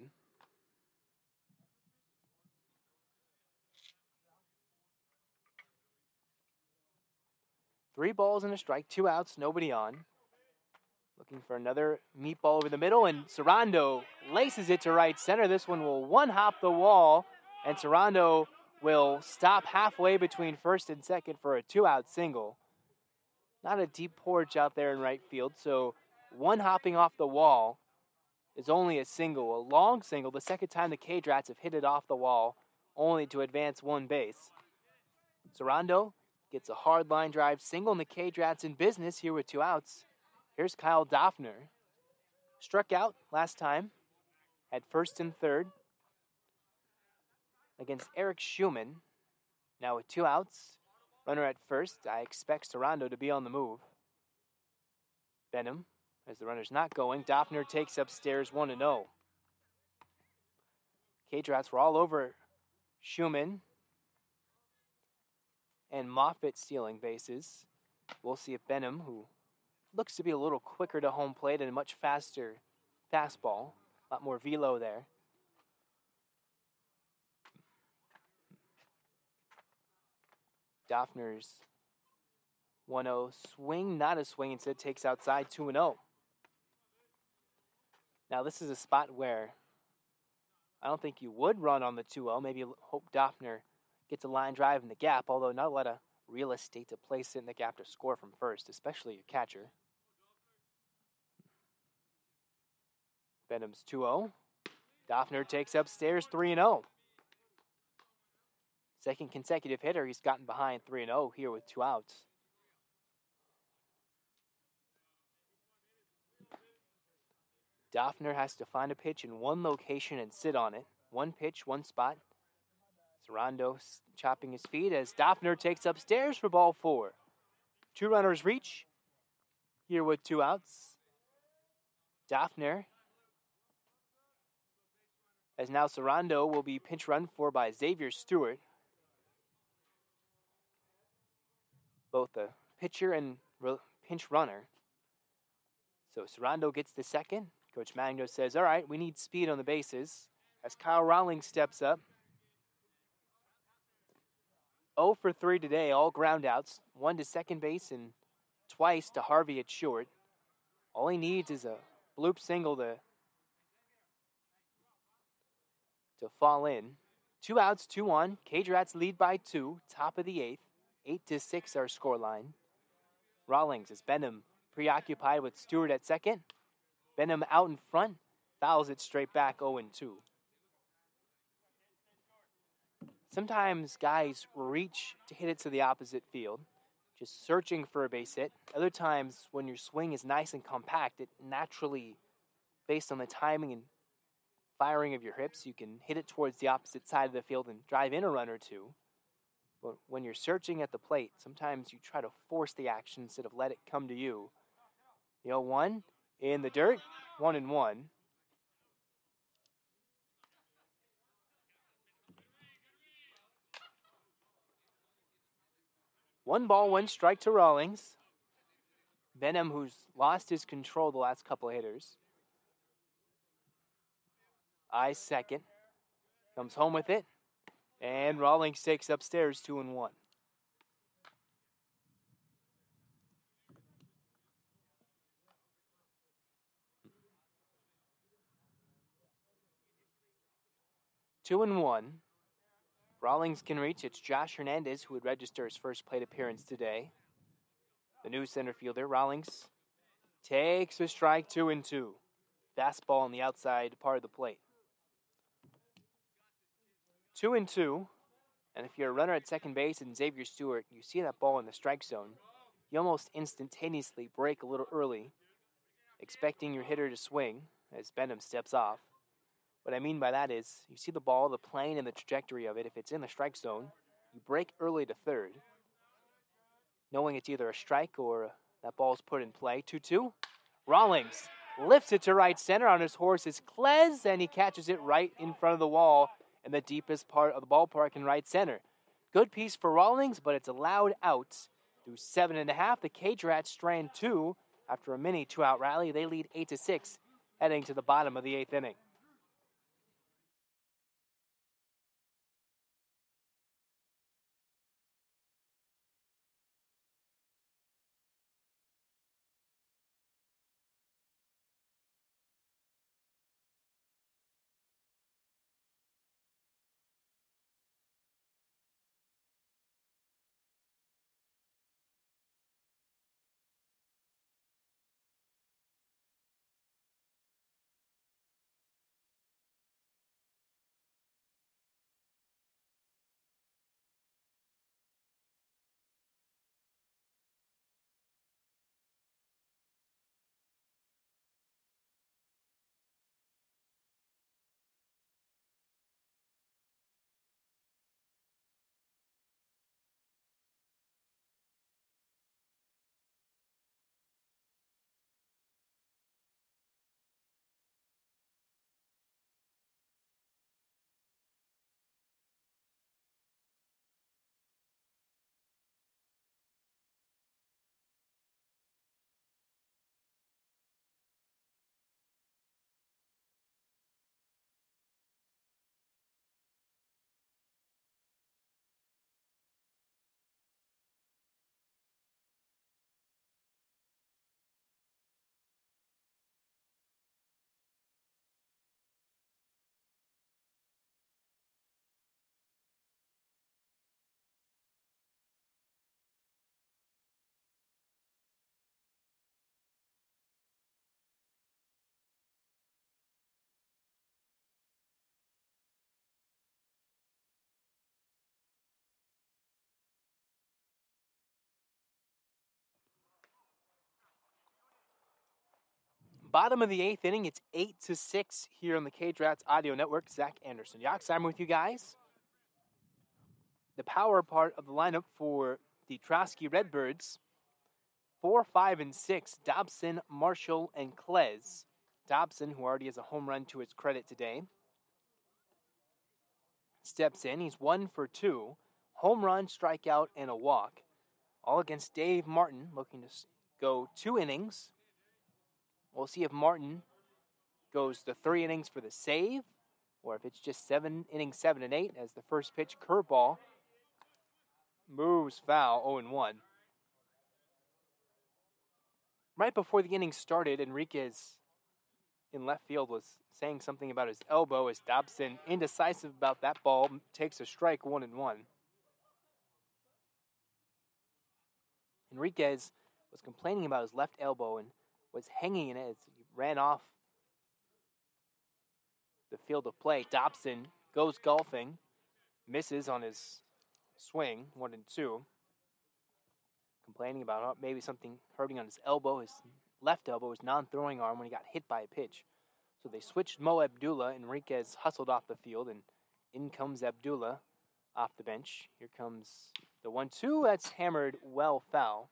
3 balls and a strike, 2 outs, nobody on. Looking for another meatball over the middle, and Sarando laces it to right center. This one will one-hop the wall, and Sarando will stop halfway between first and second for a 2-out single. Not a deep porch out there in right field, so one hopping off the wall is only a single, a long single, the second time the Cage Rats have hit it off the wall, only to advance 1 base. Sarando gets a hard line drive single, and the Cage Rats in business here with 2 outs. Here's Kyle Daphner. Struck out last time at first and third against Eric Schumann. Now with 2 outs, runner at first, I expect Sarando to be on the move. Benham, as the runner's not going, Daphner takes upstairs, 1-0. Cage Rats were all over Schumann and Moffitt stealing bases. We'll see if Benham, who looks to be a little quicker to home plate and a much faster fastball, a lot more velo there. Daphner's 1-0 swing, not a swing, instead takes outside, 2-0. Now this is a spot where I don't think you would run on the 2-0. Maybe hope Daphner gets a line drive in the gap, although not a lot of real estate to place it in the gap to score from first, especially your catcher. Benham's 2-0. Daphner takes upstairs, 3-0. Second consecutive hitter, he's gotten behind 3-0 here with 2 outs. Daphner has to find a pitch in one location and sit on it. One pitch, one spot. Sarando chopping his feet as Daphner takes upstairs for ball 4. 2 runners reach here with 2 outs. Daphner, as now Sarando will be pinch run for by Xavier Stewart. Both a pitcher and pinch runner. So Sarando gets the second. Coach Magno says, all right, we need speed on the bases. As Kyle Rowling steps up. 0 for 3 today, all ground outs. 1 to second base and twice to Harvey at short. All he needs is a bloop single to fall in. 2 outs, 2 on. Cage Rats lead by 2. Top of the 8th. 8-6 our scoreline. Rawlings is Benham preoccupied with Stewart at second. Benham out in front. Fouls it straight back 0-2. Sometimes guys reach to hit it to the opposite field, just searching for a base hit. Other times, when your swing is nice and compact, it naturally, based on the timing and firing of your hips, you can hit it towards the opposite side of the field and drive in a run or two. But when you're searching at the plate, sometimes you try to force the action instead of let it come to you. The 0-1 in the dirt, 1-1. One ball, one strike to Rawlings. Benham, who's lost his control the last couple of hitters. I second. Comes home with it. And Rawlings takes upstairs 2-1. Two and one. Rawlings can reach. It's Josh Hernandez who would register his first plate appearance today. The new center fielder, Rawlings, takes a strike 2-2. Fastball on the outside part of the plate. 2-2. And if you're a runner at second base and Xavier Stewart, you see that ball in the strike zone, you almost instantaneously break a little early, expecting your hitter to swing as Benham steps off. What I mean by that is, you see the ball, the plane, and the trajectory of it. If it's in the strike zone, you break early to third, knowing it's either a strike or that ball's put in play. 2-2. Rawlings lifts it to right center. On his horse is Klez, and he catches it right in front of the wall in the deepest part of the ballpark in right center. Good piece for Rawlings, but it's allowed out through 7.5. The Cage Rats strand 2 after a mini 2-out rally. They lead 8-6, heading to the bottom of the 8th inning. Bottom of the 8th inning, it's 8-6 here on the Cage Rats Audio Network. Zach Anderson. Yox, I'm with you guys. The power part of the lineup for the Trosky Redbirds. 4, 5, and 6, Dobson, Marshall, and Klez. Dobson, who already has a home run to his credit today, steps in. He's 1 for 2. Home run, strikeout, and a walk. All against Dave Martin, looking to go 2 innings. We'll see if Martin goes the 3 innings for the save, or if it's just 7 innings, 7 and 8, as the first pitch curveball moves foul, 0-1. Right before the inning started, Enriquez in left field was saying something about his elbow as Dobson, indecisive about that ball, takes a strike 1-1. Enriquez was complaining about his left elbow and was hanging in it as he ran off the field of play. Dobson goes golfing, misses on his swing, 1-2. Complaining about maybe something hurting on his elbow. His left elbow, his non-throwing arm when he got hit by a pitch. So they switched Mo Abdullah. Enriquez hustled off the field, and in comes Abdullah off the bench. Here comes the 1-2. That's hammered well foul.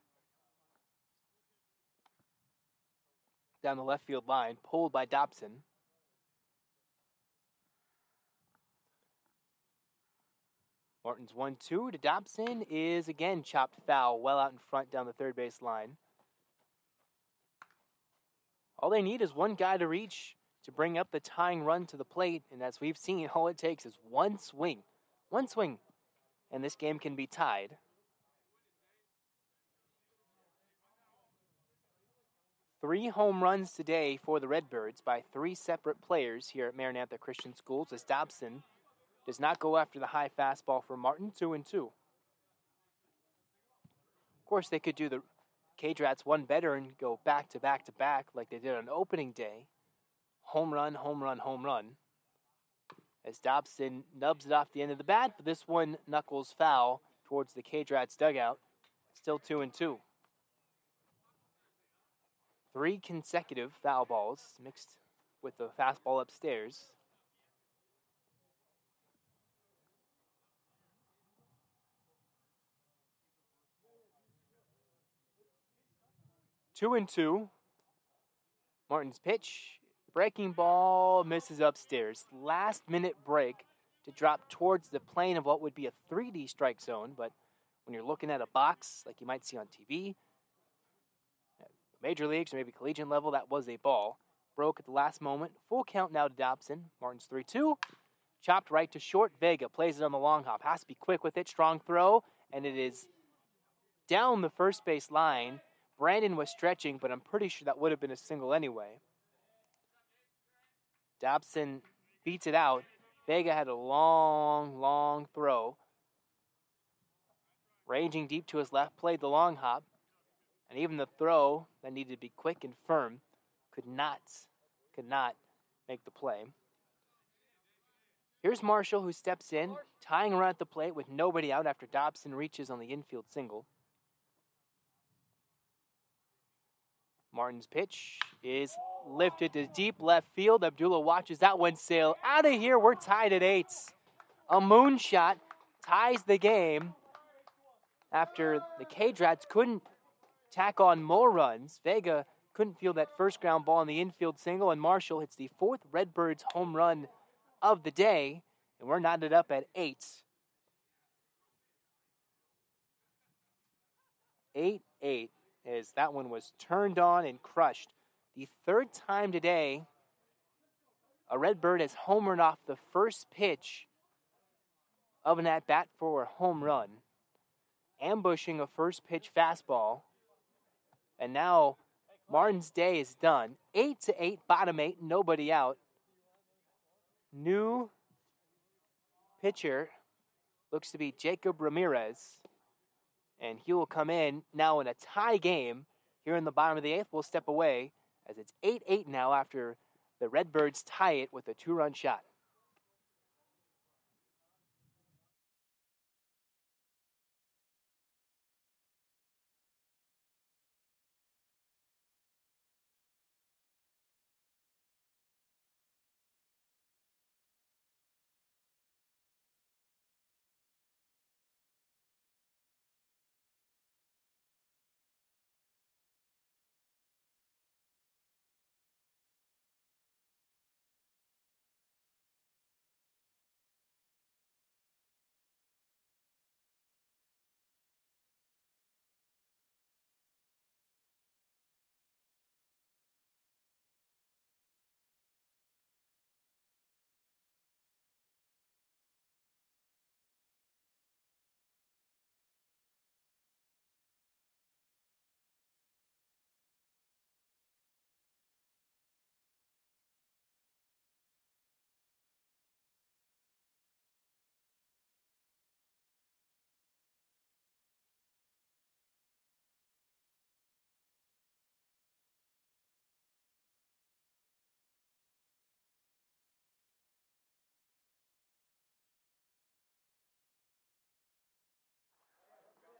Down the left field line, pulled by Dobson. Martin's 1-2 to Dobson is again chopped foul, well out in front down the third base line. All they need is one guy to reach to bring up the tying run to the plate, and as we've seen, all it takes is one swing, and this game can be tied. Three home runs today for the Redbirds by three separate players here at Maranatha Christian Schools as Dobson does not go after the high fastball for Martin, 2-2. Of course, they could do the Cage Rats one better and go back to back to back like they did on opening day. Home run, home run, home run. As Dobson nubs it off the end of the bat, but this one knuckles foul towards the Cage Rats dugout. Still 2-2. Three consecutive foul balls mixed with the fastball upstairs. Two and two. Martin's pitch. Breaking ball misses upstairs. Last minute break to drop towards the plane of what would be a 3D strike zone, but when you're looking at a box like you might see on TV, major leagues or maybe collegiate level, that was a ball. Broke at the last moment. Full count now to Dobson. Martin's 3-2. Chopped right to short. Vega plays it on the long hop. Has to be quick with it. Strong throw. And it is down the first base line. Brandon was stretching, but I'm pretty sure that would have been a single anyway. Dobson beats it out. Vega had a long throw. Ranging deep to his left. Played the long hop. And even the throw that needed to be quick and firm could not make the play. Here's Marshall, who steps in, tying around at the plate with nobody out after Dobson reaches on the infield single. Martin's pitch is lifted to deep left field. Abdullah watches that one sail out of here. We're tied at 8. A moonshot ties the game after the Cage Rats couldn't tack on more runs. Vega couldn't field that first ground ball on the infield single, and Marshall hits the 4th Redbirds home run of the day, and we're knotted up at 8. 8-8 as that one was turned on and crushed. The third time today a Redbird has homered off the first pitch of an at-bat for a home run, ambushing a first pitch fastball. And now Martin's day is done. 8-8, bottom 8, nobody out. New pitcher looks to be Jacob Ramirez. And he will come in now in a tie game here in the bottom of the 8th. We'll step away as it's 8-8 now after the Redbirds tie it with a 2-run shot.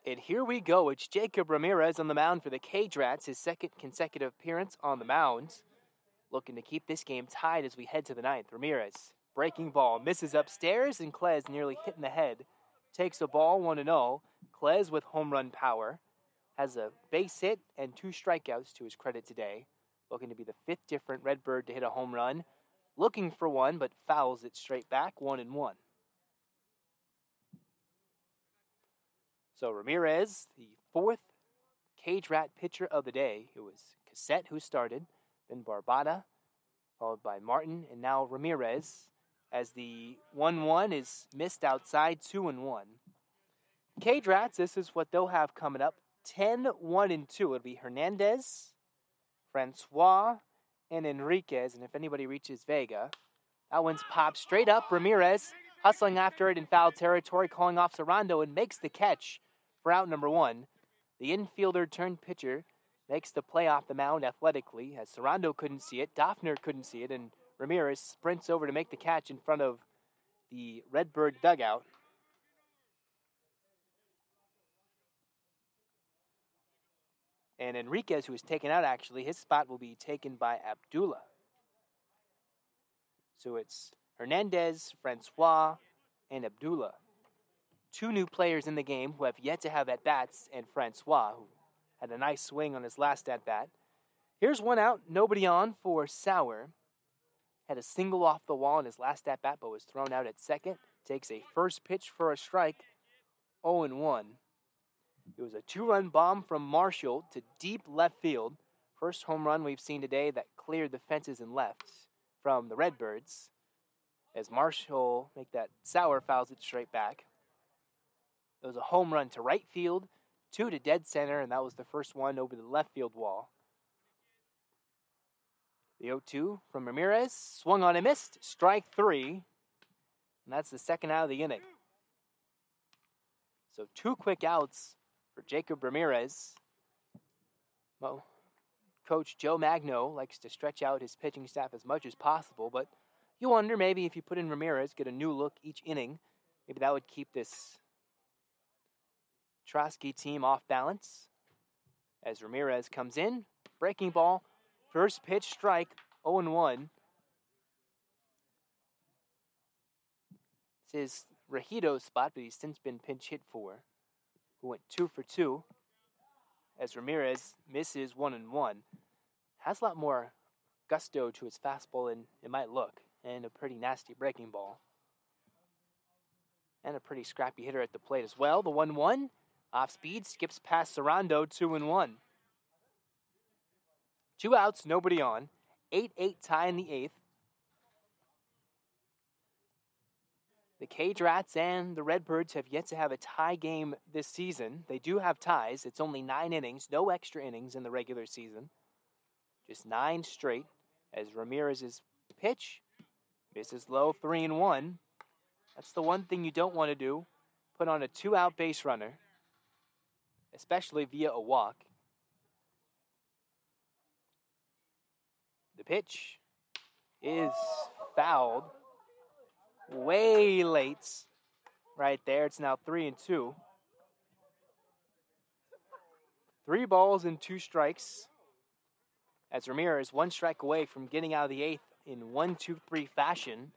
And here we go. It's Jacob Ramirez on the mound for the Cage Rats, his second consecutive appearance on the mound. Looking to keep this game tied as we head to the ninth. Ramirez, breaking ball, misses upstairs, and Klez nearly hit in the head. Takes the ball 1-0. Klez with home run power. Has a base hit and 2 strikeouts to his credit today. Looking to be the 5th different Redbird to hit a home run. Looking for one, but fouls it straight back, 1-1. So Ramirez, the 4th Cage Rat pitcher of the day. It was Cassette who started, then Barbada, followed by Martin, and now Ramirez, as the 1-1 is missed outside, 2-1. Cage Rats, this is what they'll have coming up. 10-1-2. It'll be Hernandez, Francois, and Enriquez. And if anybody reaches Vega, that one's popped straight up. Ramirez hustling after it in foul territory, calling off Sarando, and makes the catch for out number 1. The infielder turned pitcher makes the play off the mound athletically, as Sarando couldn't see it, Doffner couldn't see it, and Ramirez sprints over to make the catch in front of the Redbird dugout. And Enriquez, who was taken out actually, his spot will be taken by Abdullah. So it's Hernandez, Francois, and Abdullah. 2 new players in the game who have yet to have at-bats, and Francois, who had a nice swing on his last at-bat. Here's one out, nobody on for Sauer. Had a single off the wall in his last at-bat, but was thrown out at second. Takes a first pitch for a strike, 0-1. It was a 2-run bomb from Marshall to deep left field. First home run we've seen today that cleared the fences and left from the Redbirds. As Marshall Sauer fouls it straight back. It was a home run to right field, 2 to dead center, and that was the first one over the left field wall. The 0-2 from Ramirez, swung on and missed, strike 3, and that's the second out of the inning. So 2 quick outs for Jacob Ramirez. Well, Coach Joe Magno likes to stretch out his pitching staff as much as possible, but you wonder maybe if you put in Ramirez, get a new look each inning, maybe that would keep this Trosky team off balance. As Ramirez comes in, breaking ball, first pitch strike, 0-1. This is Rahido's spot, but he's since been pinch hit for, who went 2 for 2. As Ramirez misses 1-1. Has a lot more gusto to his fastball than it might look, and a pretty nasty breaking ball. And a pretty scrappy hitter at the plate as well. The 1-1, off speed, skips past Sarando, 2-1. 2 outs, nobody on. 8-8 tie in the 8th. The Cage Rats and the Redbirds have yet to have a tie game this season. They do have ties. It's only 9 innings, no extra innings in the regular season. Just 9 straight as Ramirez's pitch misses low, 3-1. That's the one thing you don't want to do. Put on a 2-out base runner, especially via a walk. The pitch is fouled way late right there. It's now 3-2. 3 balls and 2 strikes. As Ramirez 1 strike away from getting out of the 8th in 1-2-3 fashion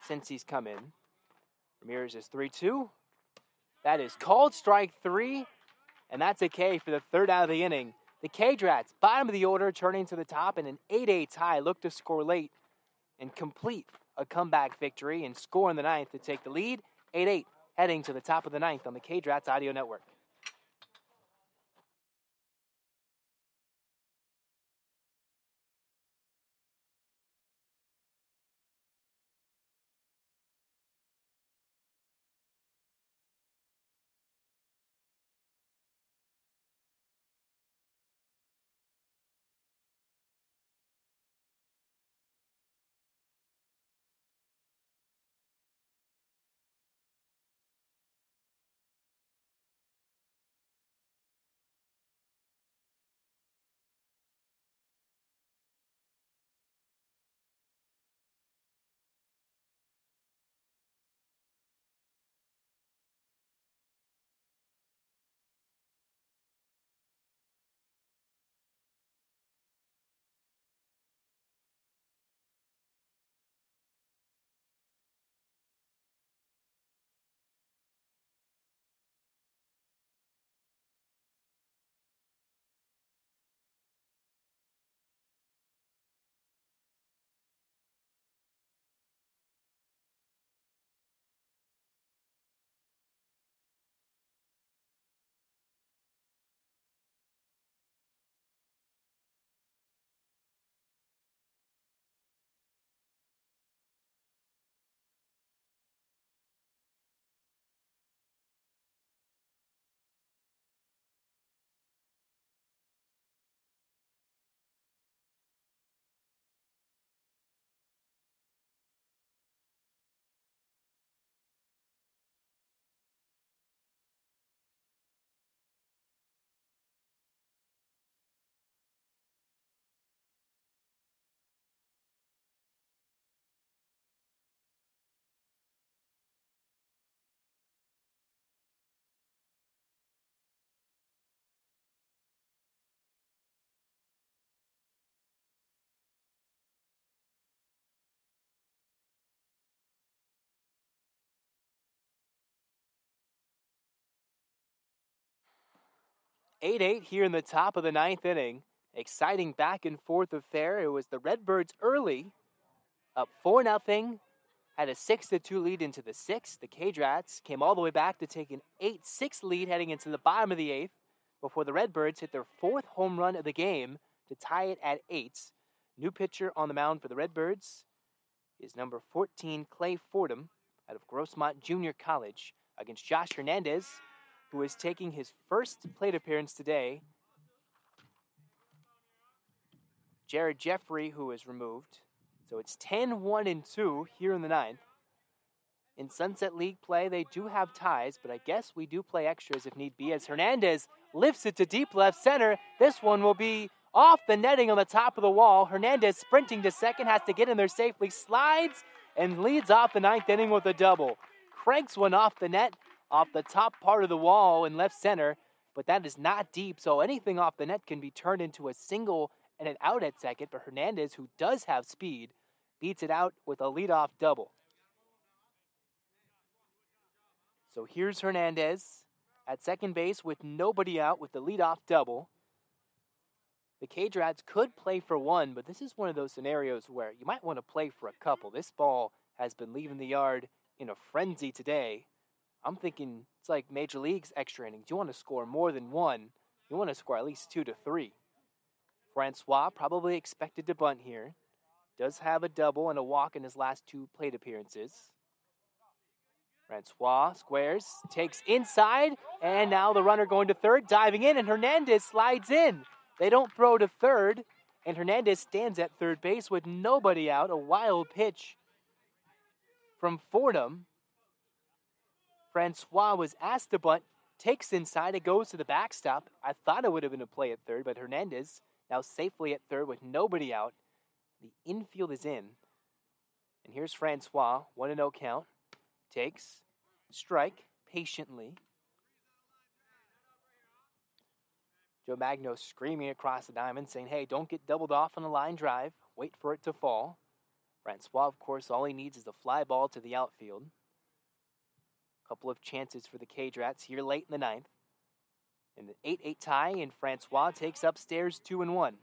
since he's come in. Ramirez is 3-2. That is called strike 3, and that's a K for the 3rd out of the inning. The Cage Rats, bottom of the order, turning to the top, and an 8-8 tie, look to score late and complete a comeback victory and score in the 9th to take the lead. 8-8, heading to the top of the 9th on the Cage Rats Audio Network. 8-8 here in the top of the ninth inning. Exciting back and forth affair. It was the Redbirds early, up 4-0, had a 6-2 lead into the sixth. The Cage Rats came all the way back to take an 8-6 lead heading into the bottom of the eighth before the Redbirds hit their fourth home run of the game to tie it at 8. New pitcher on the mound for the Redbirds is number 14, Clay Fordham, out of Grossmont Junior College, against Josh Hernandez, who is taking his first plate appearance today. Jared Jeffrey, who is removed. So it's 10-1-2 here in the ninth. In Sunset League play, they do have ties, but I guess we do play extras if need be, as Hernandez lifts it to deep left center. This one will be off the netting on the top of the wall. Hernandez sprinting to second, has to get in there safely, slides, and leads off the ninth inning with a double. Cranks one off the net, off the top part of the wall in left center, but that is not deep, so anything off the net can be turned into a single and an out at second, but Hernandez, who does have speed, beats it out with a leadoff double. So here's Hernandez at second base with nobody out with the leadoff double. The Cage Rats could play for one, but this is one of those scenarios where you might want to play for a couple. This ball has been leaving the yard in a frenzy today. I'm thinking it's like Major League's extra innings. You want to score more than one. You want to score at least 2 to 3. Francois probably expected to bunt here. Does have a double and a walk in his last 2 plate appearances. Francois squares, takes inside, and now the runner going to third, diving in, and Hernandez slides in. They don't throw to third, and Hernandez stands at third base with nobody out. A wild pitch from Fordham. Francois was asked to bunt, takes inside, it goes to the backstop. I thought it would have been a play at third, but Hernandez now safely at third with nobody out. The infield is in. And here's Francois, 1-0 count. Takes, strike, patiently. Joe Magno screaming across the diamond, saying, hey, don't get doubled off on a line drive. Wait for it to fall. Francois, of course, all he needs is a fly ball to the outfield. A couple of chances for the Cage Rats here late in the ninth. And an 8-8 tie, and Francois takes upstairs 2-1.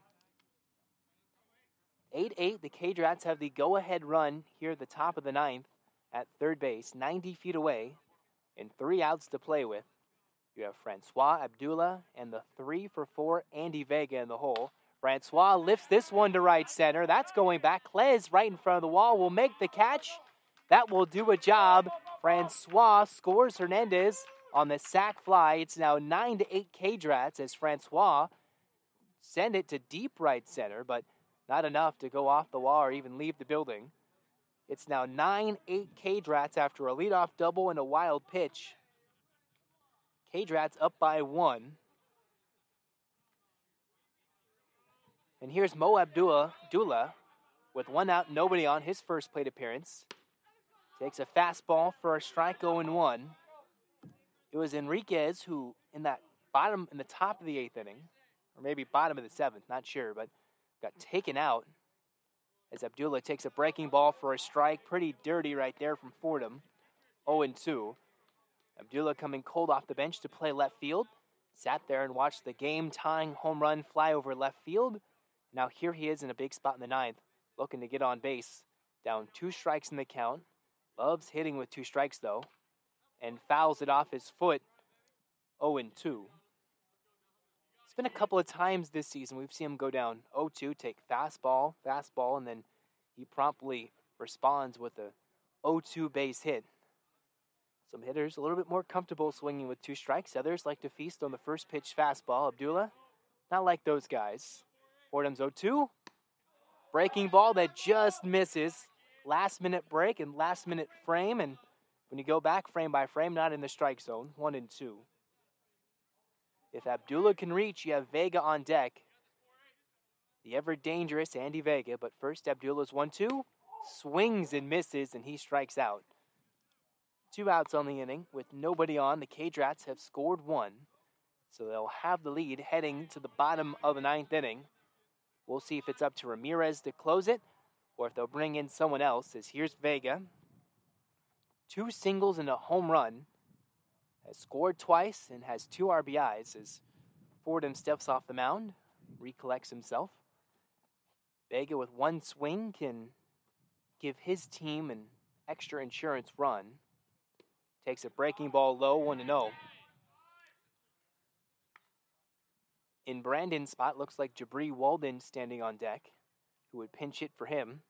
8-8, the Cage Rats have the go-ahead run here at the top of the ninth at third base, 90 feet away, and 3 outs to play with. You have Francois, Abdullah, and the 3-for-4 Andy Vega in the hole. Francois lifts this one to right center. That's going back. Klez right in front of the wall will make the catch. That will do a job. Francois scores Hernandez on the sac fly. It's now 9-8 Cage Rats as Francois send it to deep right center, but not enough to go off the wall or even leave the building. It's now 9-8 Cage Rats after a leadoff double and a wild pitch. Cage Rats up by 1. And here's Mo Abdullah with 1 out, nobody on, his first plate appearance. Takes a fastball for a strike, 0-1. It was Enriquez who, in the top of the 8th inning, or maybe bottom of the 7th, not sure, but got taken out as Abdullah takes a breaking ball for a strike. Pretty dirty right there from Fordham, 0-2. Abdullah coming cold off the bench to play left field. Sat there and watched the game-tying home run fly over left field. Now here he is in a big spot in the 9th, looking to get on base. Down 2 strikes in the count. Loves hitting with 2 strikes, though. And fouls it off his foot, 0-2. It's been a couple of times this season we've seen him go down 0-2, take fastball, and then he promptly responds with a 0-2 base hit. Some hitters a little bit more comfortable swinging with 2 strikes. Others like to feast on the first pitch fastball. Abdullah, not like those guys. Fordham's 0-2. Breaking ball that just misses. Last minute break and last minute frame. And when you go back frame by frame, not in the strike zone. 1-2. If Abdullah can reach, you have Vega on deck. The ever dangerous Andy Vega. But first, Abdullah's 1-2. Swings and misses, and he strikes out. 2 outs on the inning with nobody on. The Cage Rats have scored 1. So they'll have the lead heading to the bottom of the 9th inning. We'll see if it's up to Ramirez to close it or if they'll bring in someone else. As here's Vega. 2 singles and a home run. Has scored twice and has 2 RBIs. As Fordham steps off the mound, recollects himself. Vega with one swing can give his team an extra insurance run. Takes a breaking ball low, 1-0. In Brandon's spot, looks like Jabri Walden standing on deck, who would pinch hit for him.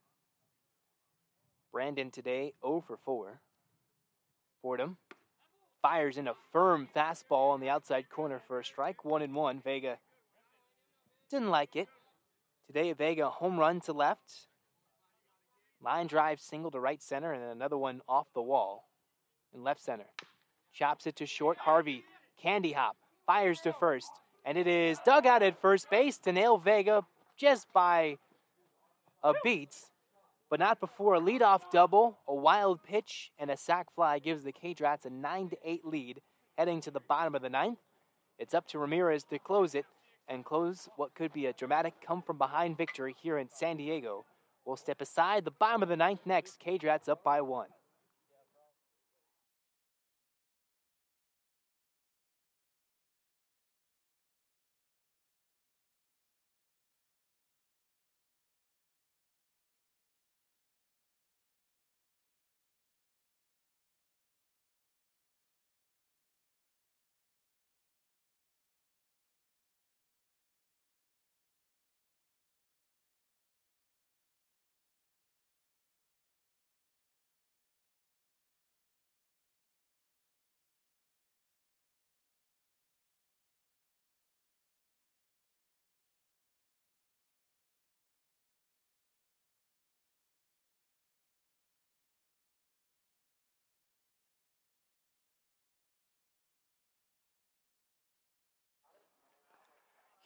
Brandon today 0 for 4. Fordham fires in a firm fastball on the outside corner for a strike, 1-1. Vega didn't like it. Today, Vega home run to left, line drive single to right center, and then another one off the wall in left center. Chops it to short. Harvey, candy hop, fires to first, and it is dug out at first base to nail Vega just by a beat, but not before a leadoff double, a wild pitch, and a sac fly gives the Cage Rats a 9-8 lead heading to the bottom of the ninth. It's up to Ramirez to close it and close what could be a dramatic come-from-behind victory here in San Diego. We'll step aside the bottom of the ninth next. Cage Rats up by 1.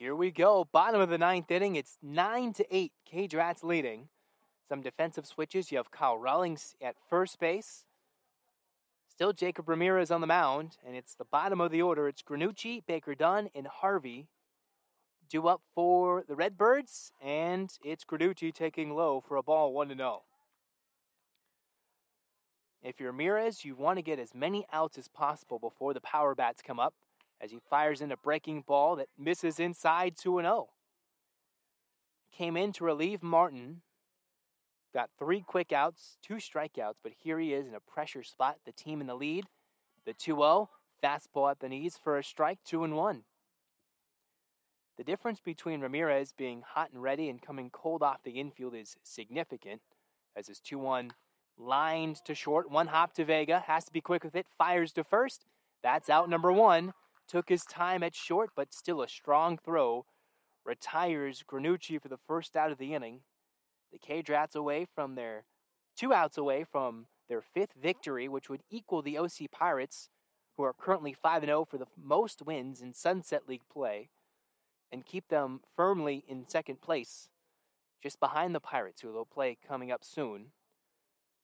Here we go. Bottom of the ninth inning. It's 9-8. Cage Rats leading. Some defensive switches. You have Kyle Rawlings at first base. Still Jacob Ramirez on the mound. And it's the bottom of the order. It's Granucci, Baker Dunn, and Harvey due up for the Redbirds. And it's Granucci taking low for a ball, 1-0. If you're Ramirez, you want to get as many outs as possible before the power bats come up, as he fires in a breaking ball that misses inside 2-0. Came in to relieve Martin. Got 3 quick outs, 2 strikeouts, but here he is in a pressure spot, the team in the lead. The 2-0, fastball at the knees for a strike, 2-1. The difference between Ramirez being hot and ready and coming cold off the infield is significant, as his 2-1 lined to short, 1 hop to Vega, has to be quick with it, fires to first. That's out number 1. Took his time at short, but still a strong throw. Retires Granucci for the first out of the inning. The Cage Rats away from their 2 outs away from their 5th victory, which would equal the OC Pirates, who are currently 5-0 for the most wins in Sunset League play, and keep them firmly in second place, just behind the Pirates, who they'll play coming up soon.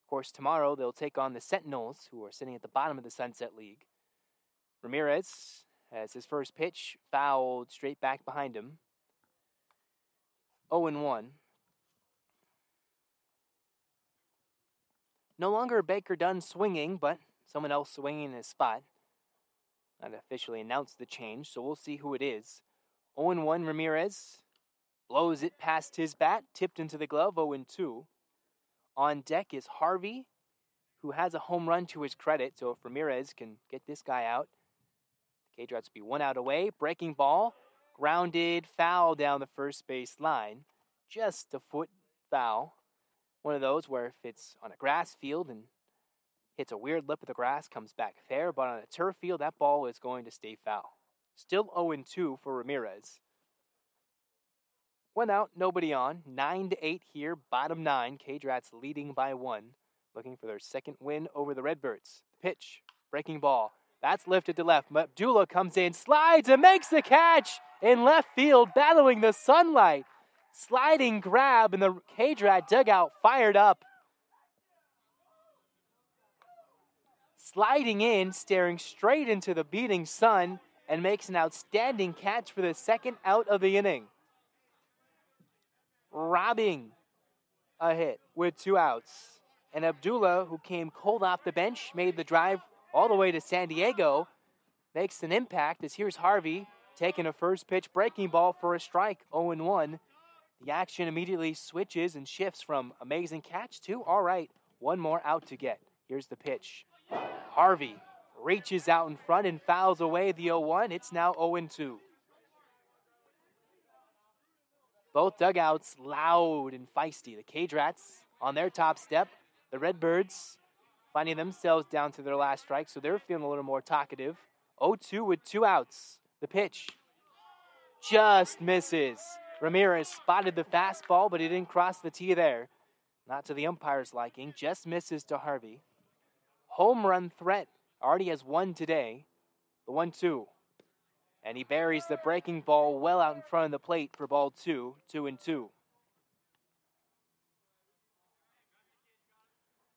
Of course, tomorrow they'll take on the Sentinels, who are sitting at the bottom of the Sunset League. Ramirez has his first pitch fouled straight back behind him. 0-1. No longer Baker Dunn swinging, but someone else swinging in his spot. Not officially announced the change, so we'll see who it is. 0-1 Ramirez blows it past his bat, tipped into the glove, 0-2. On deck is Harvey, who has a home run to his credit, so if Ramirez can get this guy out, Cage Rats will be 1 out away. Breaking ball, grounded, foul down the first base line. Just a foot foul. One of those where if it's on a grass field and hits a weird lip of the grass, comes back fair, but on a turf field, that ball is going to stay foul. Still 0-2 for Ramirez. 1 out, nobody on. 9-8 here, bottom 9. Cage Rats leading by 1, looking for their second win over the Redbirds. Pitch, breaking ball. That's lifted to left. Abdullah comes in, slides, and makes the catch in left field, battling the sunlight. Sliding grab, and the Cage Rat dugout fired up. Sliding in, staring straight into the beating sun, and makes an outstanding catch for the second out of the inning. Robbing a hit with 2 outs. And Abdullah, who came cold off the bench, made the drive all the way to San Diego, makes an impact as here's Harvey, taking a first pitch breaking ball for a strike, 0-1. The action immediately switches and shifts from amazing catch to, all right, one more out to get. Here's the pitch. Harvey reaches out in front and fouls away the 0-1. It's now 0-2. Both dugouts loud and feisty. The Cage Rats on their top step. The Redbirds finding themselves down to their last strike, so they're feeling a little more talkative. 0-2 with 2 outs. The pitch just misses. Ramirez spotted the fastball, but he didn't cross the tee there. Not to the umpire's liking. Just misses to Harvey. Home run threat. Already has 1 today. The 1-2. And he buries the breaking ball well out in front of the plate for ball 2. 2-2.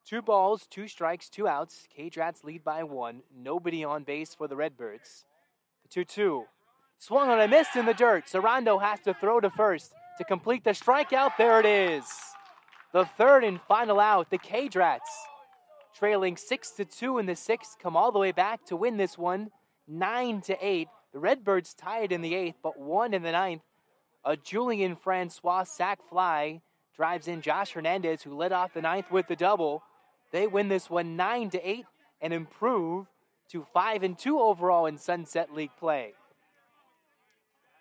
2 balls, 2 strikes, 2 outs. Cage Rats lead by 1. Nobody on base for the Redbirds. The 2-2. Swung on a miss in the dirt. Sarando has to throw to first to complete the strikeout. There it is. The third and final out. The Cage Rats, trailing 6-2 in the 6th, come all the way back to win this one 9-8. The Redbirds tied in the 8th, but won in the 9th. A Julian Francois sac fly drives in Josh Hernandez, who led off the 9th with the double. They win this one 9-8 and improve to 5-2 overall in Sunset League play.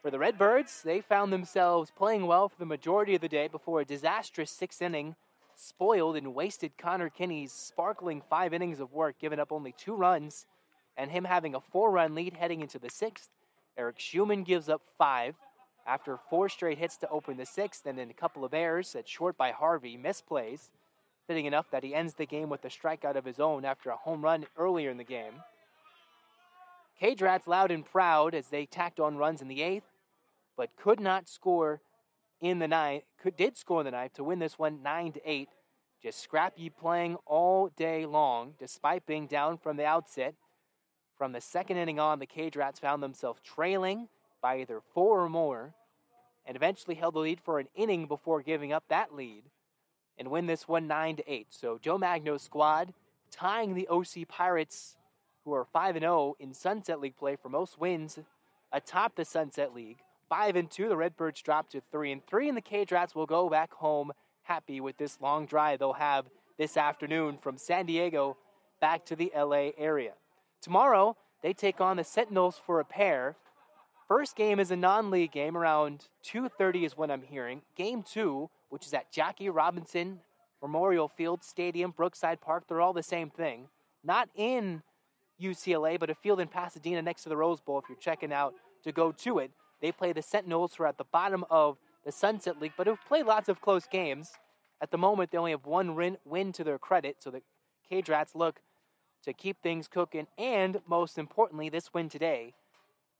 For the Redbirds, they found themselves playing well for the majority of the day before a disastrous 6th inning spoiled and wasted Connor Kinney's sparkling 5 innings of work, giving up only 2 runs, and him having a 4-run lead heading into the 6th. Eric Schumann gives up 5 after 4 straight hits to open the 6th, and then a couple of errors set short by Harvey, misplays, fitting enough that he ends the game with a strikeout of his own after a home run earlier in the game. Cage Rats loud and proud as they tacked on runs in the 8th, but could not score in the 9th, did score in the 9th to win this one 9-8. Just scrappy playing all day long, despite being down from the outset. From the 2nd inning on, the Cage Rats found themselves trailing by either 4 or more, and eventually held the lead for an inning before giving up that lead, and win this one 9-8. So Joe Magno's squad tying the OC Pirates, who are 5-0 in Sunset League play for most wins atop the Sunset League. 5-2, the Redbirds drop to 3-3, and the Cage Rats will go back home happy with this long drive they'll have this afternoon from San Diego back to the LA area. Tomorrow, they take on the Sentinels for a pair. First game is a non-league game. Around 2:30 is what I'm hearing. Game 2, which is at Jackie Robinson Memorial Field Stadium, Brookside Park. They're all the same thing. Not in UCLA, but a field in Pasadena next to the Rose Bowl if you're checking out to go to it. They play the Sentinels, who are at the bottom of the Sunset League, but have played lots of close games. At the moment, they only have 1 win to their credit, so the Cage Rats look to keep things cooking, and most importantly, this win today,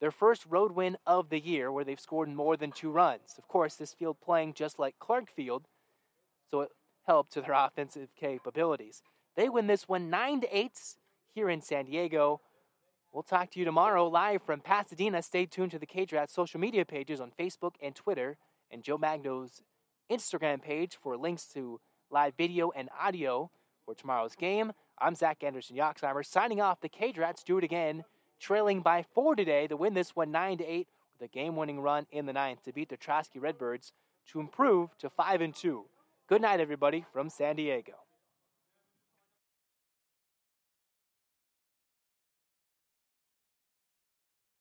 their first road win of the year where they've scored more than 2 runs. Of course, this field playing just like Clark Field, so it helped to their offensive capabilities. They win this one 9-8 here in San Diego. We'll talk to you tomorrow live from Pasadena. Stay tuned to the Cage Rats social media pages on Facebook and Twitter, and Joe Magno's Instagram page for links to live video and audio for tomorrow's game. I'm Zach Anderson-Yoxheimer signing off. The Cage Rats do it again, trailing by 4 today to win this one 9-8 with a game-winning run in the 9th to beat the Trosky Redbirds to improve to 5-2. Good night, everybody, from San Diego.